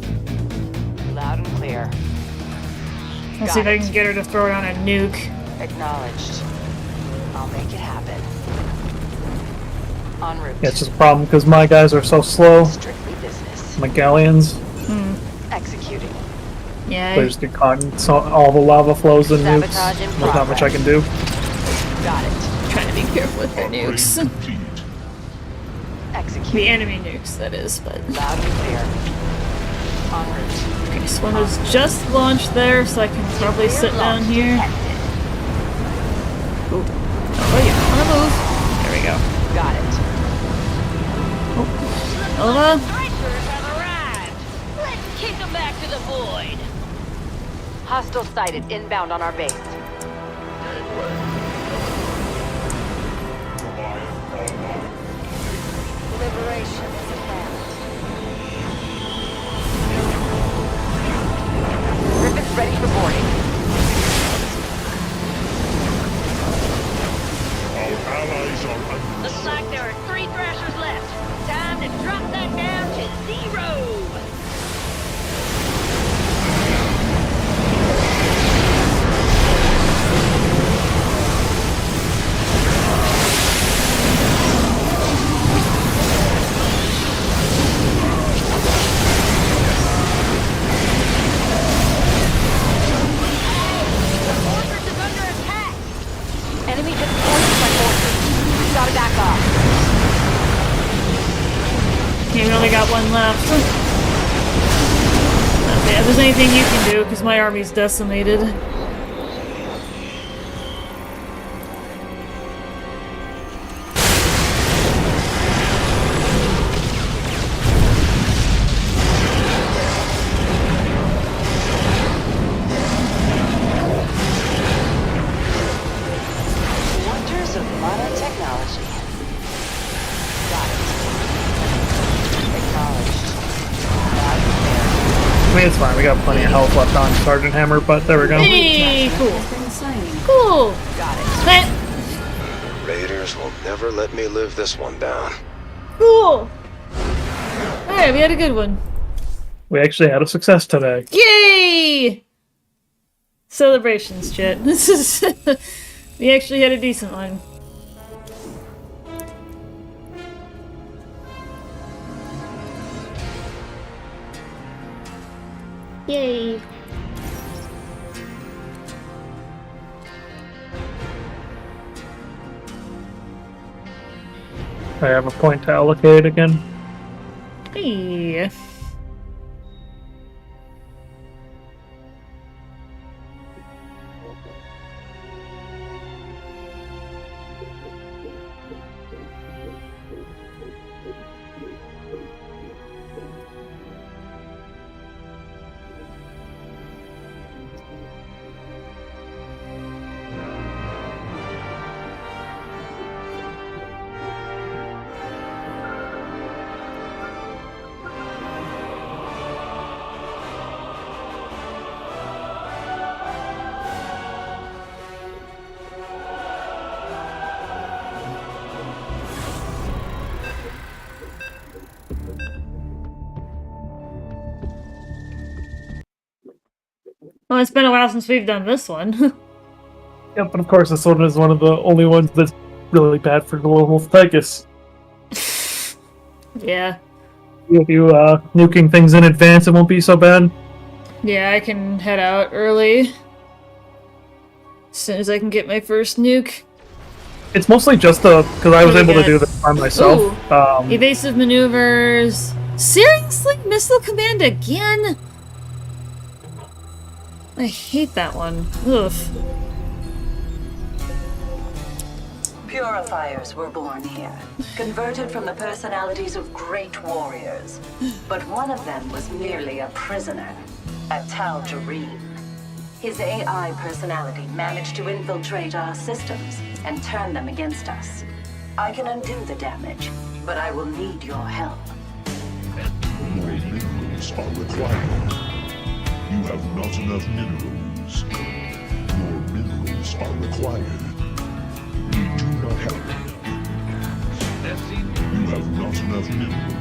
Loud and clear. Let's see if I can get her to throw down a nuke. Acknowledged. I'll make it happen. En route. Yeah, it's just a problem because my guys are so slow. Strictly business. My galleons. Executing. Yeah. They just get caught in all the lava flows and nukes. Sabotage in There's not much I can do. Got it. Trying to be careful with their nukes. Execute. The enemy nukes, that is, but... Loud and clear. En route. Okay, so one was just launched there, so I can probably sit down here. Ooh. Oh, you don't want to move. There we go. Got it. Nova? Strikers have arrived. Let's kick them back to the void. Hostile sighted inbound on our base. Liberation is at hand. Griffith's ready for boarding. Our allies are under Looks like there are 3 thrashers left. Time to drop that down to 0. The fortress is under attack. Enemy just forced my forces. Gotta back off. Okay, we only got one left. Okay, if there's anything you can do, because my army's decimated. Wonders of modern technology. Got it. Acknowledged. Loud and clear. I mean, it's fine. We got plenty of health left on Sergeant Hammer, but there we go. Hey, cool. Cool. Got it. Heh. Raiders will never let me live this one down. Cool. Alright, we had a good one. We actually had a success today. Yay! Celebrations, chat. This is... we actually had a decent one. Yay! I have a point to allocate again. Hey. Well, it's been a while since we've done this one. Yep, but of course this one is one of the only ones that's really bad for Global Tychus. Yeah. If you nuking things in advance, it won't be so bad. Yeah, I can head out early. As soon as I can get my first nuke. It's mostly just because I was able to do this by myself. Ooh. Evasive maneuvers. Seriously? Missile command again? I hate that one. Oof. Purifiers were born here, converted from the personalities of great warriors. But one of them was merely a prisoner, a Tal Jareen. His AI personality managed to infiltrate our systems and turn them against us. I can undo the damage, but I will need your help. More minerals are required. You have not enough minerals. More minerals are required. We do not have enough. You have not enough minerals.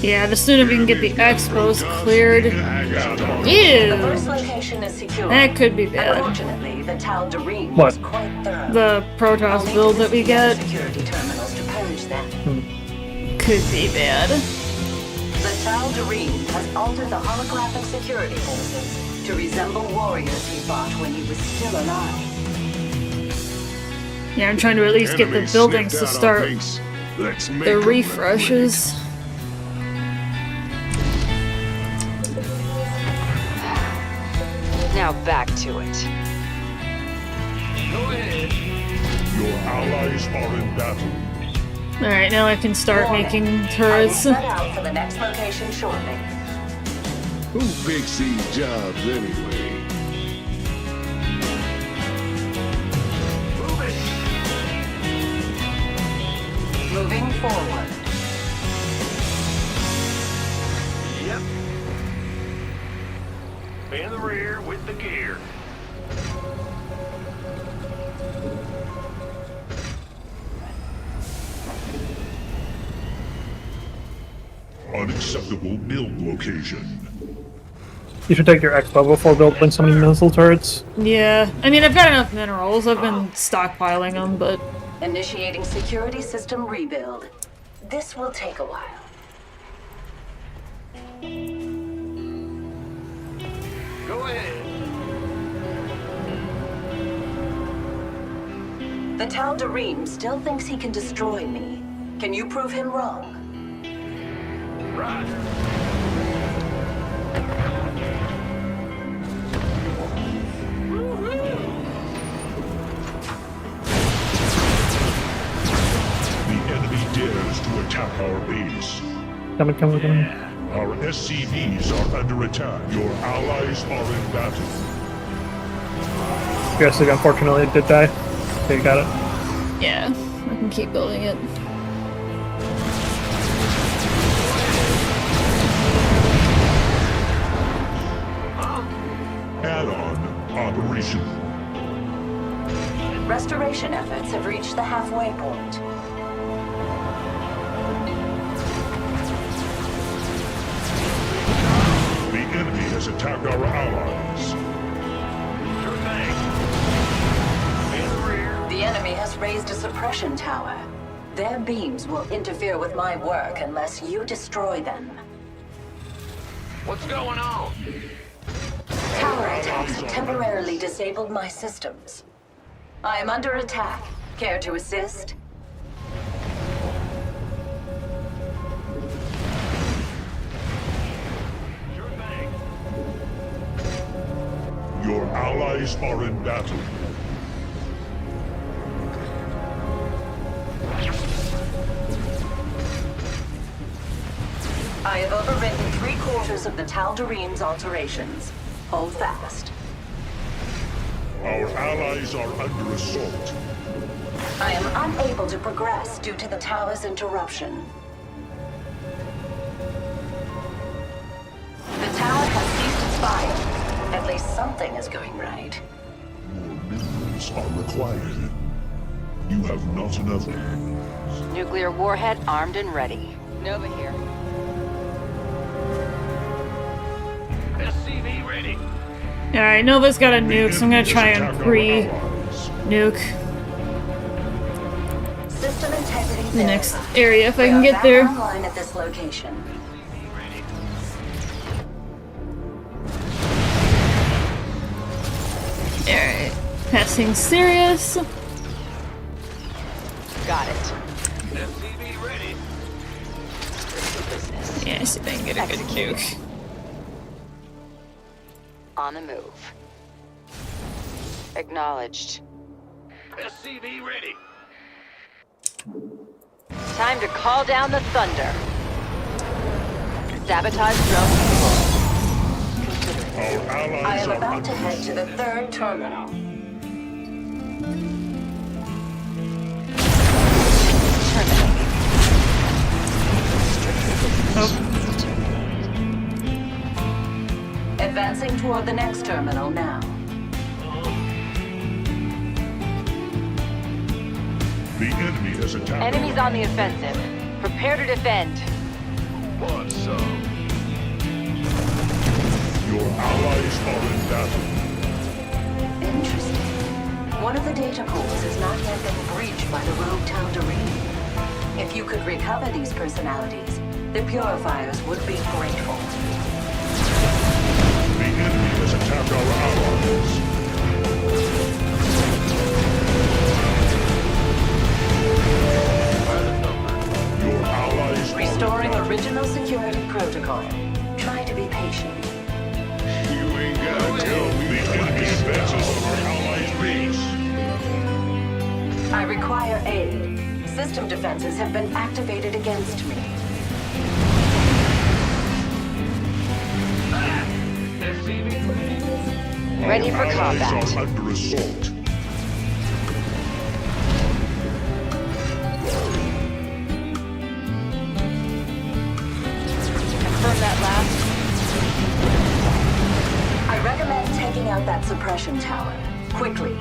Yeah, the sooner we can get the expos cleared. Ew! The first location is secure. That could be bad. Unfortunately, the Tal Dareem What? is quite thorough. The Protoss build that we get security terminals to purge them. could be bad. The Tal Dareem has altered the holographic security forces to resemble warriors he fought when he was still alive. Yeah, I'm trying to at least get the buildings to start the refreshes. Now back to it. Your allies are in battle. Alright, now I can start making turrets. I will set out for the next location shortly. Who picks these jobs anyway? Moving forward. Yep. In the rear with the gear. Unacceptable build location. You should take your expo before building so many missile turrets. Yeah, I mean, I've got enough minerals. I've been stockpiling them, but... Initiating security system rebuild. This will take a while. Go ahead. The Tal Dareem still thinks he can destroy me. Can you prove him wrong? Roger. The enemy dares to attack our base. Coming. Our SCVs are under attack. Your allies are in battle. Yes, unfortunately it did die. Okay, you got it. Yeah, I can keep building it. Add-on operation. Restoration efforts have reached the halfway point. The enemy has attacked our allies. Sure thing. In the rear. The enemy has raised a suppression tower. Their beams will interfere with my work unless you destroy them. What's going on? Tower attacks have temporarily disabled my systems. I am under attack. Care to assist? Sure thing. Your allies are in battle. I have overridden 3/4 of the Tal Dareem's alterations. Hold fast. Our allies are under assault. I am unable to progress due to the tower's interruption. The tower has ceased its fire. At least something is going right. More minerals are required. You have not enough minerals. Nuclear warhead armed and ready. Nova here. SCV ready. Alright, Nova's got a nuke, so I'm gonna try and pre-nuke System integrity the next area if I can get there. Online at this location. Alright, passing Sirius. Got it. SCV ready. Yeah, see if I can get a good nuke. On the move. Acknowledged. SCV ready. Time to call down the thunder. Sabotage drone deployed. Our allies I am are about under to head to the third terminal. Advancing toward the next terminal now. The enemy has attacked. Enemies on the offensive. Prepare to defend. What's up? Your allies are in battle. Interesting. One of the data cores has not yet been breached by the rogue Tal'Darim. If you could recover these personalities, the Purifiers would be grateful. The enemy has attacked our allies. Your allies Restoring original security protocol. Try to be patient. You ain't gotta tell me. The enemy advances on our allies' base. I require aid. System defenses have been activated against me. SCV ready. Ready for Our allies combat. are under assault. Confirm that last. I recommend taking out that suppression tower. Quickly.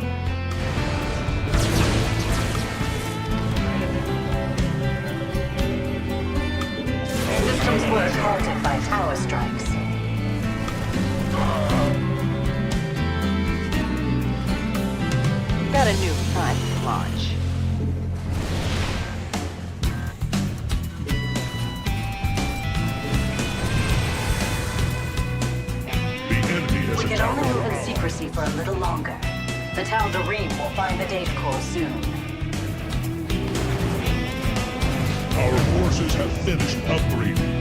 Systems work halted by tower strikes. Got a new prime to launch. The enemy has We can attacked only our move in allies. secrecy for a little longer. The Tal'Darim will find the data core soon. Our forces have finished upgrading.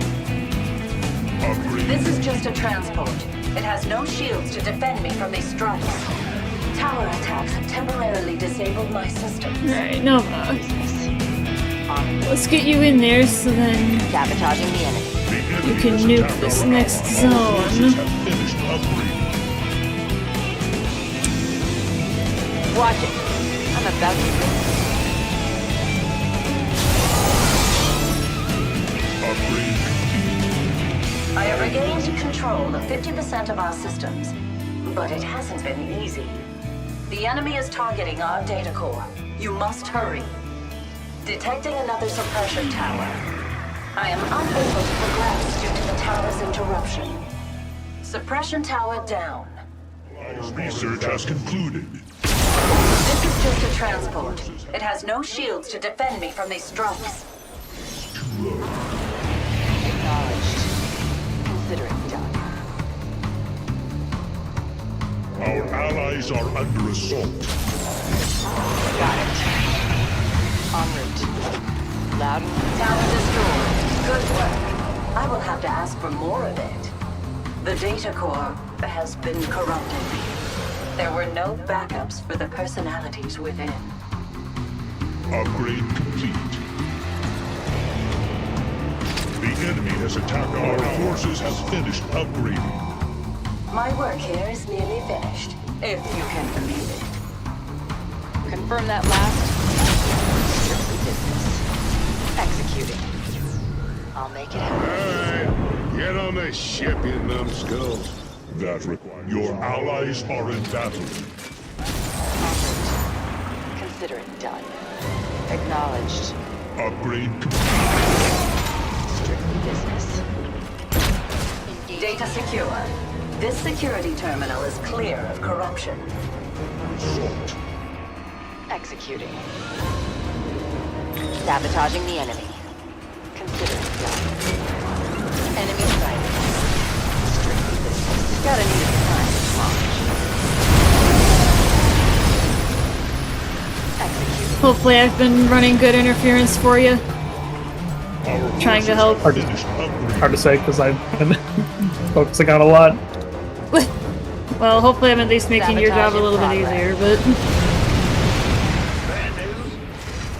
This is just a transport. It has no shields to defend me from these strikes. Tower attacks have temporarily disabled my systems. Alright, Nova. Let's get you in there so then Sabotaging the enemy. you can nuke this next zone. Watch it. I'm about to go. I have regained control of 50% of our systems, but it hasn't been easy. The enemy is targeting our data core. You must hurry. Detecting another suppression tower. I am unable to progress due to the tower's interruption. Suppression tower down. Research has concluded. This is just a transport. It has no shields to defend me from these strikes. Acknowledged. Consider it done. Our allies are under assault. Got it. En route. Loud and Tower destroyed. Good work. I will have to ask for more of it. The data core has been corrupted. There were no backups for the personalities within. Upgrade complete. The enemy has attacked our forces have finished upgrading. My work here is nearly finished. If you can believe it. Confirm that last. Strictly business. Executing. I'll make it happen. Alright, get on the ship, you numbskull. That requires... Your allies are in battle. Consider it done. Acknowledged. Upgrade complete. Strictly business. Data secure. This security terminal is clear of corruption. Assault. Executing. Sabotaging the enemy. Consider it done. Enemy sighted. Strictly business. Gotta need a time to launch. Execute. Hopefully I've been running good interference for you. Trying to help. Hard to say because I've been focusing on a lot. Well, hopefully I'm at least making your job a little bit easier, but...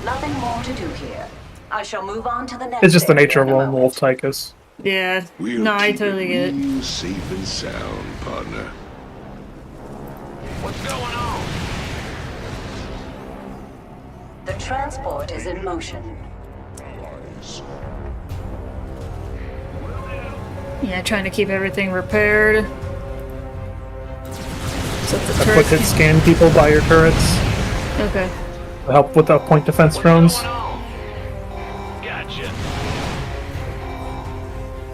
Nothing more to do here. I shall move on to the next. It's just the nature of area in a lone wolf tychus. Yeah. We'll No, I keep totally it get it. real safe and sound, partner. What's going on? The transport is in motion. Yeah, trying to keep everything repaired. So the I put turrets hit can- scan people by your turrets. Okay. To help with the point defense drones. Gotcha.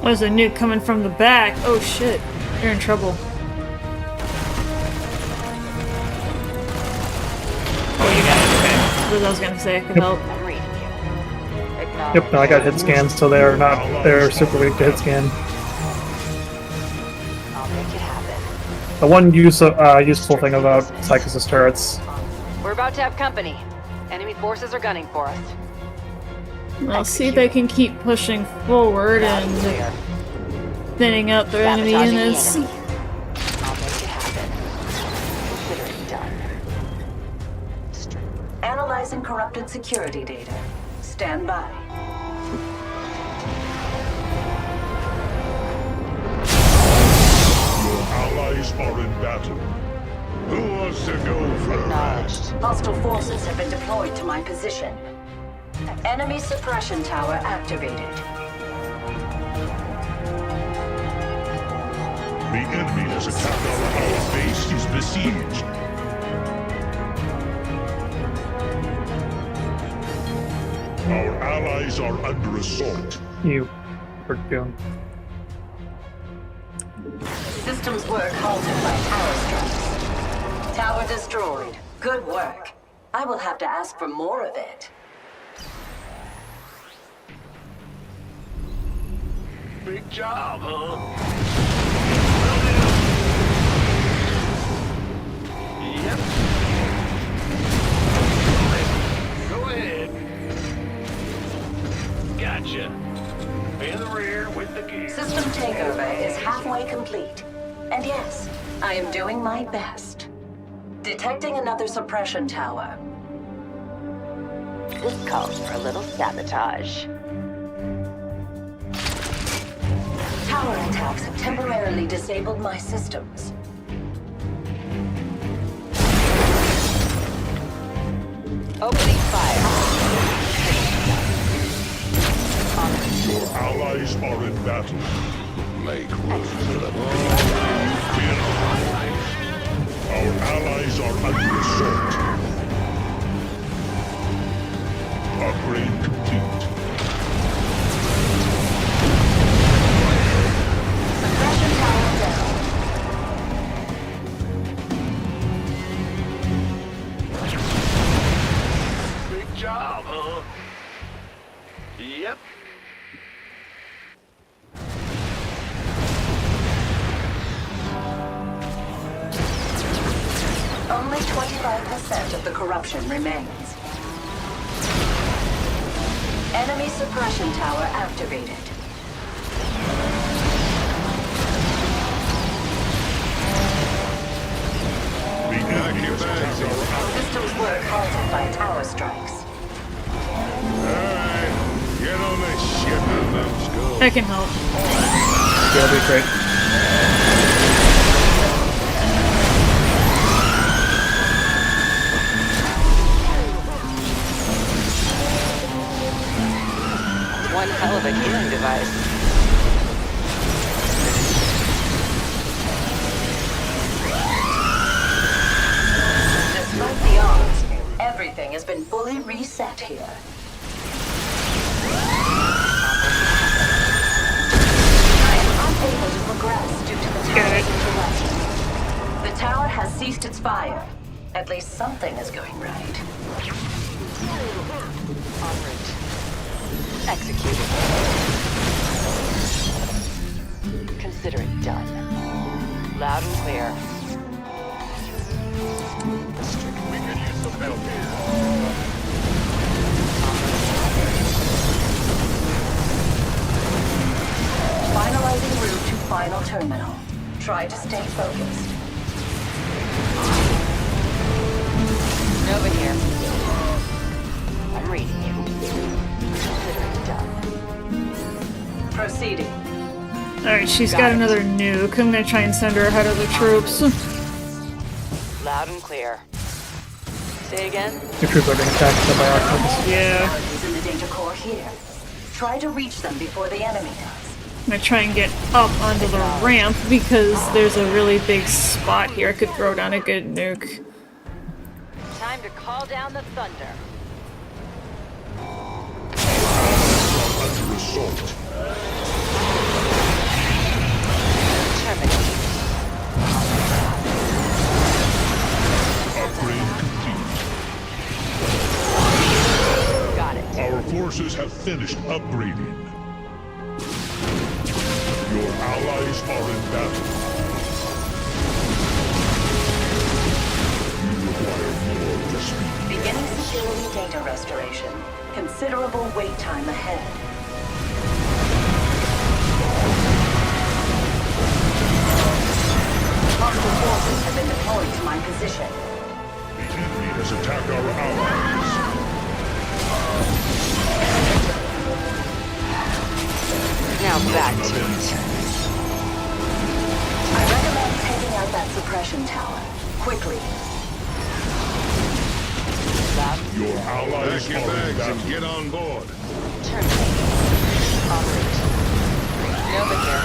There's a nuke coming from the back. Oh shit. You're in trouble. Oh, you got it. Okay. That's what I was gonna say. I could help. I'm reading you. Acknowledged. Yep, no, I got hit scans, so they're super weak to hit scan. I'll make it happen. The one useful thing about Tychus' turrets. We're about to have company. Enemy forces are gunning for us. I'll see if they can keep pushing forward and thinning out their enemy Sabotaging the units. enemy. I'll make it happen. Consider it done. Analyzing corrupted security data. Stand by. Your allies are in battle. Who wants to go Acknowledged. Hostile forces have been deployed to my position. Enemy suppression tower activated. The enemy has attacked our base is besieged. Our allies are under assault. You are doing. Systems work halted by tower strikes. Tower destroyed. Good work. I will have to ask for more of it. Big job, huh? Yep. Go ahead. Gotcha. In the rear with the gear. System takeover is halfway complete. And yes, I am doing my best. Detecting another suppression tower. This calls for a little sabotage. Tower attacks have temporarily disabled my systems. Opening fire. Your allies are in battle. Make room for the Our allies are under assault. Upgrade complete. Suppression tower down. Big job, huh? Yep. Only 25% of the corruption remains. Enemy suppression tower activated. The enemy has attacked our Systems work halted by tower strikes. Alright, get on the ship and let's go. I can help. That'll be great. One hell of a healing device. Despite the odds, everything has been fully reset here. I am unable to progress due to the tower's interruption. The tower has ceased its fire. At least something is going right. En route. Executed. Consider it done. Loud and clear. We could use some help here. Finalizing route to final terminal. Try to stay focused. Nova here. I'm reading you. Consider it done. Proceeding. Alright, she's got another nuke. I'm gonna try and send her ahead of the troops. Loud and clear. Say again? The troops are being attacked by Arctics. Yeah. In the data core here. Try to reach them before the enemy does. I'm gonna try and get up onto the ramp because there's a really big spot here. I could throw down a good nuke. Time to call down the thunder. Under assault. Terminate. Upgrade complete. Got it. Our forces have finished upgrading. Your allies are in battle. You require more to speed. Beginning security data restoration. Considerable wait time ahead. Hostile forces have been deployed to my position. The enemy has attacked our allies. Now back to it. I recommend taking out that suppression tower. Quickly. Your allies Pack your are in bags battle. and get on board. Terminate. En route. Nova here.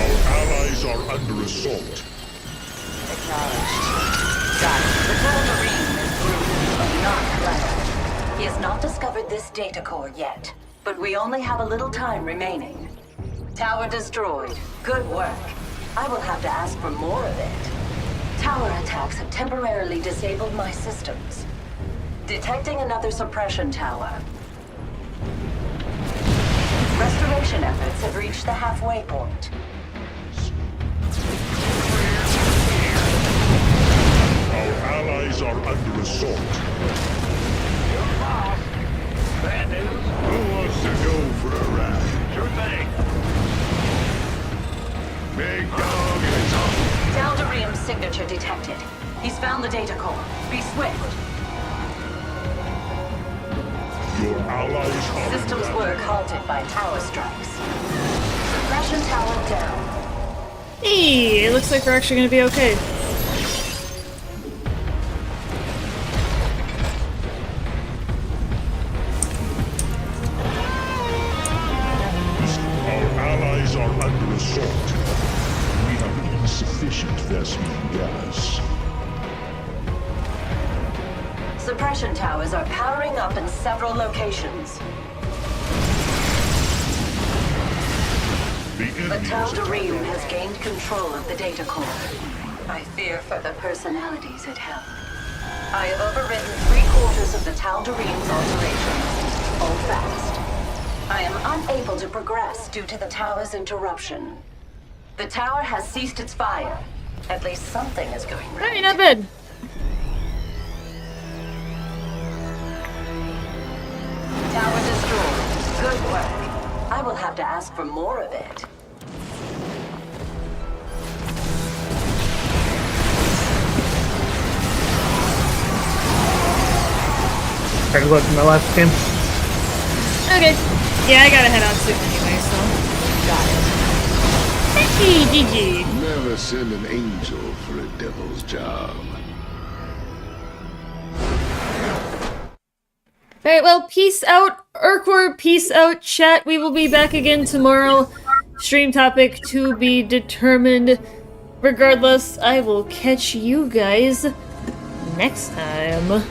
Our allies are under assault. Acknowledged. Got it. The Tal'Darim is brutal, but not clever. He has not discovered this data core yet, but we only have a little time remaining. Tower destroyed. Good work. I will have to ask for more of it. Tower attacks have temporarily disabled my systems. Detecting another suppression tower. Restoration efforts have reached the halfway point. Our allies are under assault. You're lost. Bad news. Who wants to go for a ride? Sure thing. Big dog is on. Tal'Darim's signature detected. He's found the data core. Be swift. Your allies are in Systems battle. work halted by tower strikes. Suppression tower down. Hey, it looks like we're actually gonna be okay. Our allies are under assault. We have insufficient Vespene gas. Suppression towers are powering up in several locations. The But enemy is Tal'Darim has gained control of the data core. I fear for the personalities it held. I have overridden 3/4 of the Tal'Darim's alterations. Hold fast. I am unable to progress due to the tower's interruption. The tower has ceased its fire. At least something is going right. Hey, not bad. Tower destroyed. Good work. I will have to ask for more of it. Try to look in my last game. Okay. Yeah, I gotta head out soon anyway, so. Got it. Hey, GG. Never send an angel for a devil's job. Alright, well, peace out, Urquhart, peace out, chat. We will be back again tomorrow. Stream topic to be determined. Regardless, I will catch you guys next time.